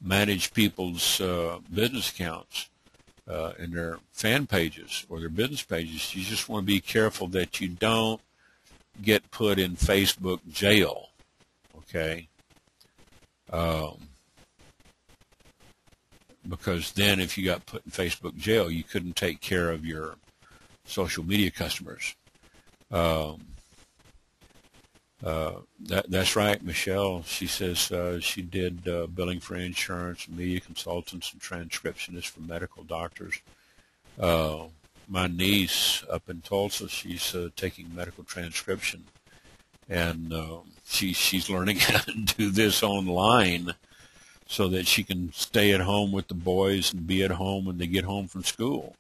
manage people's business accounts and their fan pages or their business pages. You just want to be careful that you don't get put in Facebook jail, okay? Because then if you got put in Facebook jail, you couldn't take care of your social media customers. That's right, Michelle. She says she did billing for insurance, media consultants, and transcriptionists for medical doctors. My niece up in Tulsa, she's taking medical transcription, and she's learning how to do this online so that she can stay at home with the boys and be at home when they get home from school.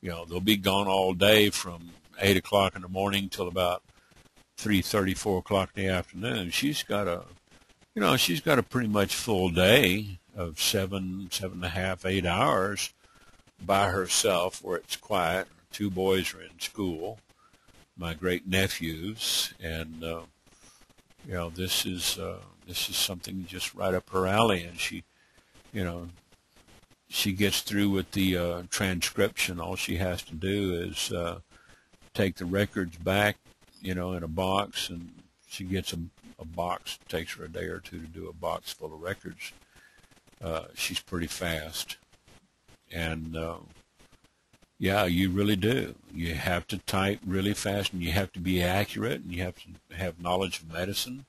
You know, they'll be gone all day from 8 o'clock in the morning till about 3:30, 4 o'clock in the afternoon. She's got a pretty much full day of 7.5, 8 hours by herself where it's quiet. 2 boys are in school, my great nephews, and you know, this is something just right up her alley. And she, you know, she gets through with the transcription. All she has to do is take the records back, you know, in a box, and she gets a box. It takes her a day or two to do a box full of records. She's pretty fast, and yeah, you really do. You have to type really fast, and you have to be accurate, and you have to have knowledge of medicine.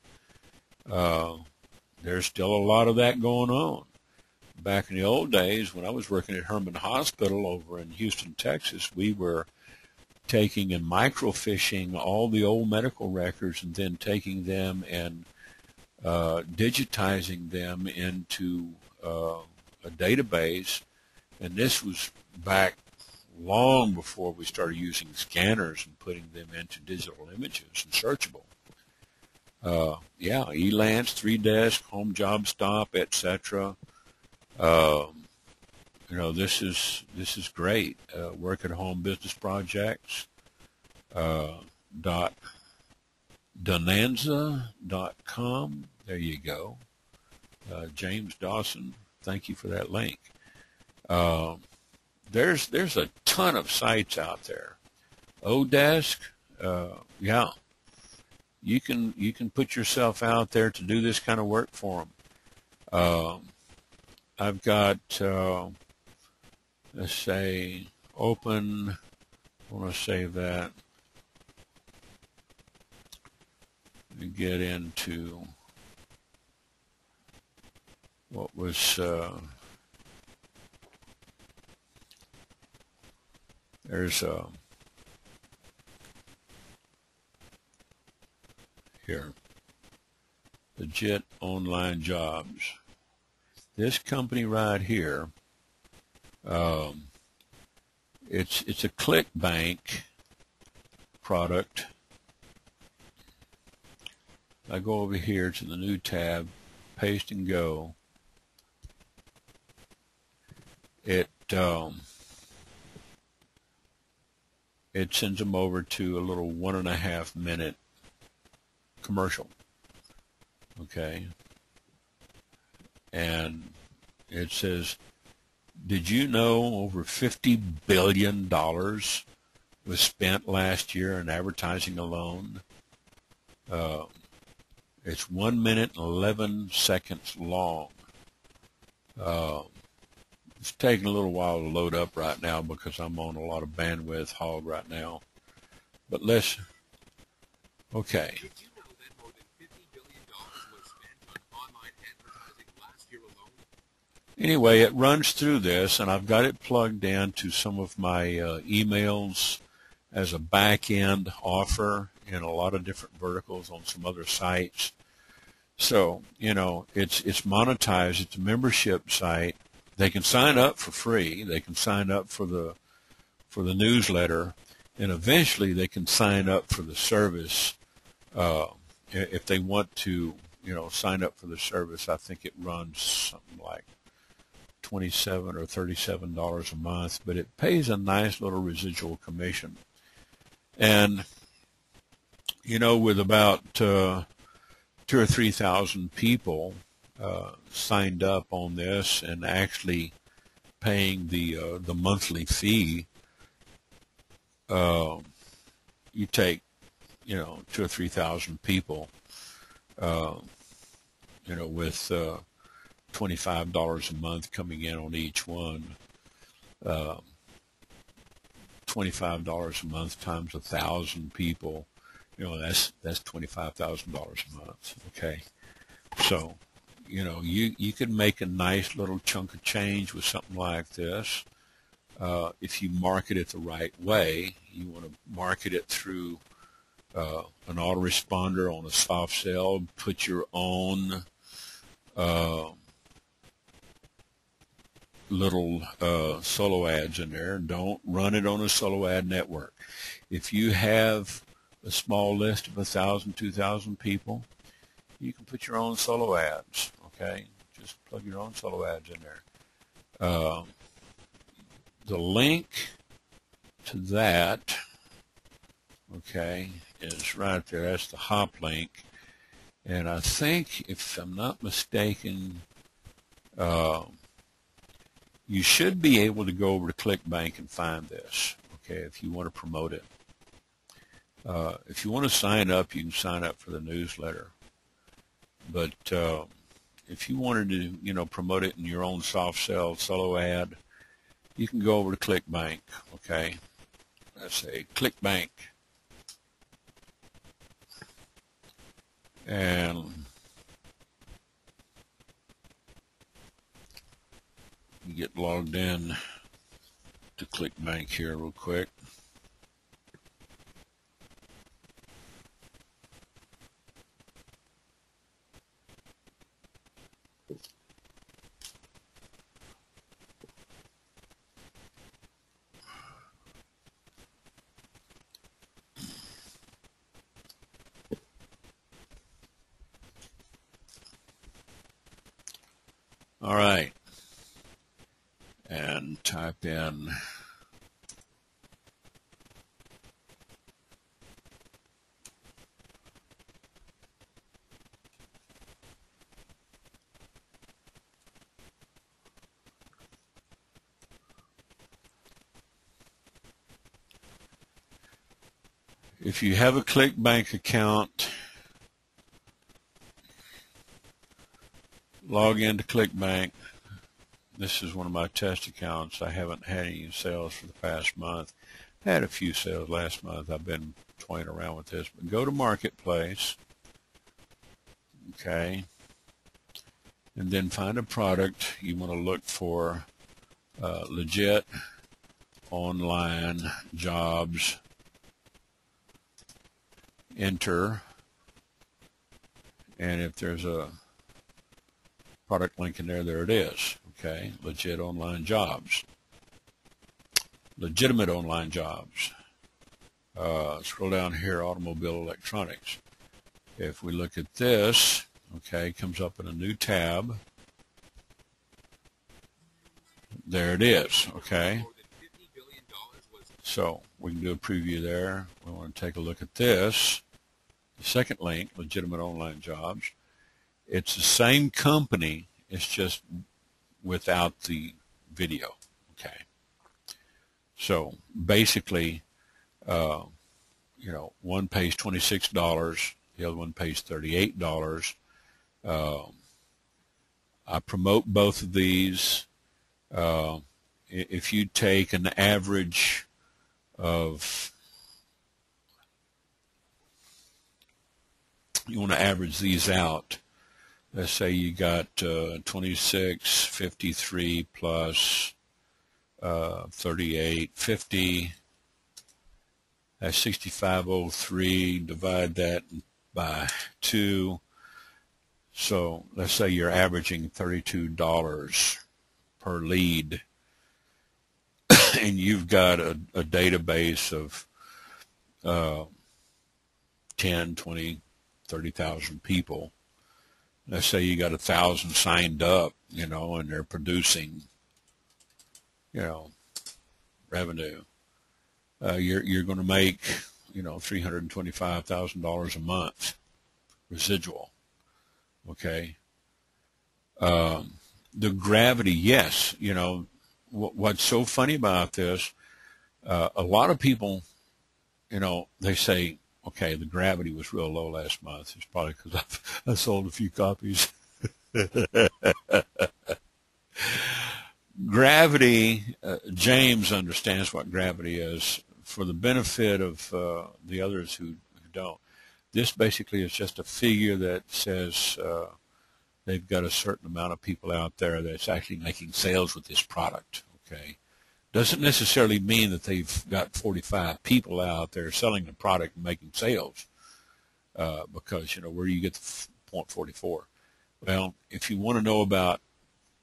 There's still a lot of that going on. Back in the old days, when I was working at Herman Hospital over in Houston, Texas, we were taking and microfishing all the old medical records and then taking them and digitizing them into a database. And this was back long before we started using scanners and putting them into digital images and searchable. Yeah, Elance, 3Desk, Home Job Stop, etc. You know, this is great. Work at home business projects. Donanza.com. There you go. James Dawson, thank you for that link. There's a ton of sites out there. Odesk, yeah. You can put yourself out there to do this kind of work for them. I've got, let's say, open, I want to save that. Let me get into what was, there's here, legit online jobs. This company right here, it's a ClickBank product. I go over here to the new tab, paste and go. It sends them over to a little 1.5 minute commercial. Okay. And it says, did you know over $50 billion was spent last year in advertising alone? It's 1 minute and 11 seconds long. It's taking a little while to load up right now because I'm on a lot of bandwidth hog right now. But let's, okay. Did you know that more than $50 billion was spent on online advertising last year alone? Anyway, it runs through this, and I've got it plugged into some of my emails as a back-end offer in a lot of different verticals on some other sites. So, you know, it's monetized. It's a membership site. They can sign up for free. They can sign up for the newsletter, and eventually they can sign up for the service. If they want to, sign up for the service, I think it runs something like $27 or $37 a month, but it pays a nice little residual commission. And with about 2,000 or 3,000 people signed up on this and actually paying the monthly fee, you take 2,000 or 3,000 people, with $25 a month coming in on each one. $25 a month times 1,000 people, that's $25,000 a month. Okay, so you could make a nice little chunk of change with something like this. If you market it the right way, you want to market it through an autoresponder on a soft sell, put your own little solo ads in there. Don't run it on a solo ad network. If you have a small list of 1,000, 2,000 people, you can put your own solo ads. Okay, just plug your own solo ads in there. The link to that, okay, is right there. That's the hop link. And I think, if I'm not mistaken, you should be able to go over to ClickBank and find this, okay, if you want to promote it. If you want to sign up, you can sign up for the newsletter. But if you wanted to, promote it in your own soft sell solo ad, you can go over to ClickBank, okay? Let's say ClickBank. And you get logged in to ClickBank here real quick. All right, and type in if you have a ClickBank account, log into ClickBank. This is one of my test accounts. I haven't had any sales for the past month. I had a few sales last month. I've been toying around with this. But go to Marketplace, okay, and then find a product. You want to look for legit online jobs. Enter, and if there's a product link in there, there it is. Okay, legit online jobs, legitimate online jobs. Scroll down here, automobile electronics. If we look at this, okay, it comes up in a new tab. There it is. Okay, so we can do a preview there. We want to take a look at this. The second link, legitimate online jobs. It's the same company, it's just without the video, okay? So basically, one pays $26, the other one pays $38. I promote both of these. If you take an average of, you want to average these out. Let's say you got 2653 plus 3850. That's 6503. Divide that by 2. So let's say you're averaging $32 per lead, and you've got a database of 10, 20, 30,000 people. Let's say you got 1,000 signed up, and they're producing, revenue. You're going to make, $325,000 a month residual. Okay. The gravity, yes. What's so funny about this, a lot of people, they say, okay, the gravity was real low last month. It's probably because I sold a few copies. Gravity, James understands what gravity is. For the benefit of the others who don't, this basically is just a figure that says they've got a certain amount of people out there that's actually making sales with this product. Okay, doesn't necessarily mean that they've got 45 people out there selling the product and making sales, because where do you get the 0.44? Well, if you want to know about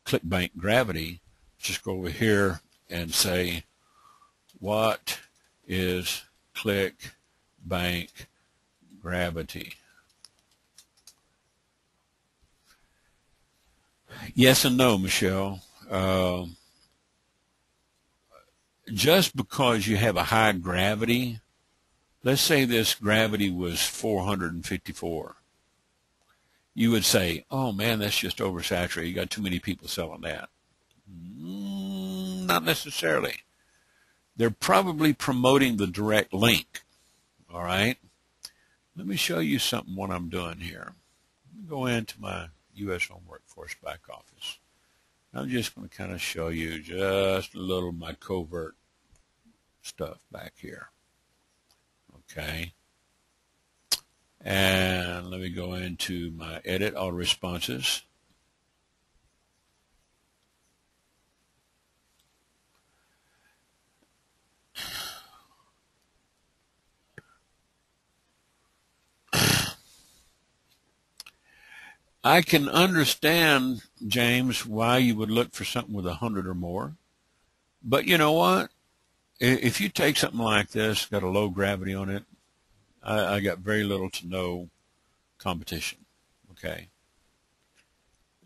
ClickBank gravity, just go over here and say, what is ClickBank gravity? Yes and no, Michelle. Just because you have a high gravity, let's say this gravity was 454. You would say, oh man, that's just oversaturated. You got too many people selling that. Not necessarily. They're probably promoting the direct link. All right. Let me show you something what I'm doing here. Let me go into my U.S. Home Workforce back office. I'm just going to kind of show you just a little of my covert stuff back here. Okay. And let me go into my edit all responses. I can understand, James, why you would look for something with 100 or more. But you know what? If you take something like this, got a low gravity on it, I got very little to no competition. Okay.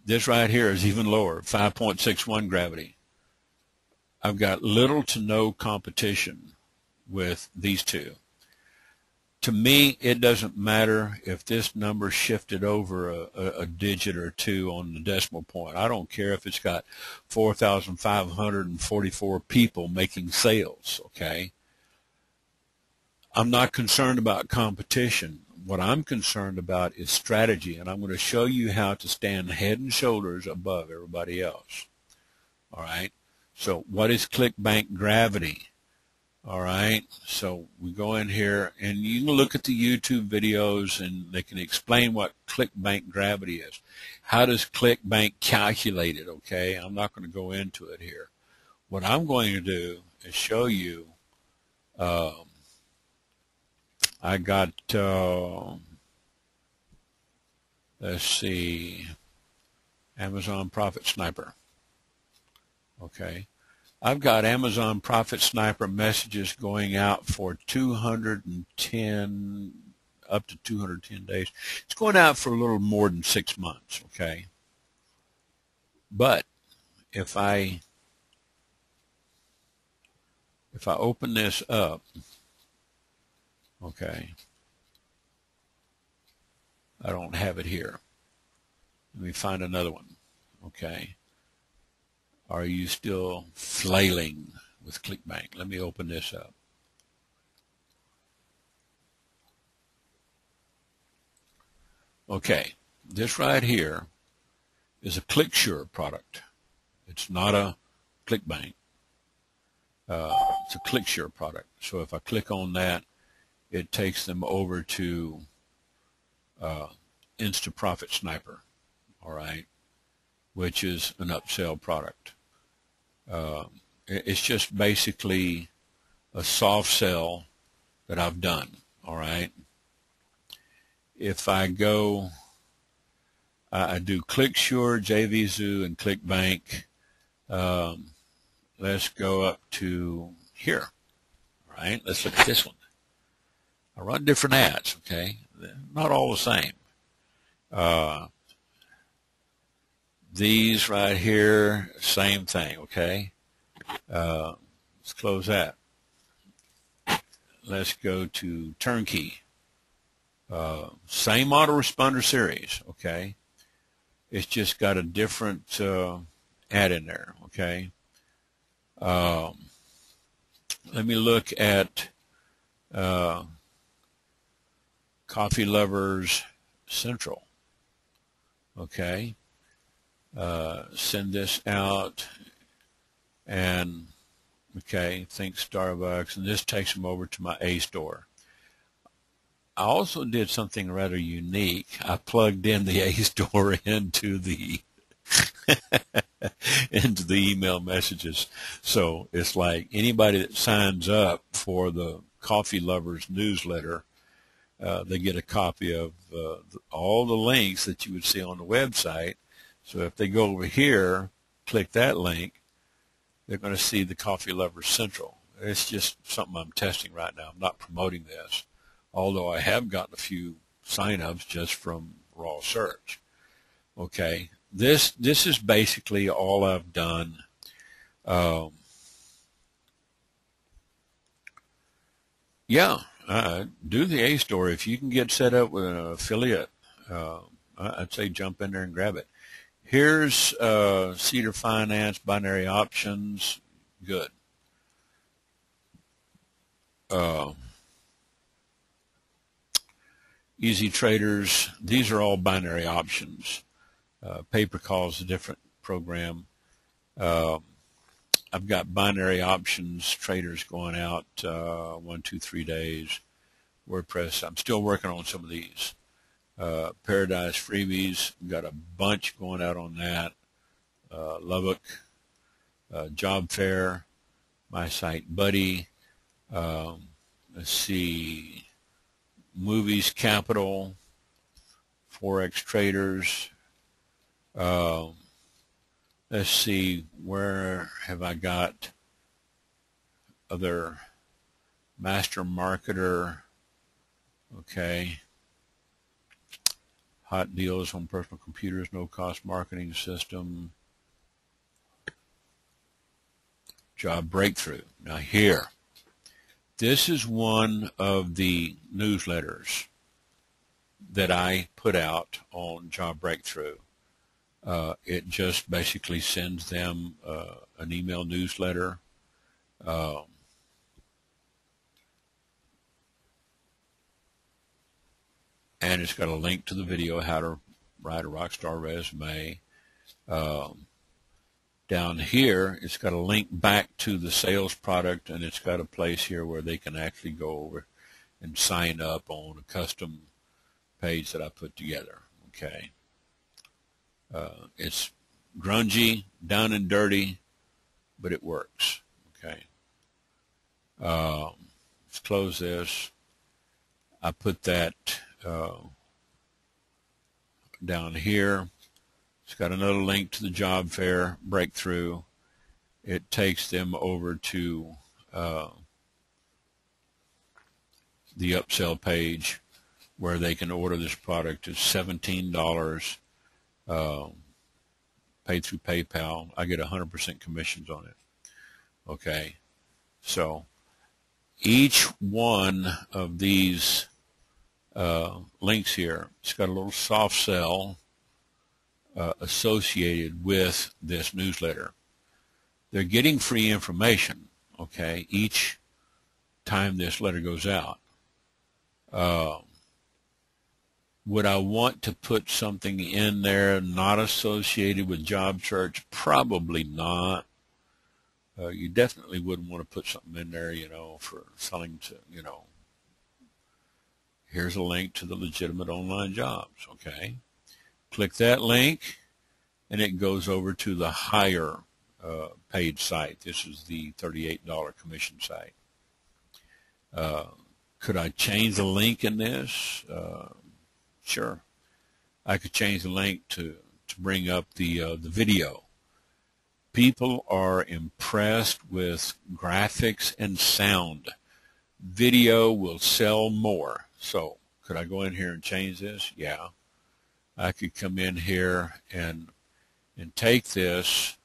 This right here is even lower, 5.61 gravity. I've got little to no competition with these two. To me, it doesn't matter if this number shifted over a digit or two on the decimal point. I don't care if it's got 4,544 people making sales, okay? I'm not concerned about competition. What I'm concerned about is strategy, and I'm going to show you how to stand head and shoulders above everybody else, all right? So what is ClickBank gravity? All right, so we go in here, and you can look at the YouTube videos, and they can explain what ClickBank gravity is. How does ClickBank calculate it, okay? I'm not going to go into it here. What I'm going to do is show you, I got, let's see, Amazon Profit Sniper, okay? I've got Amazon Profit Sniper messages going out for 210, up to 210 days. It's going out for a little more than 6 months, okay? But if I open this up, okay, I don't have it here. Let me find another one, okay? Are you still flailing with ClickBank? Let me open this up. Okay, this right here is a ClickSure product. It's not a ClickBank. It's a ClickSure product. So if I click on that, it takes them over to Insta Profit Sniper, all right, which is an upsell product. It's just basically a soft sell that I've done, all right? If I go, I do ClickSure, JVZoo, and ClickBank. Let's go up to here, all right? Let's look at this one. I run different ads, okay? They're not all the same. These right here, same thing, okay? Let's close that. Let's go to Turnkey. Same autoresponder series, okay? It's just got a different ad in there, okay? Let me look at Coffee Lovers Central, okay? Send this out, and okay, think Starbucks, and this takes them over to my A store. I also did something rather unique. I plugged in the A store into the into the email messages. So it's like anybody that signs up for the Coffee Lovers newsletter, they get a copy of all the links that you would see on the website. So if they go over here, click that link, they're going to see the Coffee Lovers Central. It's just something I'm testing right now. I'm not promoting this, although I have gotten a few sign-ups just from raw search. Okay, this is basically all I've done. Do the A store. If you can get set up with an affiliate, I'd say jump in there and grab it. Here's Cedar Finance, binary options, good. Easy Traders, these are all binary options. Paper Call is a different program. I've got binary options traders going out 1, 2, 3 days. WordPress, I'm still working on some of these. Paradise Freebies, got a bunch going out on that. Lubbock, Job Fair, My Site Buddy. Let's see, Movies Capital, Forex Traders. Let's see, where have I got other Master Marketer? Okay. Hot deals on personal computers, no-cost marketing system. Job Breakthrough. Now here, this is one of the newsletters that I put out on Job Breakthrough. It just basically sends them an email newsletter. And it's got a link to the video, how to write a rockstar resume. Down here, it's got a link back to the sales product, and it's got a place here where they can actually go over and sign up on a custom page that I put together. Okay. It's grungy, down and dirty, but it works. Okay. Let's close this. I put that down here. It's got another link to the job fair breakthrough. It takes them over to the upsell page where they can order this product. It's $17, paid through PayPal. I get 100% commissions on it. Okay, so each one of these links here, it's got a little soft sell associated with this newsletter. They're getting free information, okay, each time this letter goes out. Would I want to put something in there not associated with job search? Probably not. You definitely wouldn't want to put something in there, you know, for selling to, you know, here's a link to the legitimate online jobs, okay? Click that link, and it goes over to the higher paid site. This is the $38 commission site. Could I change the link in this? Sure. I could change the link to bring up the video. People are impressed with graphics and sound. video will sell more. So could I go in here and change this? Yeah. I could come in here and take this,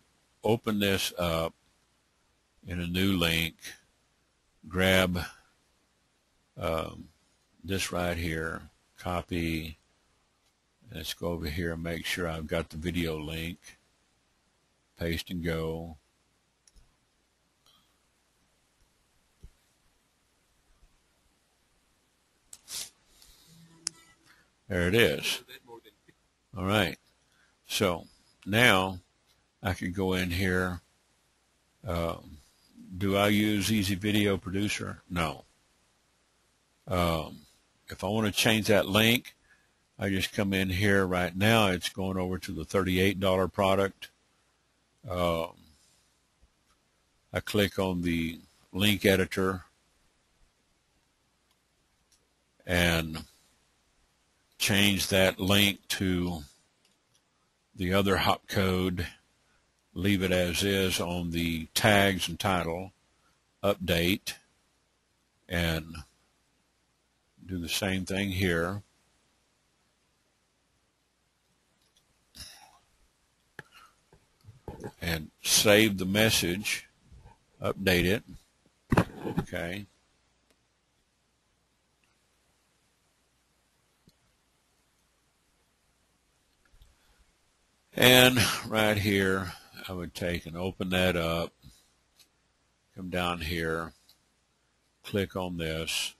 open this up in a new link, grab this right here, copy. Let's go over here and make sure I've got the video link. Paste and go. There it is. All right. So now I could go in here. Do I use Easy Video Producer? No. If I want to change that link, I just come in here. Right now it's going over to the $38 product. I click on the link editor and change that link to the other hop code, leave it as is on the tags and title, update, and do the same thing here. And save the message, update it. Okay. And right here, I would take and open that up, come down here, click on this,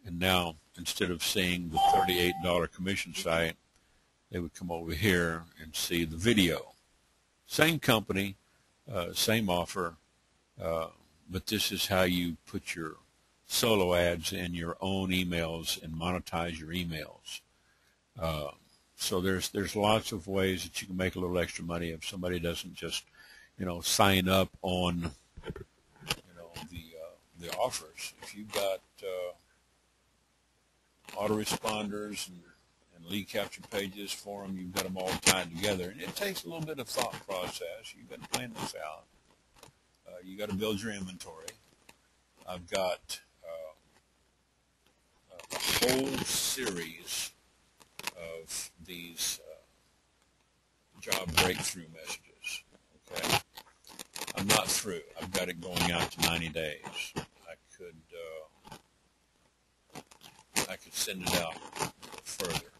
and now instead of seeing the $38 commission site, they would come over here and see the video. Same company, same offer, but this is how you put your solo ads in your own emails and monetize your emails. So there's lots of ways that you can make a little extra money if somebody doesn't just, sign up on, the offers. If you've got autoresponders and lead capture pages for them, you've got them all tied together, and it takes a little bit of thought process. You've got to plan this out. You got to build your inventory. I've got a whole series of these job breakthrough messages. Okay, I'm not through. I've got it going out to 90 days. I could send it out further.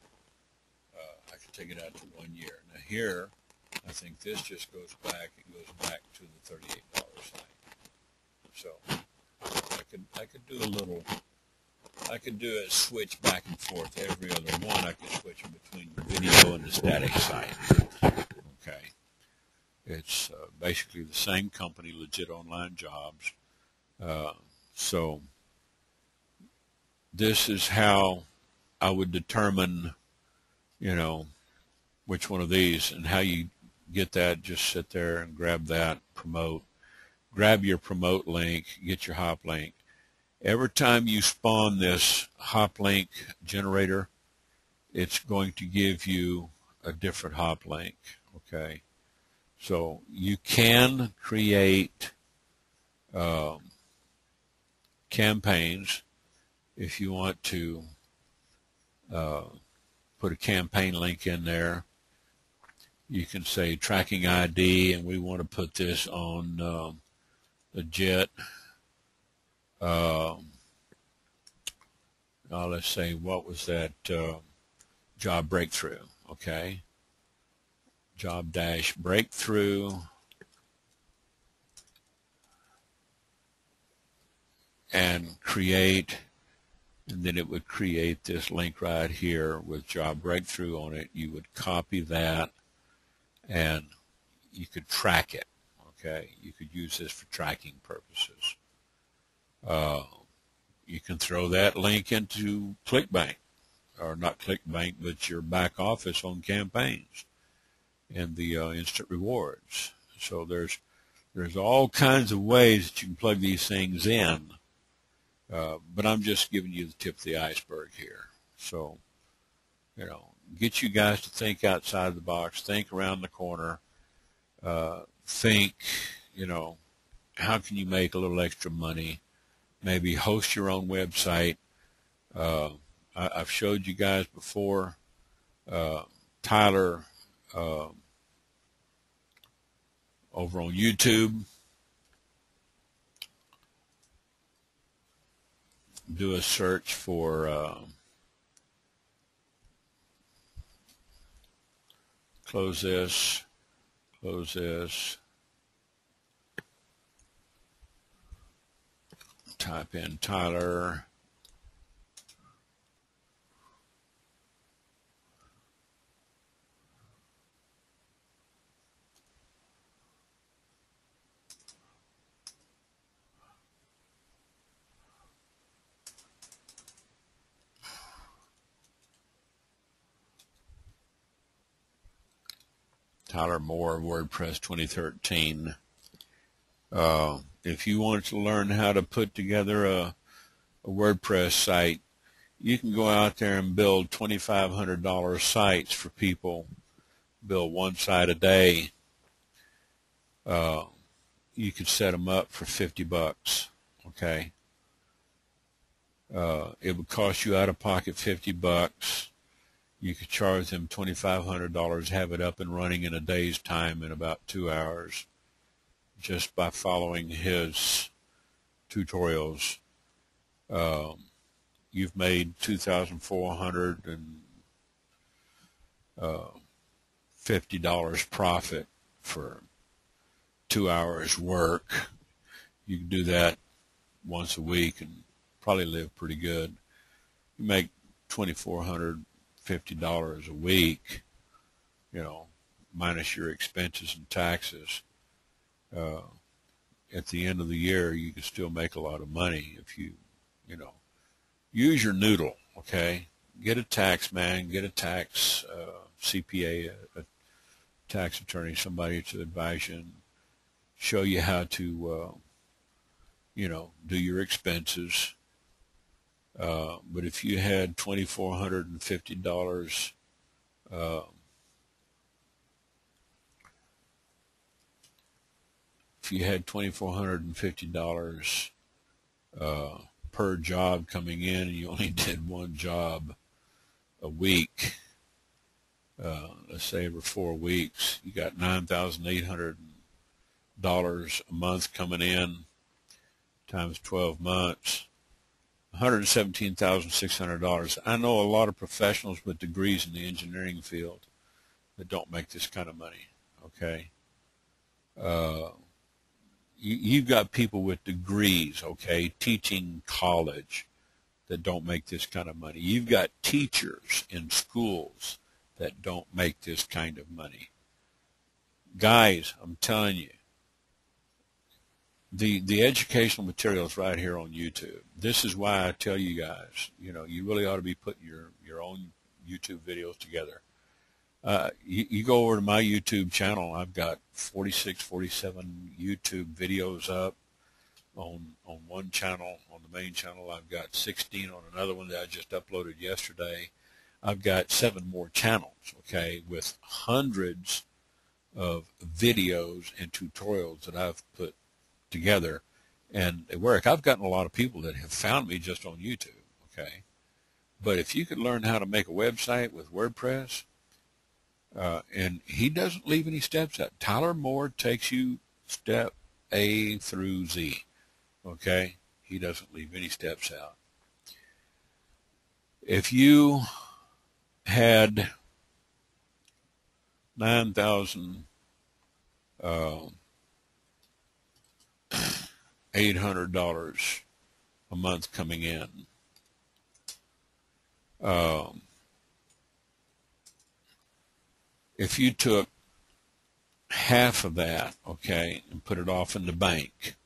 I could take it out to 1 year. Now here, I think this just goes back. It goes back to the $38 site. So I could do a little. I could do a switch back and forth every other one. I could switch between the video and the static site. Okay. It's basically the same company, Legit Online Jobs. So this is how I would determine, which one of these, and how you get that. Just sit there and grab that, promote. Grab your promote link, get your hop link. Every time you spawn this hop link generator, it's going to give you a different hop link. Okay, so you can create campaigns if you want to put a campaign link in there. You can say tracking ID, and we want to put this on Legit. Let's say, what was that? Job breakthrough. Okay. Job dash breakthrough. And create, and then it would create this link right here with job breakthrough on it. You would copy that, and you could track it. Okay, you could use this for tracking purposes. You can throw that link into ClickBank, or not ClickBank, but your back office on campaigns and the instant rewards. So there's all kinds of ways that you can plug these things in. But I'm just giving you the tip of the iceberg here. So, get you guys to think outside the box, think around the corner, think, how can you make a little extra money maybe host your own website. I've showed you guys before, Tyler over on YouTube. Do a search for close this, type in Tyler. Tyler Moore, WordPress 2013. If you want to learn how to put together a WordPress site, you can go out there and build $2,500 sites for people, build one site a day. You could set them up for $50, okay? It would cost you out of pocket $50. You could charge them $2,500, have it up and running in a day's time in about 2 hours, just by following his tutorials. You've made $2,450 profit for 2 hours work. You can do that once a week and probably live pretty good. You make $2,450 a week, you know, minus your expenses and taxes. At the end of the year, you can still make a lot of money if you know, use your noodle, okay? Get a tax man, get a tax CPA, a tax attorney, somebody to advise you and show you how to, you know, do your expenses. But if you had $2,450 if you had $2,450 per job coming in and you only did one job a week, let's say over 4 weeks, you got $9,800 a month coming in times 12 months, $117,600. I know a lot of professionals with degrees in the engineering field that don't make this kind of money, okay? You've got people with degrees, okay, teaching college that don't make this kind of money. You've got teachers in schools that don't make this kind of money. Guys, I'm telling you, the educational material is right here on YouTube. This is why I tell you guys, you know, you really ought to be putting your own YouTube videos together. You go over to my YouTube channel. I've got 46, 47 YouTube videos up on one channel. On the main channel, I've got 16 on another one that I just uploaded yesterday. I've got 7 more channels, okay, with hundreds of videos and tutorials that I've put together, and they work. I've gotten a lot of people that have found me just on YouTube, okay? But if you could learn how to make a website with WordPress, and he doesn't leave any steps out. Tyler Moore takes you step A through Z, okay? He doesn't leave any steps out. If you had $9,800 a month coming in, if you took half of that, okay, and put it off in the bank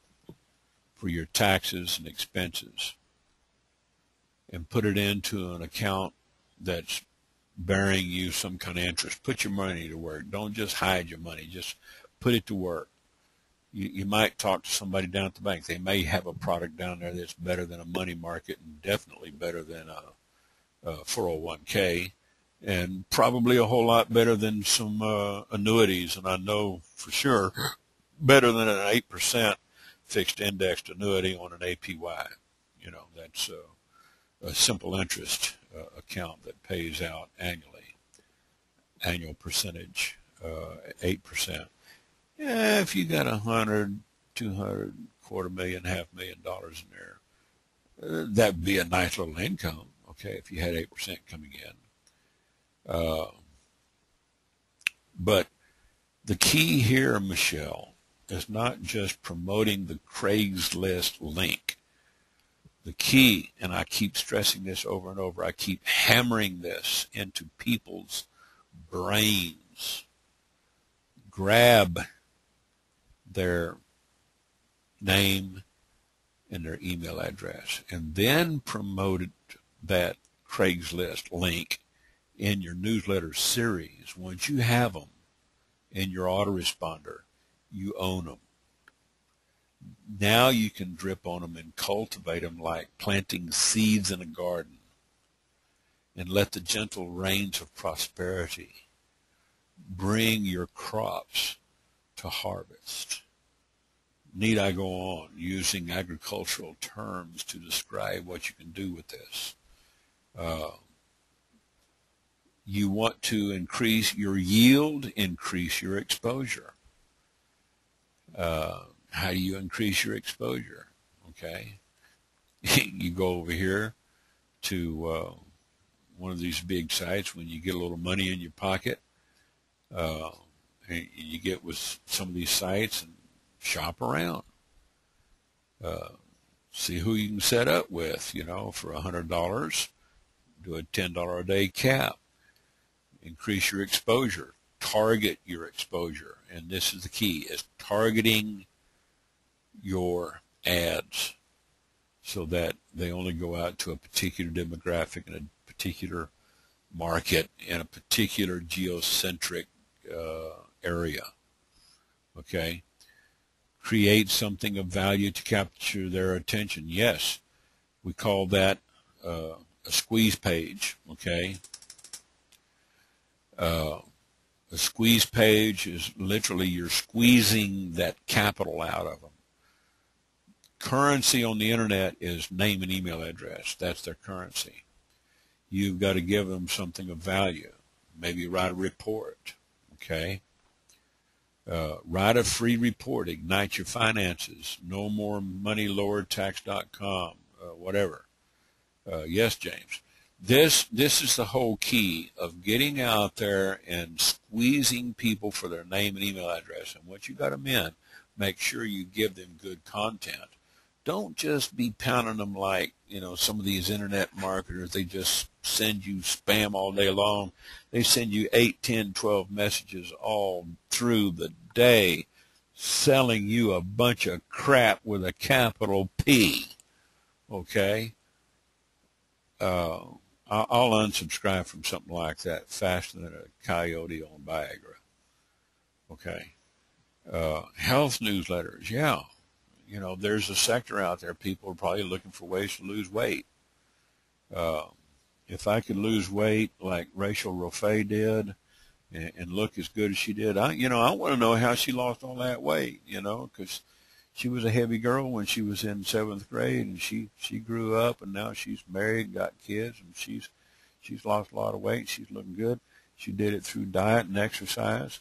for your taxes and expenses, and put it into an account that's bearing you some kind of interest, put your money to work. Don't just hide your money. Just put it to work. You might talk to somebody down at the bank. They may have a product down there that's better than a money market and definitely better than a 401k. And probably a whole lot better than some annuities, and I know for sure better than an 8% fixed indexed annuity on an APY. That's a simple interest account that pays out annually, annual percentage, 8%. Yeah, if you got 100, 200, $250,000, $500,000 in there, that'd be a nice little income. Okay, if you had 8% coming in. But the key here, Michelle, is not just promoting the Craigslist link. The key, and I keep stressing this over and over, I keep hammering this into people's brains. Grab their name and their email address and then promote that Craigslist link in your newsletter series. Once you have them in your autoresponder, you own them. Now you can drip on them and cultivate them like planting seeds in a garden, and let the gentle rains of prosperity bring your crops to harvest. Need I go on using agricultural terms to describe what you can do with this? You want to increase your yield, increase your exposure. How do you increase your exposure? Okay, you go over here to one of these big sites when you get a little money in your pocket. And you get with some of these sites and shop around. See who you can set up with, for $100. Do a $10 a day cap. Increase your exposure. Target your exposure. And this is the key, is targeting your ads so that they only go out to a particular demographic in a particular market in a particular geocentric area. Okay? Create something of value to capture their attention. Yes, we call that a squeeze page. Okay? A squeeze page is literally you're squeezing that capital out of them. Currency on the internet is name and email address. That's their currency. You've got to give them something of value. Maybe write a report. Okay? Write a free report. Ignite your finances. No more money, lower tax.com. Whatever. Yes, James. This is the whole key of getting out there and squeezing people for their name and email address. And once you got them in, make sure you give them good content. Don't just be pounding them like, some of these internet marketers. They just send you spam all day long. They send you 8, 10, 12 messages all through the day selling you a bunch of crap with a capital P. Okay? I'll unsubscribe from something like that faster than a coyote on Viagra. Okay? Health newsletters, yeah. There's a sector out there, people are probably looking for ways to lose weight. If I could lose weight like Rachel Roffey did and look as good as she did, I want to know how she lost all that weight, because she was a heavy girl when she was in 7th grade, and she grew up, and now she's married, got kids, and she's lost a lot of weight. She's looking good. She did it through diet and exercise.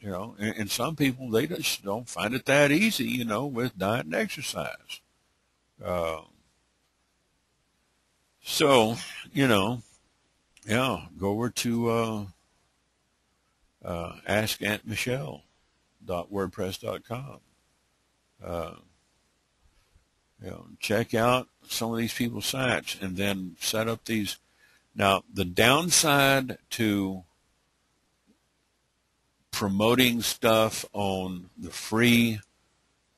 And some people, they just don't find it that easy, with diet and exercise. So, go over to askauntmichelle.wordpress.com. Check out some of these people's sites and then set up these. Now, the downside to promoting stuff on the free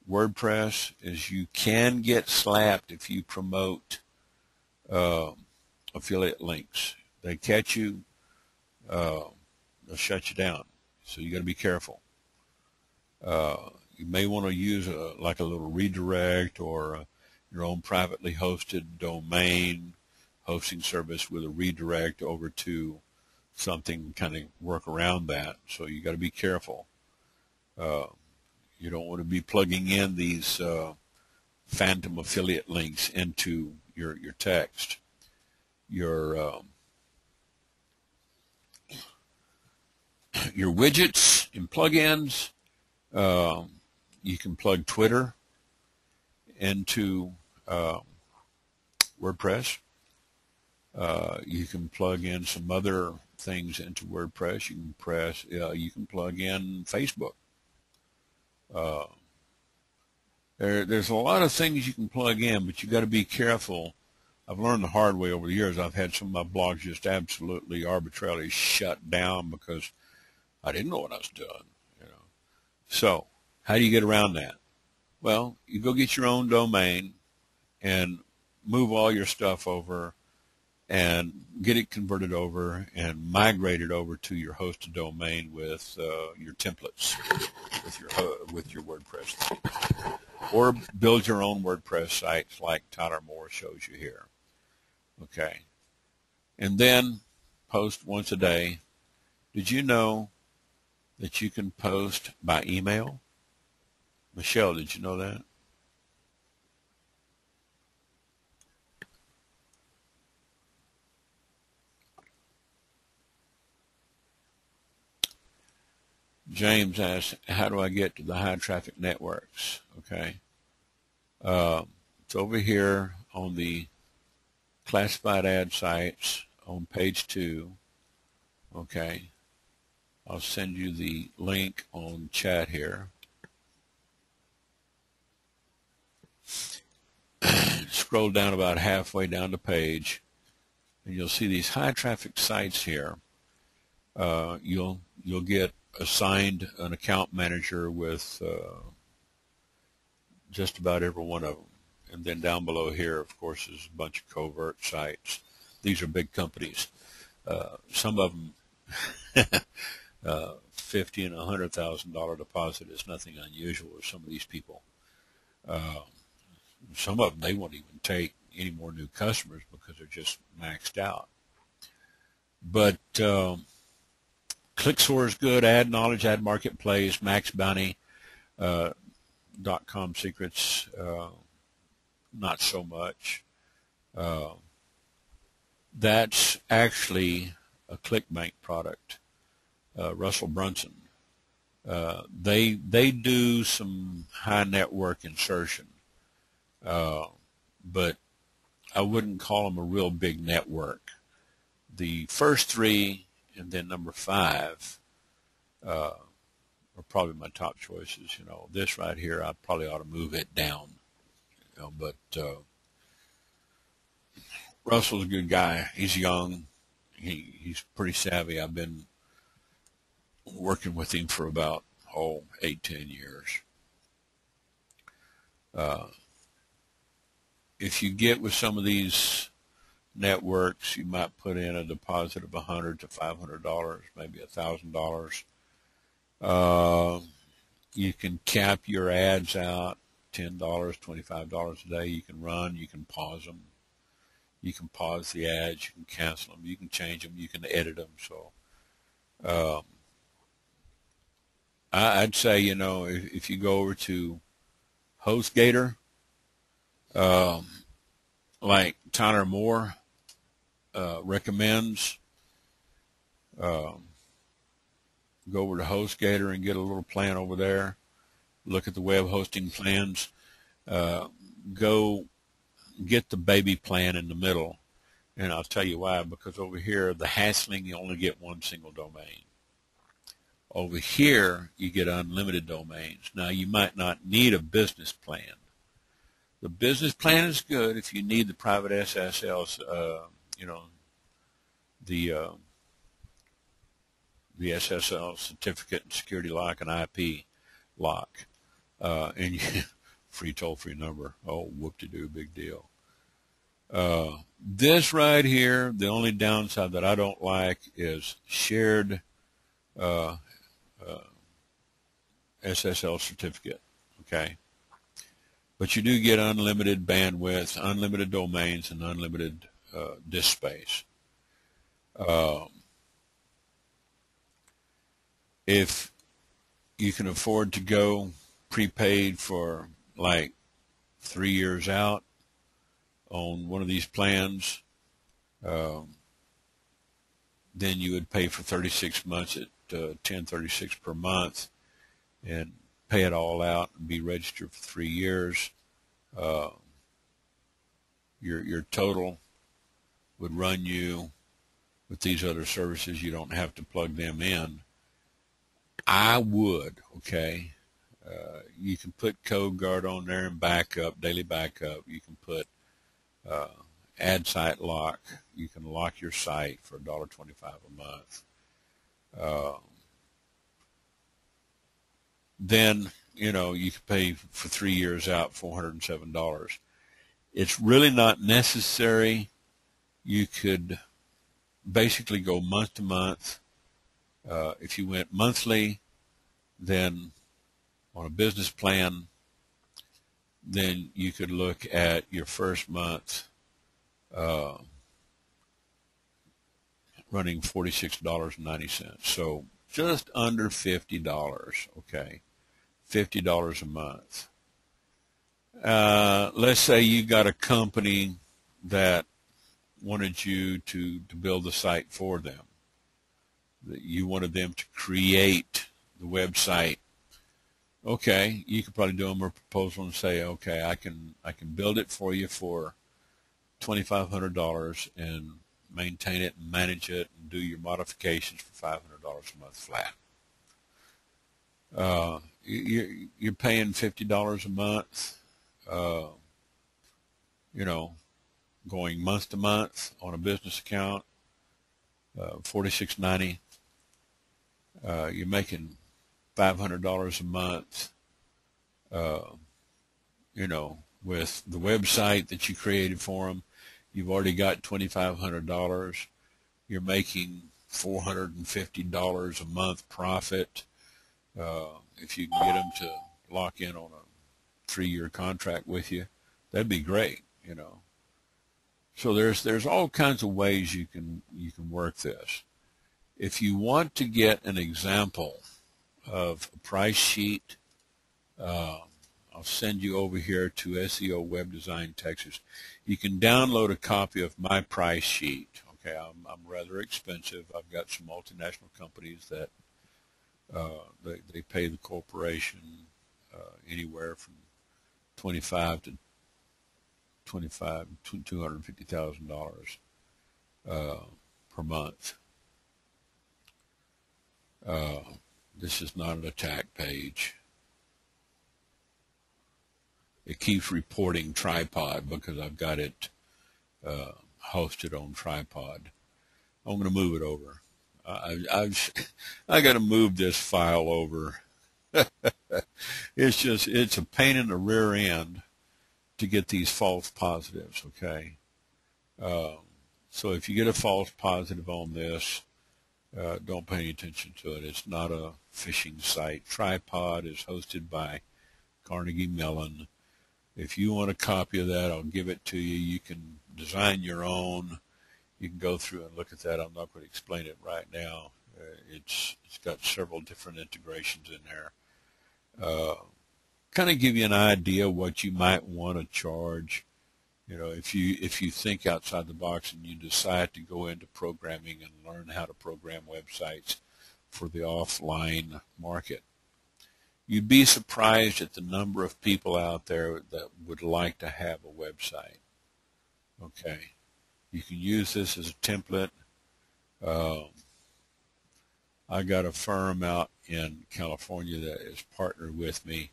WordPress is you can get slapped if you promote affiliate links. They catch you, they'll shut you down. So you got to be careful. You may want to use a little redirect or your own privately hosted domain hosting service with a redirect over to something, kind of work around that. So you got to be careful. You don't want to be plugging in these phantom affiliate links into your text. Your widgets and plugins. You can plug Twitter into WordPress. You can plug in some other things into WordPress. You can plug in Facebook. There's a lot of things you can plug in, but you got to be careful. I've learned the hard way over the years. I've had some of my blogs just absolutely arbitrarily shut down because I didn't know what I was doing. So how do you get around that? Well, you go get your own domain and move all your stuff over and get it converted over and migrate it over to your hosted domain with your templates, with your WordPress thing. Or build your own WordPress sites like Tyler Moore shows you here. Okay. And then post once a day. Did you know that you can post by email? Michelle, did you know that? James asks, how do I get to the high traffic networks? Okay. It's over here on the classified ad sites on page 2. Okay. I'll send you the link on chat here. Scroll down about halfway down the page, and you'll see these high traffic sites here. You'll get assigned an account manager with just about every one of them. And then down below here, of course, is a bunch of covert sites. These are big companies. Some of them, $50,000 and $100,000 deposit is nothing unusual with some of these people. Some of them, they won't even take any more new customers because they're just maxed out. But ClickSource is good, Ad Knowledge, Ad Marketplace, Max Bounty, .com Secrets, not so much. That's actually a ClickBank product. Russell Brunson. They do some high network insertion, but I wouldn't call them a real big network. The first 3 and then number 5 are probably my top choices. This right here, I probably ought to move it down. But Russell's a good guy. He's young. He's pretty savvy. I've been working with him for about 8-10 years. If you get with some of these networks, you might put in a deposit of $100 to $500, maybe $1,000. You can cap your ads out, $10, $25 a day. You can run, you can pause them. You can pause the ads, you can cancel them, you can change them, you can edit them. So I'd say, if you go over to HostGator, like Tyler Moore recommends, go over to HostGator and get a little plan over there. Look at the web hosting plans. Go get the baby plan in the middle, and I'll tell you why. Because over here, the hassling, you only get one single domain. Over here, you get unlimited domains. Now, you might not need a business plan. The business plan is good if you need the private SSLs, the SSL certificate and security lock and IP lock, and you free toll-free number. Oh, whoop-de-doo, big deal. This right here, the only downside that I don't like is shared SSL certificate, okay? But you do get unlimited bandwidth, unlimited domains, and unlimited disk space. If you can afford to go prepaid for like 3 years out on one of these plans, then you would pay for 36 months at $10.36 per month and pay it all out and be registered for 3 years. Your total would run you with these other services. You don't have to plug them in. I would, okay. You can put Code Guard on there and backup, daily backup. You can put add site lock. You can lock your site for $1.25 a month. Then, you know, you can pay for 3 years out $407. It's really not necessary. You could basically go month to month. If you went monthly, then on a business plan, then you could look at your first month running $46.90. So just under $50, okay, $50 a month. Let's say you got a company that wanted you to build the site for them. That you wanted them to create the website. Okay, you could probably do them a proposal and say, okay, I can build it for you for $2,500 and maintain it and manage it and do your modifications for $500 a month flat. You're paying $50 a month, you know, going month to month on a business account, $46.90. You're making $500 a month, you know, with the website that you created for them. You've already got $2,500. You're making $450 a month profit. If you can get them to lock in on a 3-year contract with you, that'd be great, you know. So there's all kinds of ways you can work this. If you want to get an example of a price sheet, I'll send you over here to SEO Web Design Texas. You can download a copy of my price sheet. Okay, I'm rather expensive. I've got some multinational companies that they pay the corporation anywhere from $250,000 per month. This is not an attack page. It keeps reporting tripod because I've got it hosted on tripod. I'm going to move it over. I got to move this file over. It's a pain in the rear end to get these false positives, okay? So if you get a false positive on this, don't pay any attention to it. It's not a phishing site. Tripod is hosted by Carnegie Mellon. If you want a copy of that, I'll give it to you. You can design your own. You can go through and look at that. I'm not going to explain it right now. It's got several different integrations in there. Kind of give you an idea what you might want to charge. You know, if you think outside the box and you decide to go into programming and learn how to program websites for the offline market. You'd be surprised at the number of people out there that would like to have a website. Okay. You can use this as a template. I got a firm out in California that is partnered with me.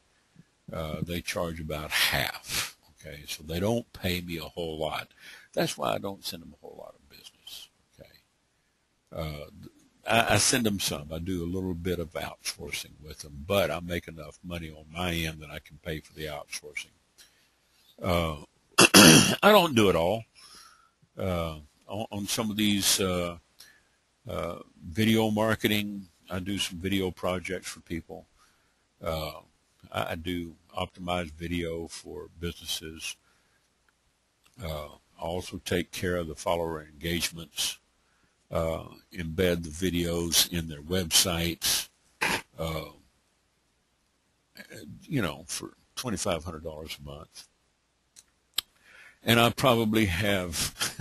They charge about half. Okay. So they don't pay me a whole lot. That's why I don't send them a whole lot of business. Okay. I send them some. I do a little bit of outsourcing with them, but I make enough money on my end that I can pay for the outsourcing. I don't do it all. On some of these video marketing, I do some video projects for people. I do optimized video for businesses. I also take care of the follower engagements. Embed the videos in their websites, you know, for $2,500 a month. And I probably have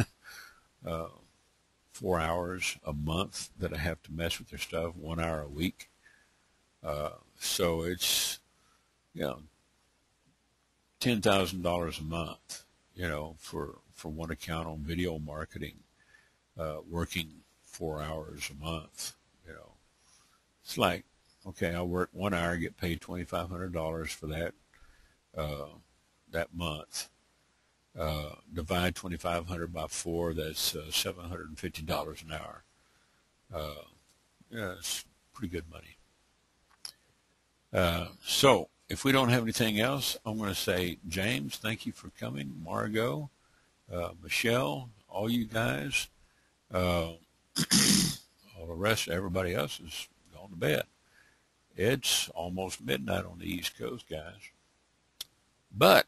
4 hours a month that I have to mess with their stuff, 1 hour a week. So it's, $10,000 a month, for one account on video marketing, working 4 hours a month. It's like, okay, I work 1 hour, get paid $2,500 for that month. Divide 2,500 by 4, that's $750 an hour. It's pretty good money. So if we don't have anything else, I'm going to say, James, thank you for coming. Margot, Michelle, all you guys, all the rest, everybody else is gone to bed. It's almost midnight on the East Coast, guys. But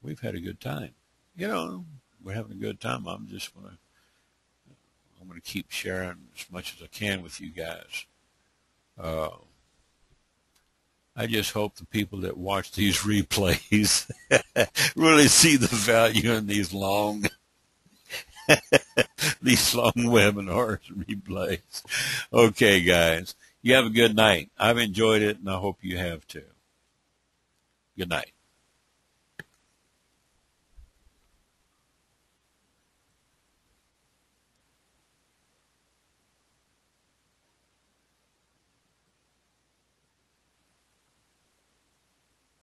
we've had a good time. We're having a good time. I'm going to keep sharing as much as I can with you guys. I just hope the people that watch these replays really see the value in these long webinars and replays. Okay, guys. You have a good night. I've enjoyed it, and I hope you have too. Good night.